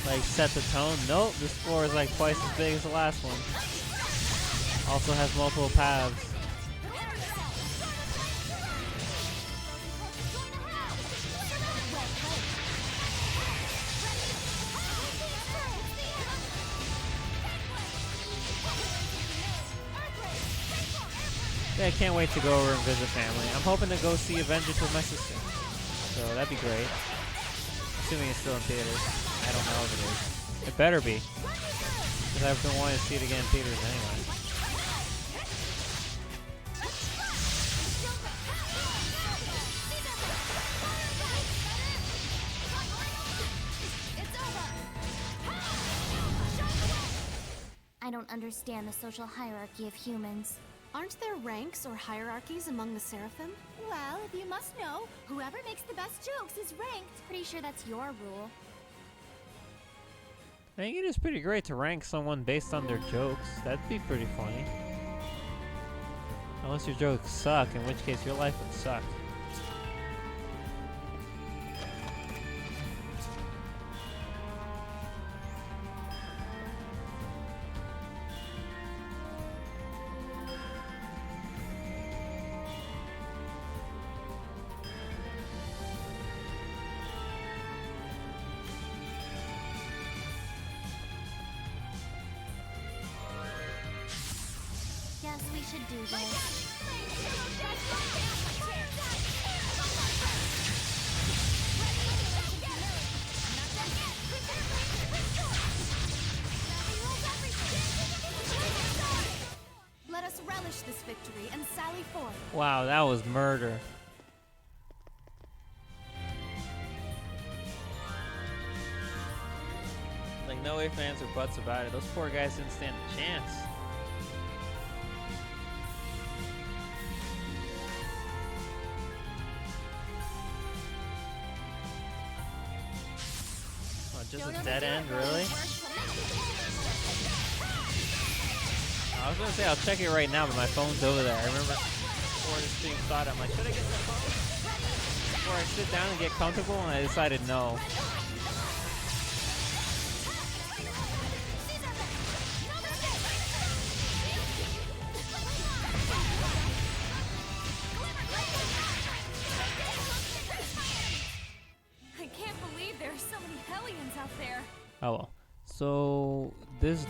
like set the tone? Nope, this floor is like twice as big as the last one. Also has multiple paths. Yeah, I can't wait to go over and visit family. I'm hoping to go see Avengers with my sister. So that'd be great. Assuming it's still in theaters. I don't know if it is. It better be. Because I've been wanting to see it again in theaters anyway. I don't understand the social hierarchy of humans. Aren't there ranks or hierarchies among the Seraphim? Well, if you must know, whoever makes the best jokes is ranked. Pretty sure that's your rule. I think it is pretty great to rank someone based on their jokes. That'd be pretty funny. Unless your jokes suck, in which case your life would suck. Guess we should do this. Let us relish this victory and sally forth. Wow, that was murder. Like, no ifs, ands, or buts about it. Those poor guys didn't stand a chance. Oh, just a dead end, really? I was gonna say I'll check it right now, but my phone's over there. I remember before this thing started, I'm like, should I get the phone? Before I sit down and get comfortable, and I decided no. I can't believe there are so many Hellions out there. Oh well. So this,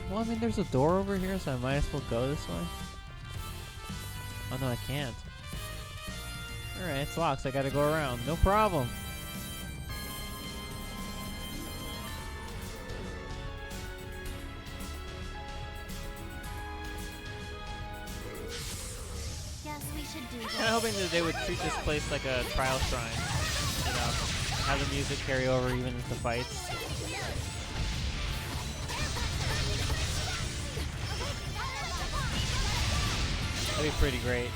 well, I mean, there's a door over here, so I might as well go this way. Oh no, I can't. All right, it's locked. So I gotta go around. No problem. Guess we should do this. Kind of hoping that they would treat this place like a trial shrine. You know, have the music carry over even into fights. That'd be pretty great.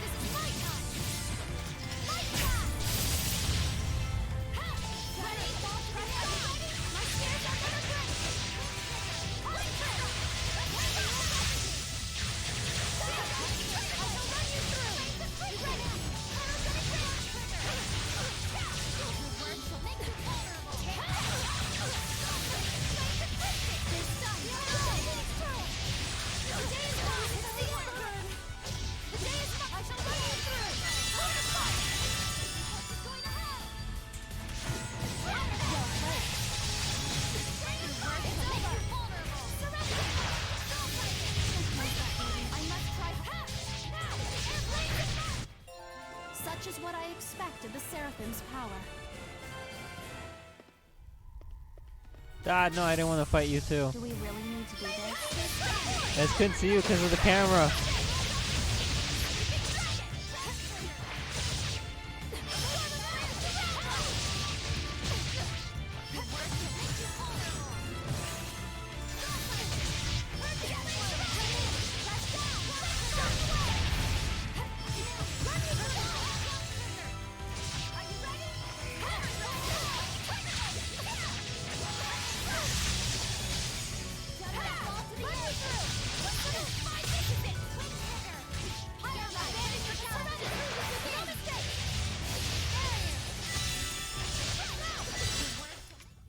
Such is what I expect of the Seraphim's power. God, no, I didn't want to fight you too. Do we really need to do this? I just couldn't see you because of the camera.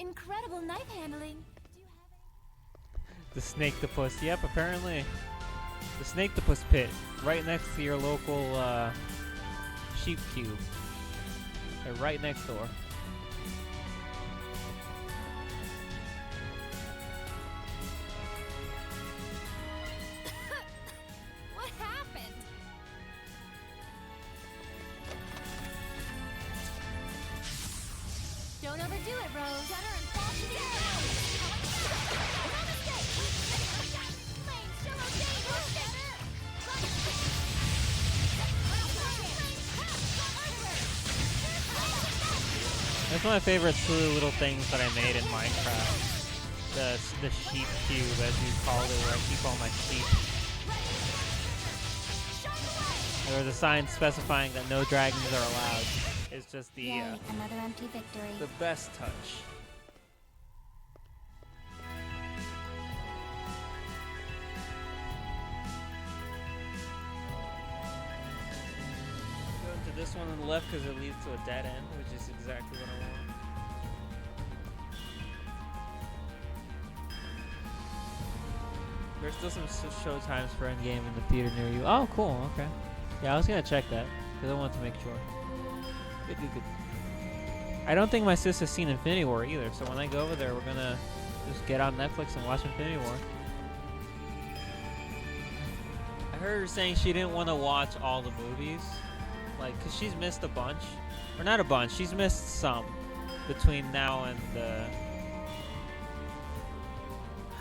Incredible knife handling. The Snake-the-Puss. Yep, apparently. The Snake-the-Puss pit. Right next to your local sheep cube. They're right next door. What happened? Don't overdo it, Rose. Stutter and fall to the ground. No mistake. Flames, show us That's one of my favorite silly little things that I made in Minecraft. The sheep cube, as you called it, where I keep all my sheep. There was a sign specifying that no dragons are allowed. It's just the Yay, another empty victory. the best touch. Go into this one on the left because it leads to a dead end, which is exactly what I want. There's still some show times for Endgame in the theater near you. Oh, cool. Okay. Yeah, I was gonna check that because I wanted to make sure. Good, good, good. I don't think my sister's seen Infinity War either, so when I go over there, we're gonna just get on Netflix and watch Infinity War. I heard her saying she didn't want to watch all the movies, like, cause she's missed a bunch, or not a bunch. She's missed some between now and I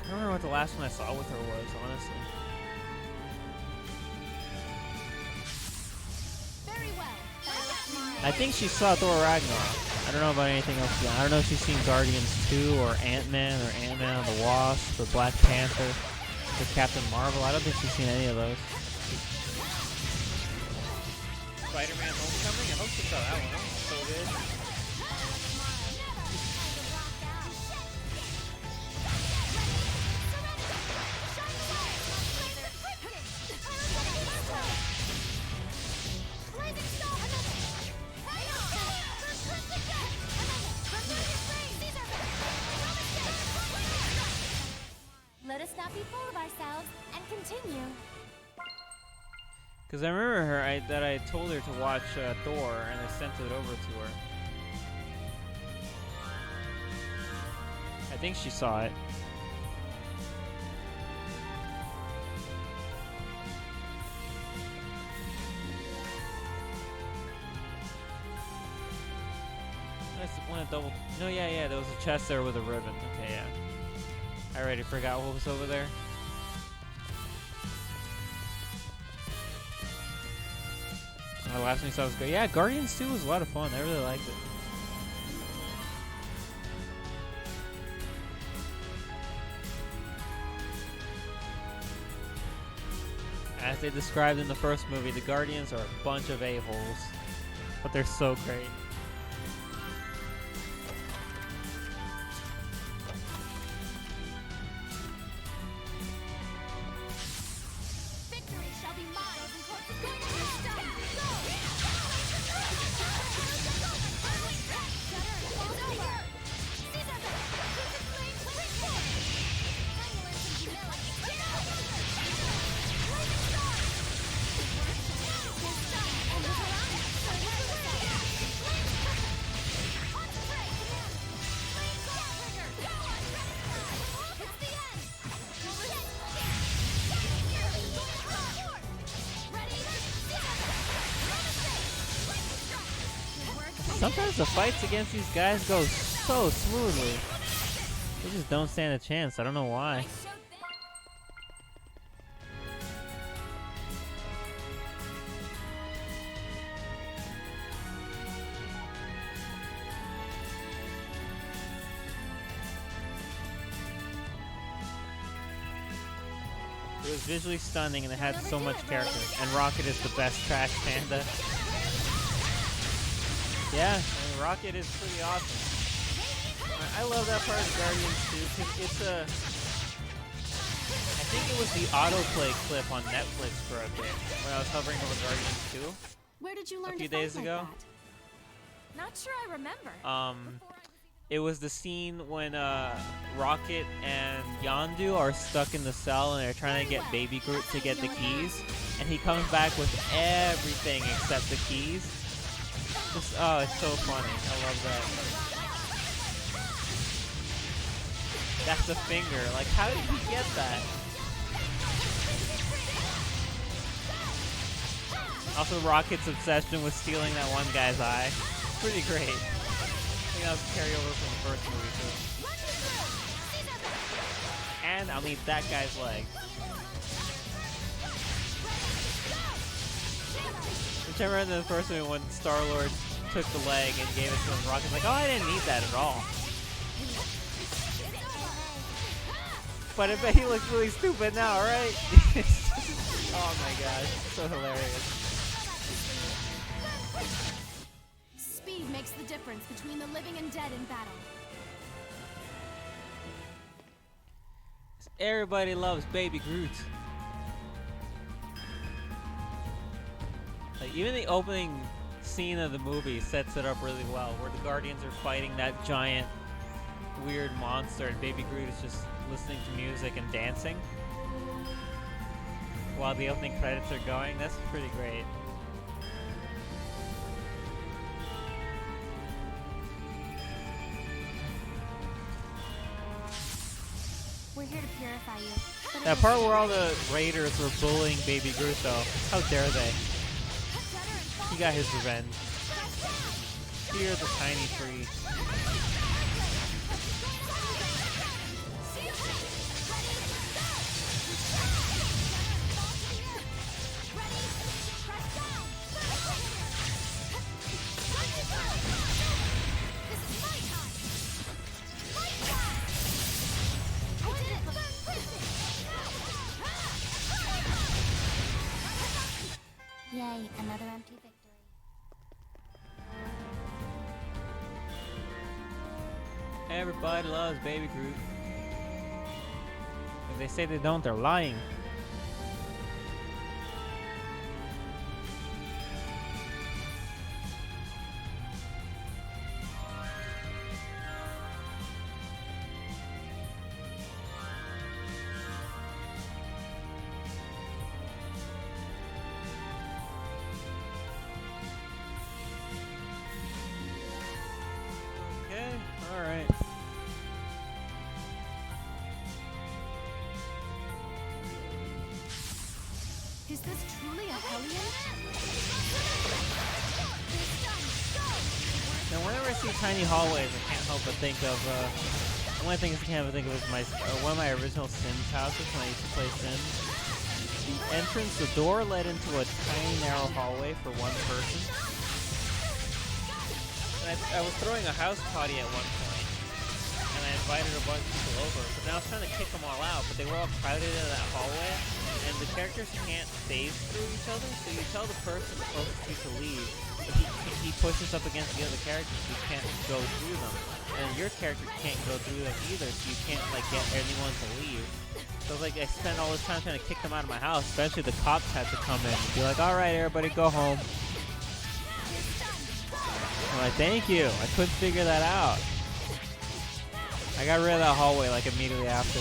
don't remember what the last one I saw with her was, honestly. very well. I think she saw Thor Ragnarok. I don't know about anything else beyond. I don't know if she's seen Guardians 2 or Ant-Man and the Wasp or Black Panther or Captain Marvel. I don't think she's seen any of those. Spider-Man Homecoming? I hope she saw that one. That was so good. not be full of ourselves and continue. Because I remember that I told her to watch Thor, and I sent it over to her. I think she saw it. I want to double. No, yeah, there was a chest there with a ribbon. Okay, yeah. I already forgot what was over there. My last thing I saw was good. Yeah, Guardians 2 was a lot of fun. I really liked it. As they described in the first movie, the Guardians are a bunch of a-holes. But they're so great. Sometimes the fights against these guys go so smoothly. They just don't stand a chance. I don't know why. It was visually stunning and it had so much character. And Rocket is the best trash panda. Yeah, I mean, Rocket is pretty awesome. I love that part of Guardians 2 because it's a... I think it was the autoplay clip on Netflix for a bit when I was hovering over Guardians 2. Where did you learn a few to fight days like ago. that? Not sure I remember. It was the scene when Rocket and Yondu are stuck in the cell and they're trying to get Baby Groot to get the keys, and he comes back with everything except the keys. Just, oh, it's so funny. I love that. That's a finger. Like, how did he get that? Also, Rocket's obsession with stealing that one guy's eye. Pretty great. I think that was a carryover from the first movie, too. And I'll need that guy's leg. Which I remember in the first movie when Star-Lord took the leg and gave it to him. Rocket's like, oh, I didn't need that at all. But I bet he looks really stupid now, right? Oh my gosh, so hilarious. Speed makes the difference between the living and dead in battle. Everybody loves Baby Groot. Like, even the opening scene of the movie sets it up really well, where the Guardians are fighting that giant, weird monster, and Baby Groot is just listening to music and dancing while the opening credits are going. That's pretty great. We're here to purify you. That part where all the raiders were bullying Baby Groot, though, how dare they? He got his revenge. Fear the tiny tree. Yay, another empty victory. Everybody loves Baby Groot. If they say they don't, they're lying. see tiny hallways, I can't help but think of, the only thing I can't think of is one of my original Sims houses when I used to play Sims. The entrance, the door led into a tiny narrow hallway for one person. And I was throwing a house party at one point, and I invited a bunch of people over, but then I was trying to kick them all out, but they were all crowded in that hallway, and the characters can't phase through each other, so you tell the person closest to you to leave, but he pushes up against the other characters, so you can't go through them. And your character can't go through them either, so you can't like get anyone to leave. So like I spent all this time trying to kick them out of my house. Eventually the cops had to come in and be like, "Alright, everybody go home." I'm like, "Thank you." I couldn't figure that out. I got rid of that hallway like immediately after.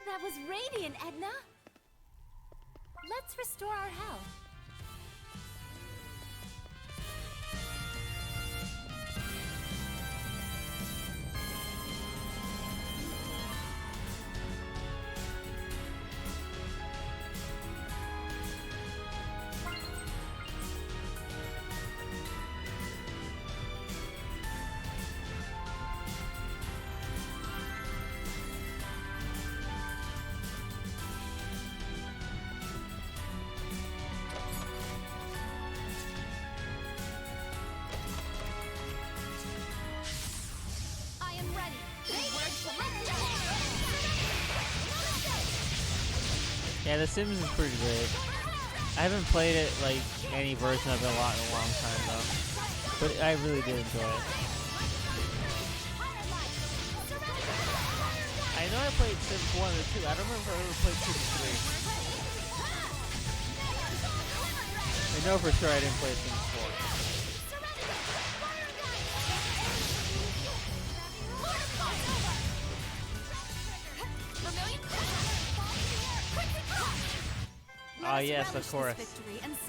That was radiant, Edna. Let's restore our health. Yeah, The Sims is pretty great. I haven't played it like any version of it in a long time though, but I really did enjoy it. I know I played Sims 1 or 2. I don't remember if I ever played Sims 3. I know for sure I didn't play Sims 4. Ah, yes, of course.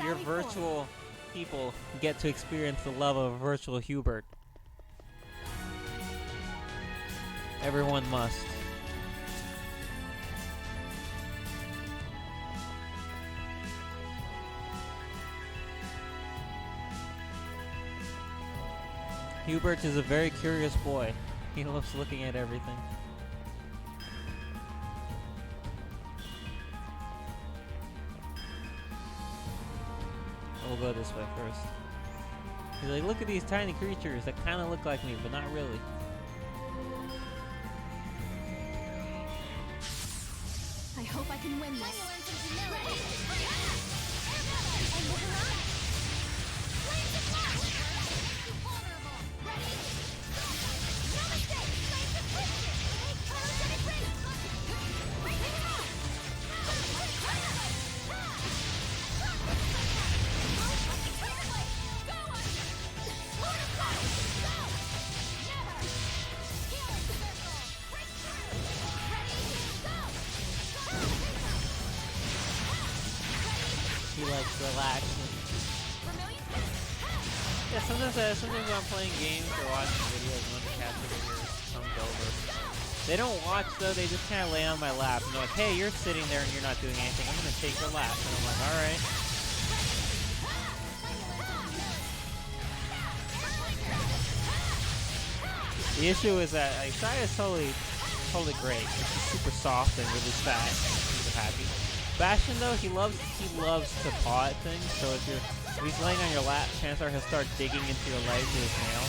Your virtual people get to experience the love of virtual Hubert. Everyone must. Hubert is a very curious boy. He loves looking at everything. We'll go this way first. He's like, look at these tiny creatures that kind of look like me, but not really. I hope I can win this. He likes relaxing. Yeah, sometimes when I'm playing games or watching videos when the cat comes over. They don't watch though, they just kind of lay on my lap and they're like, hey, you're sitting there and you're not doing anything, I'm going to take your lap. And I'm like, alright. The issue is that Saya's totally great. She's super soft and really fat and super happy. Bastion though, he loves to paw at things, so if he's laying on your lap, chances are he'll start digging into your legs with his nails.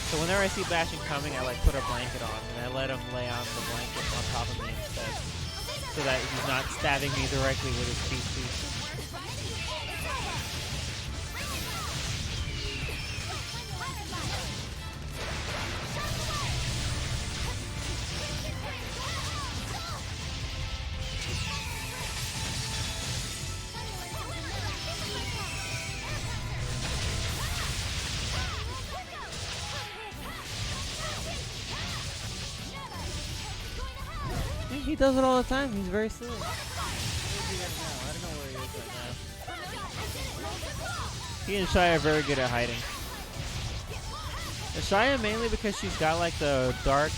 So whenever I see Bastion coming, I like put a blanket on and I let him lay on the blanket on top of me instead, so that he's not stabbing me directly with his teeth. He does it all the time. He's very silly. Where is he right now? I don't know where he is right now. He and Shia are very good at hiding. And Shia mainly because she's got like the dark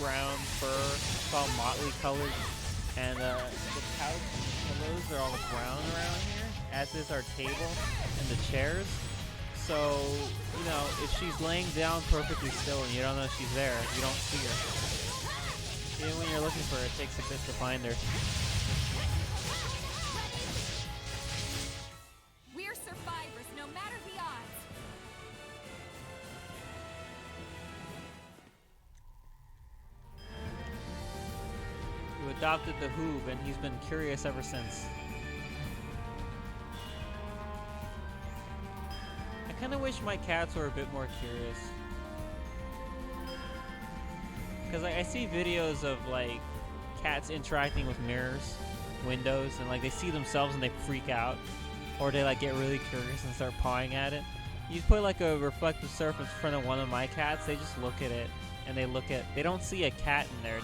brown fur. It's all motley colored. And the couch and pillows are all brown around here, as is our table and the chairs. So, you know, if she's laying down perfectly still and you don't know she's there, you don't see her. Even when you're looking for her, it takes a bit to find her. We're survivors, no matter the odds. You adopted the Hoov, and he's been curious ever since. I kind of wish my cats were a bit more curious. Because I see videos of, like, cats interacting with mirrors, windows, and, like, they see themselves and they freak out. Or they, like, get really curious and start pawing at it. You put, like, a reflective surface in front of one of my cats, they just look at it. And they don't see a cat in there,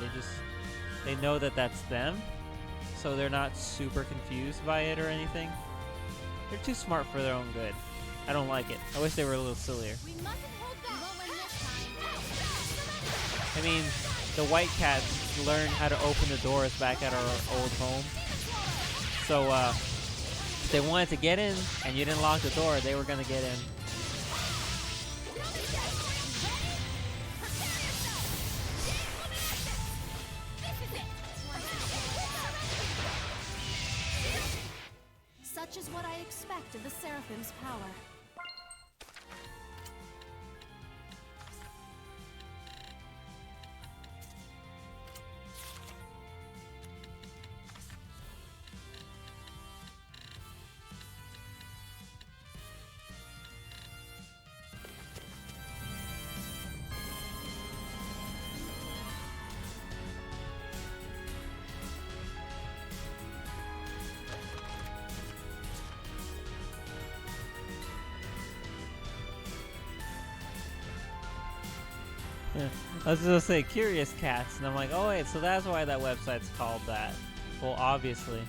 they know that that's them. So they're not super confused by it or anything. They're too smart for their own good. I don't like it. I wish they were a little sillier. We mustn't hold back. I mean, the white cats learned how to open the doors back at our old home. So, if they wanted to get in and you didn't lock the door, they were gonna get in. Such is what I expect of the Seraphim's power. I was gonna say Curious Cats, and I'm like, oh wait, so that's why that website's called that. Well, obviously.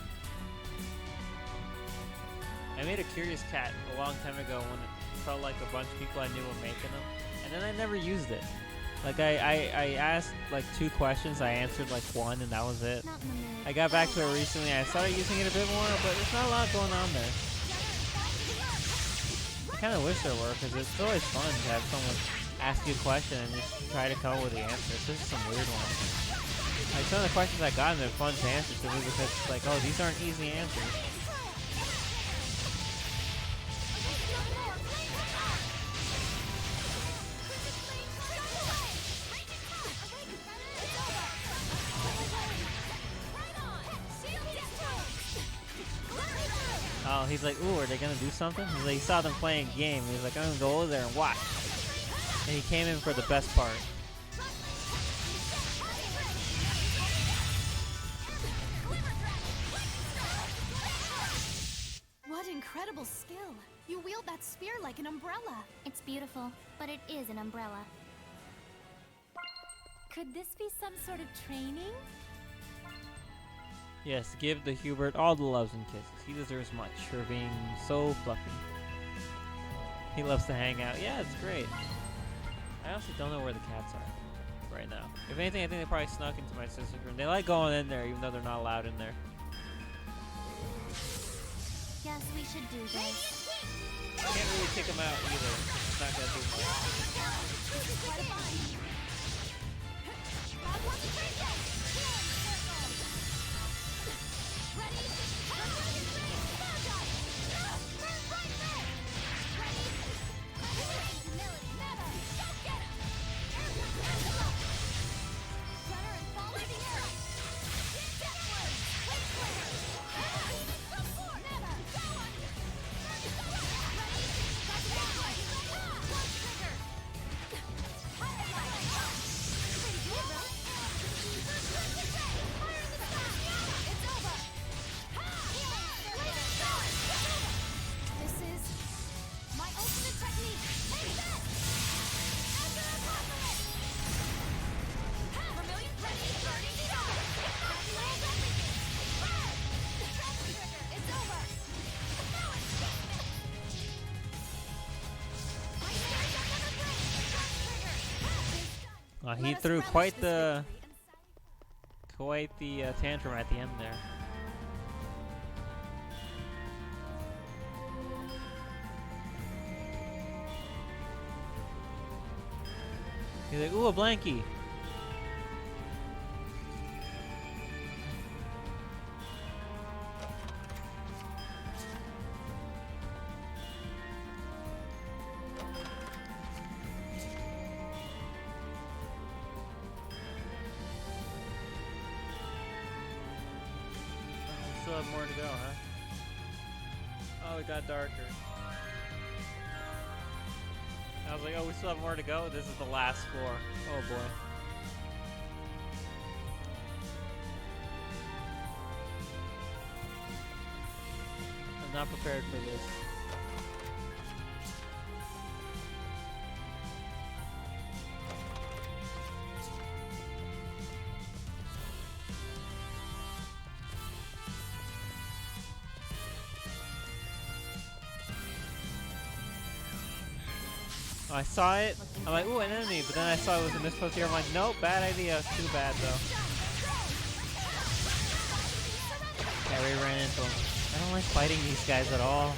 I made a Curious Cat a long time ago when it felt like a bunch of people I knew were making them, and then I never used it. Like I asked like 2 questions, I answered like 1, and that was it. I got back to it recently, I started using it a bit more, but there's not a lot going on there. I kind of wish there were, because it's always fun to have someone ask you a question and just try to come up with the answer. This is some weird ones. Like some of the questions I got, they're fun to answer to me because it's like, oh, these aren't easy answers. Oh, he's like, ooh, are they gonna do something? He's like, he saw them playing a game. He's like, I'm gonna go over there and watch. And he came in for the best part. What incredible skill! You wield that spear like an umbrella. It's beautiful, but it is an umbrella. Could this be some sort of training? Yes, give the Hubert all the loves and kisses. He deserves much for being so fluffy. He loves to hang out. Yeah, it's great. I honestly don't know where the cats are right now. If anything, I think they probably snuck into my sister's room. They like going in there even though they're not allowed in there. Guess we should do this. Can't really kick them out either. It's not gonna do much. He Let us threw relish quite this the victory and tantrum at the end there. He's like, ooh, a blankie. We still have more to go, huh? Oh, it got darker. I was like, oh, we still have more to go? This is the last floor. Oh boy. I'm not prepared for this. I saw it. I'm like, ooh, an enemy. But then I saw it was a misposed here. I'm like, nope, bad idea. Too bad, though. Yeah, we ran into him. I don't like fighting these guys at all.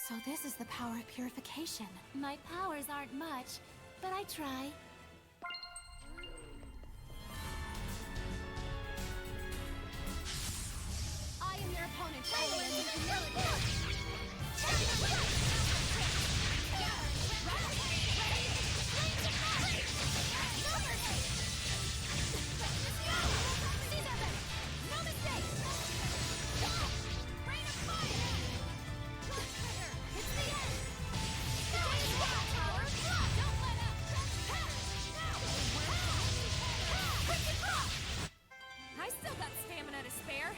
So this is the power of purification. My powers aren't much, but I try. I am your opponent. Silence and humility. No mistake. Rain of fire. It's the end. Power of blood. Don't let up. I still got stamina to spare.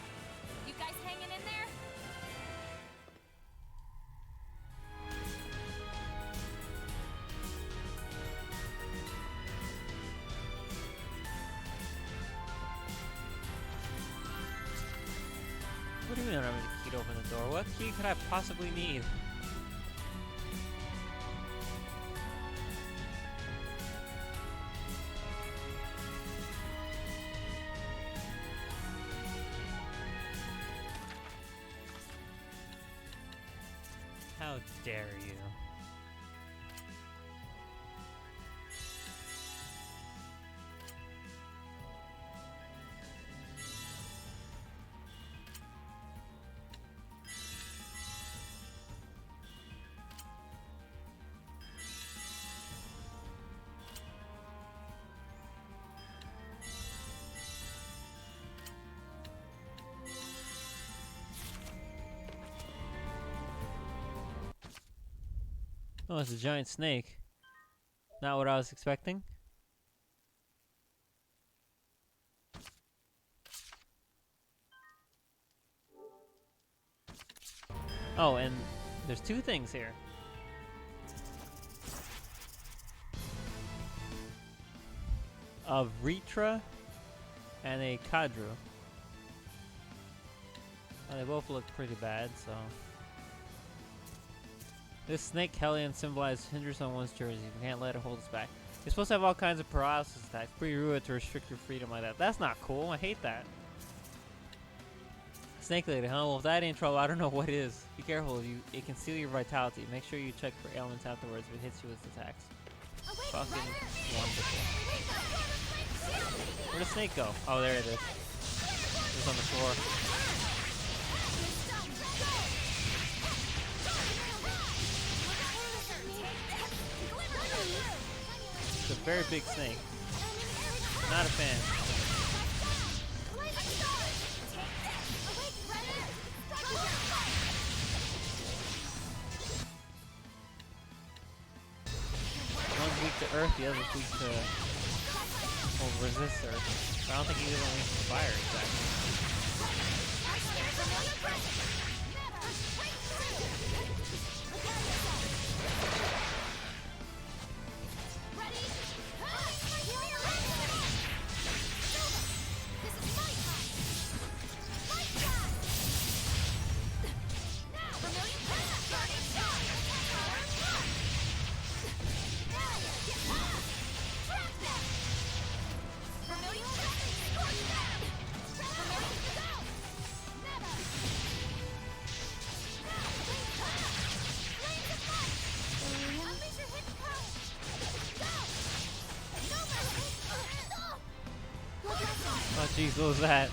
You guys hanging in there? What do you mean I don't have a key to open the door? What key could I possibly need? How dare you? Oh, it's a giant snake. Not what I was expecting. Oh, and there's two things here. A Vritra and a Kadru. They both look pretty bad, so. This snake hellion symbolizes hindrance on one's journey. You can't let it hold us back. You're supposed to have all kinds of paralysis attacks. Pretty rude to restrict your freedom like that. That's not cool. I hate that. Snake lady, huh? Well, if that ain't trouble, I don't know what is. Be careful. It can steal your vitality. Make sure you check for ailments afterwards if it hits you with attacks. Fucking wonderful. Where'd the snake go? Oh, there it is. It's on the floor. It's a very big snake. Not a fan. One's weak to earth, the other's weak to resist earth. But I don't think either one weak to fire exactly. Oh jeez, what was that?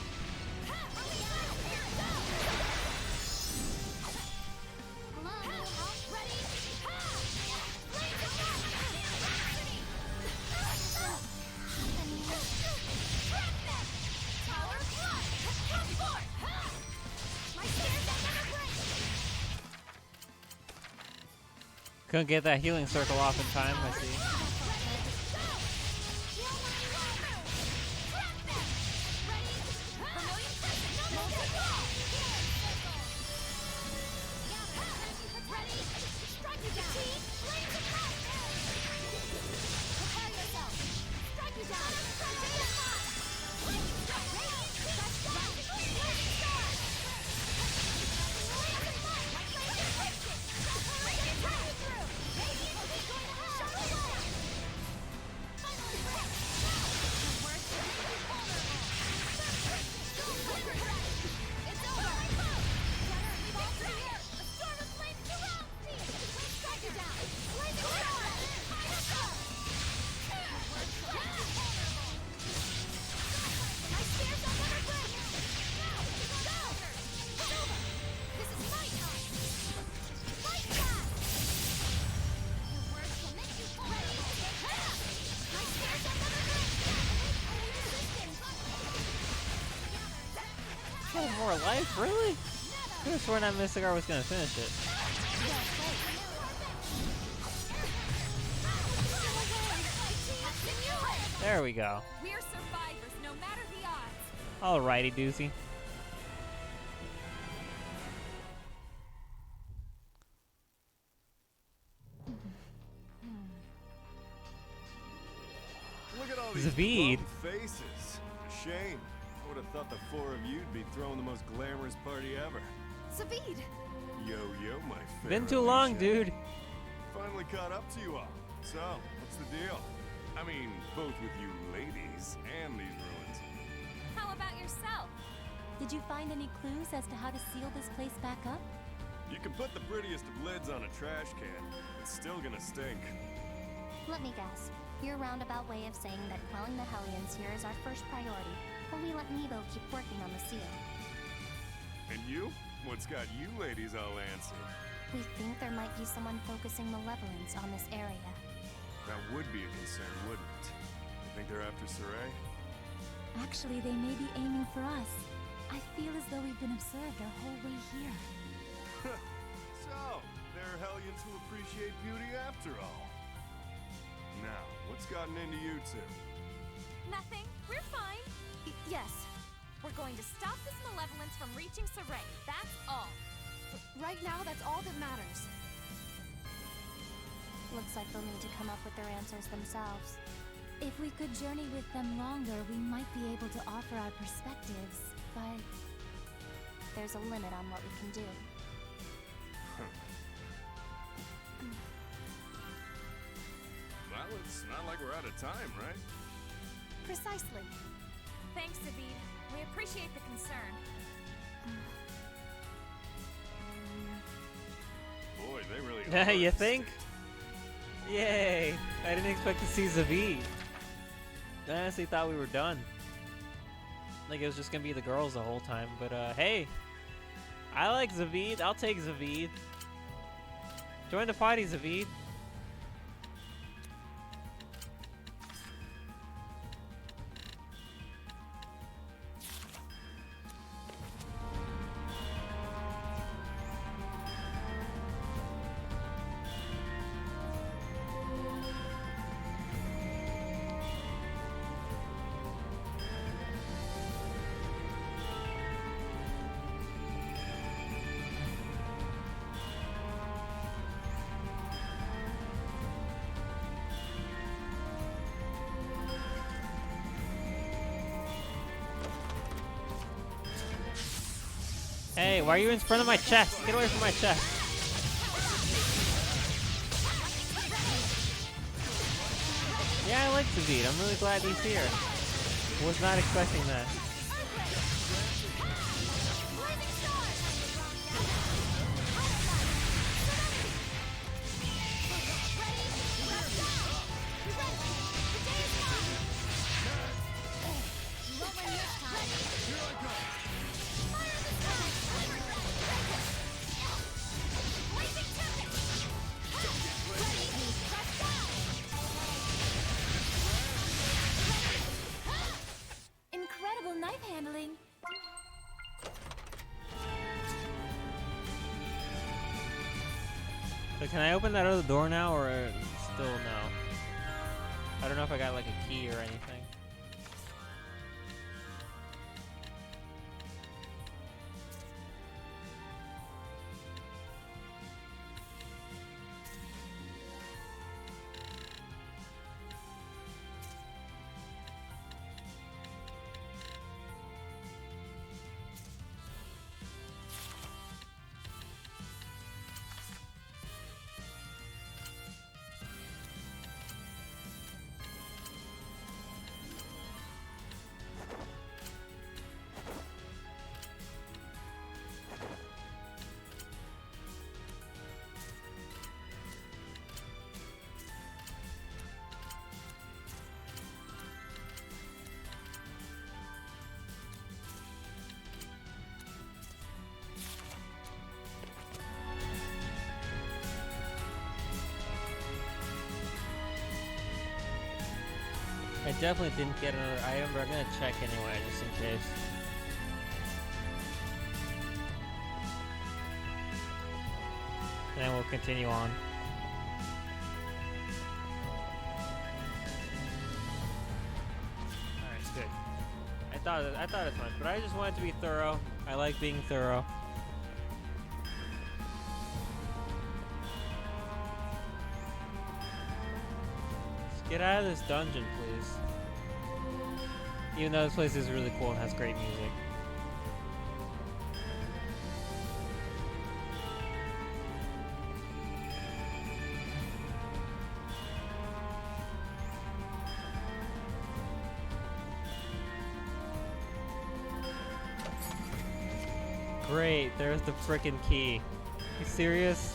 Couldn't get that healing circle off in time, I see. More life? Really? I could have sworn that Mystigar was gonna finish it. There we go. We're survivors, no matter the odds. Alrighty, doozy. Look at all these Zavid. glum faces. A shame. I would have thought the four of you'd be throwing the most glamorous party ever. Zavid! Yo, my favorite. Been too long, Alisha. dude. Finally caught up to you all. So, what's the deal? I mean, both with you ladies and these ruins. How about yourself? Did you find any clues as to how to seal this place back up? You can put the prettiest of lids on a trash can. It's still gonna stink. Let me guess. Your roundabout way of saying that quelling the Hellions here is our first priority, while we let Nebo keep working on the seal. And you? What's got you ladies all antsy? We think there might be someone focusing malevolence on this area. That would be a concern, wouldn't it? You think they're after Saray? Actually, they may be aiming for us. I feel as though we've been observed our whole way here. So, they're Hellions who appreciate beauty after all. Now, what's gotten into you two? Nothing. We're fine. Yes. We're going to stop this malevolence from reaching Saray. That's all. Right now, that's all that matters. Looks like they'll need to come up with their answers themselves. If we could journey with them longer, we might be able to offer our perspectives, but there's a limit on what we can do. Well, it's not like we're out of time, right? Precisely. Thanks, Zavid. We appreciate the concern. Boy, they really Yeah, are you at think? stake. Yay! I didn't expect to see Zavid. I honestly thought we were done. Like it was just gonna be the girls the whole time, but hey, I like Zavid. I'll take Zavid. Join the party, Zavid. Hey, why are you in front of my chest? Get away from my chest. Yeah, I like Zavid. I'm really glad he's here. Was not expecting that. Incredible knife handling. So can I open that other door now, or still no? I don't know if I got like a key or anything. I definitely didn't get another item, but I'm gonna check anyway, just in case. And then we'll continue on. Alright, good. I thought as much, but I just wanted to be thorough. I like being thorough. Just get out of this dungeon, please. Even though this place is really cool and has great music. Great, there's the frickin' key. You serious?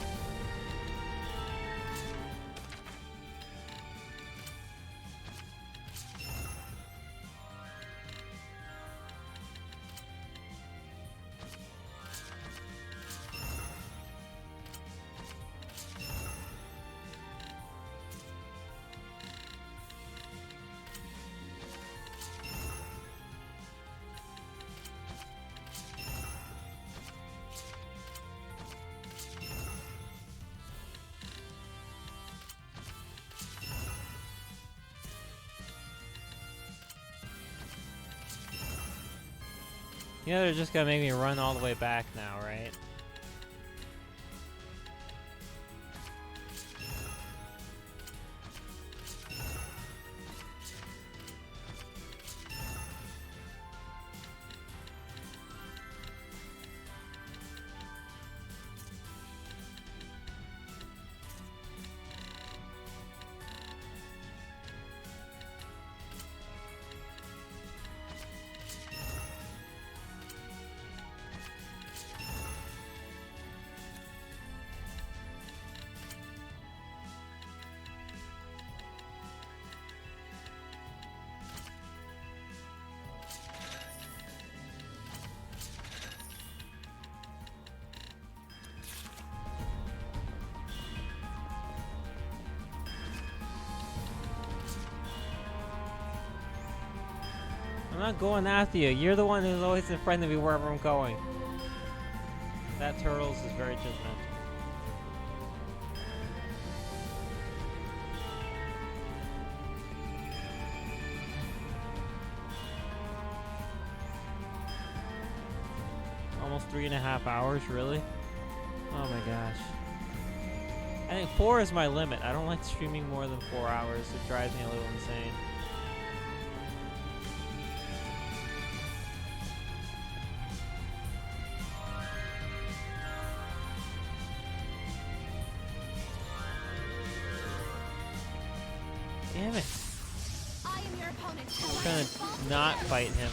You know they're just gonna make me run all the way back now, right? not going after you. You're the one who's always in front of me wherever I'm going. That Turtles is very judgmental. Almost 3.5 hours, really? Oh my gosh. I think 4 is my limit. I don't like streaming more than 4 hours. It drives me a little insane. Damn it. I am your opponent. I'm gonna not fight him.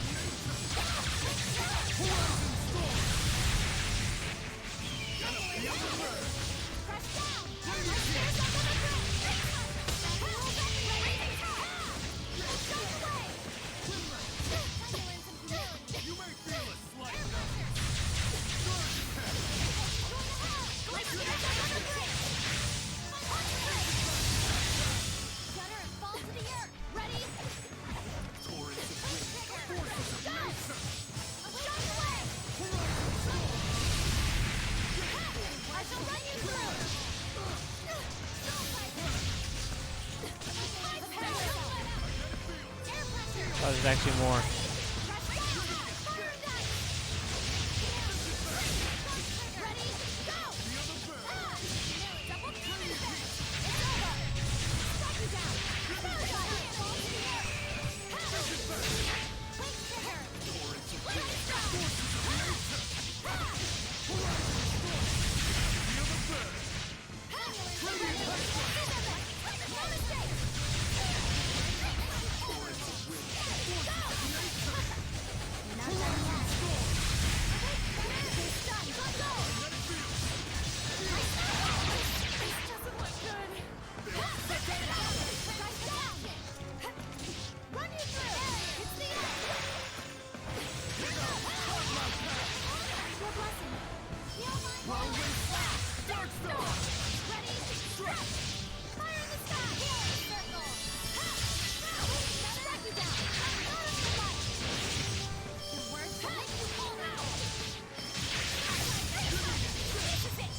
Oh, there's actually more.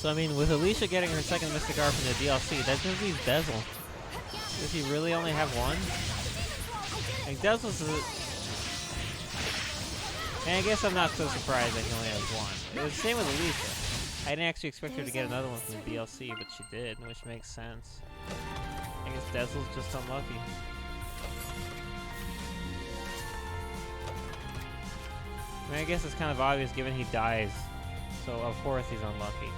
So I mean, with Alisha getting her second Mystic Art from the DLC, that just leaves Dazzle. Does he really only have one? Like, Dazzle's and I guess I'm not so surprised that he only has one. It was the same with Alisha. I didn't actually expect her to get another one from the DLC, but she did, which makes sense. I guess Dazzle's just unlucky. I mean, I guess it's kind of obvious given he dies, so of course he's unlucky.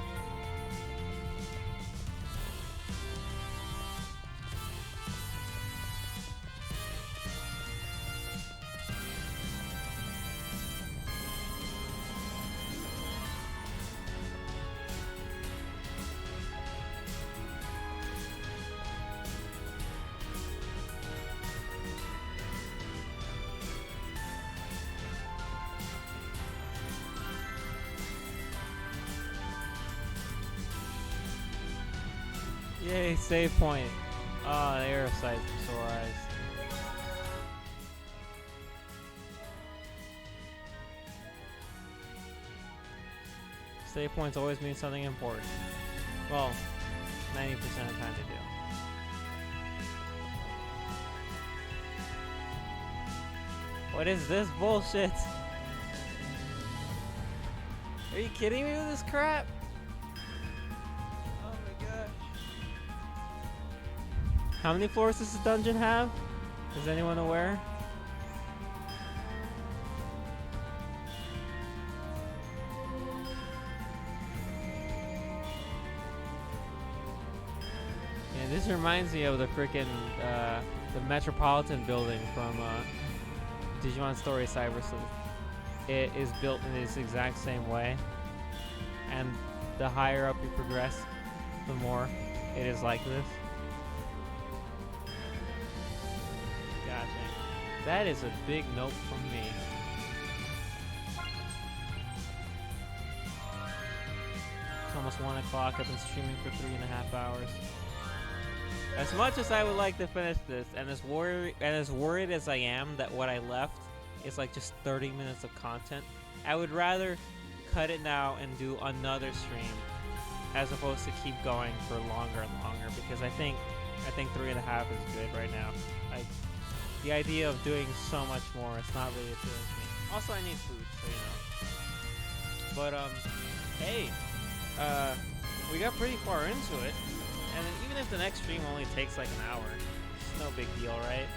Yay, save point. Ah, the arrow sight from Sore Eyes. Save points always mean something important. Well, 90% of the time they do. What is this bullshit? Are you kidding me with this crap? How many floors does this dungeon have? Is anyone aware? Yeah, this reminds me of the frickin' the Metropolitan building from Digimon Story Cyber Sleuth. It is built in this exact same way, and the higher up you progress, the more it is like this. That is a big note from me. It's almost 1 o'clock. I've been streaming for 3.5 hours. As much as I would like to finish this, and as worried as I am that what I left is like just 30 minutes of content. I would rather cut it now and do another stream as opposed to keep going for longer and longer, because I think 3.5 is good right now. Like, the idea of doing so much more, it's not really appealing to me. Also, I need food, so you know. But hey, we got pretty far into it, and even if the next stream only takes like an hour, it's no big deal, right?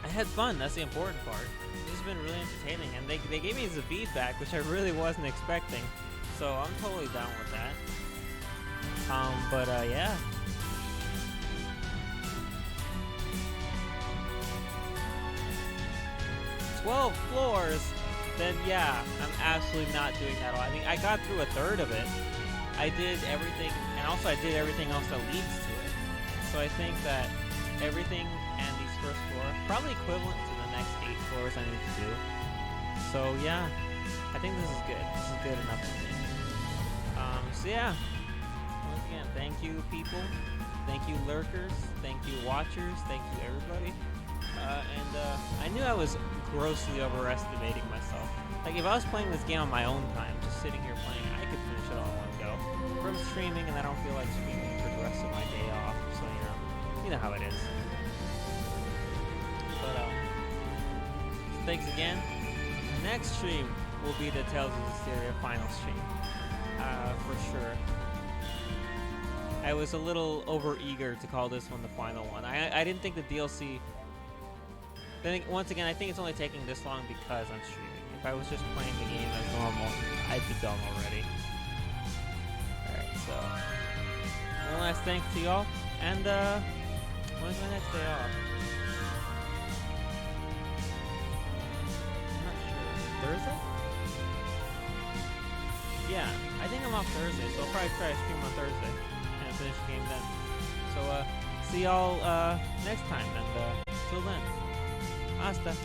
I had fun. That's the important part. This has been really entertaining, and they gave me the feedback, which I really wasn't expecting. So I'm totally down with that. But yeah. "12 floors, then yeah, I'm absolutely not doing that all. I mean, I got through a third of it. I did everything, and also I did everything else that leads to it. So I think that everything and these first floor probably equivalent to the next 8 floors I need to do. So yeah, I think this is good. This is good enough for me. So yeah, once again, thank you people, thank you lurkers, thank you watchers, thank you everybody. I knew I was grossly overestimating myself. Like, if I was playing this game on my own time, just sitting here playing, I could finish it all in one go. From streaming, and I don't feel like streaming for the rest of my day off, so you know how it is. But thanks again. Next stream will be the Tales of Zestiria final stream, for sure. I was a little over-eager to call this one the final one. I didn't think the DLC... Then once again, I think it's only taking this long because I'm streaming. If I was just playing the game as normal, I'd be done already. Alright, so... one last thanks to y'all, and when's my next day off? I'm not sure. Thursday? Yeah, I think I'm off Thursday, so I'll probably try to stream on Thursday and finish the game then. So, see y'all next time, and till then, hasta.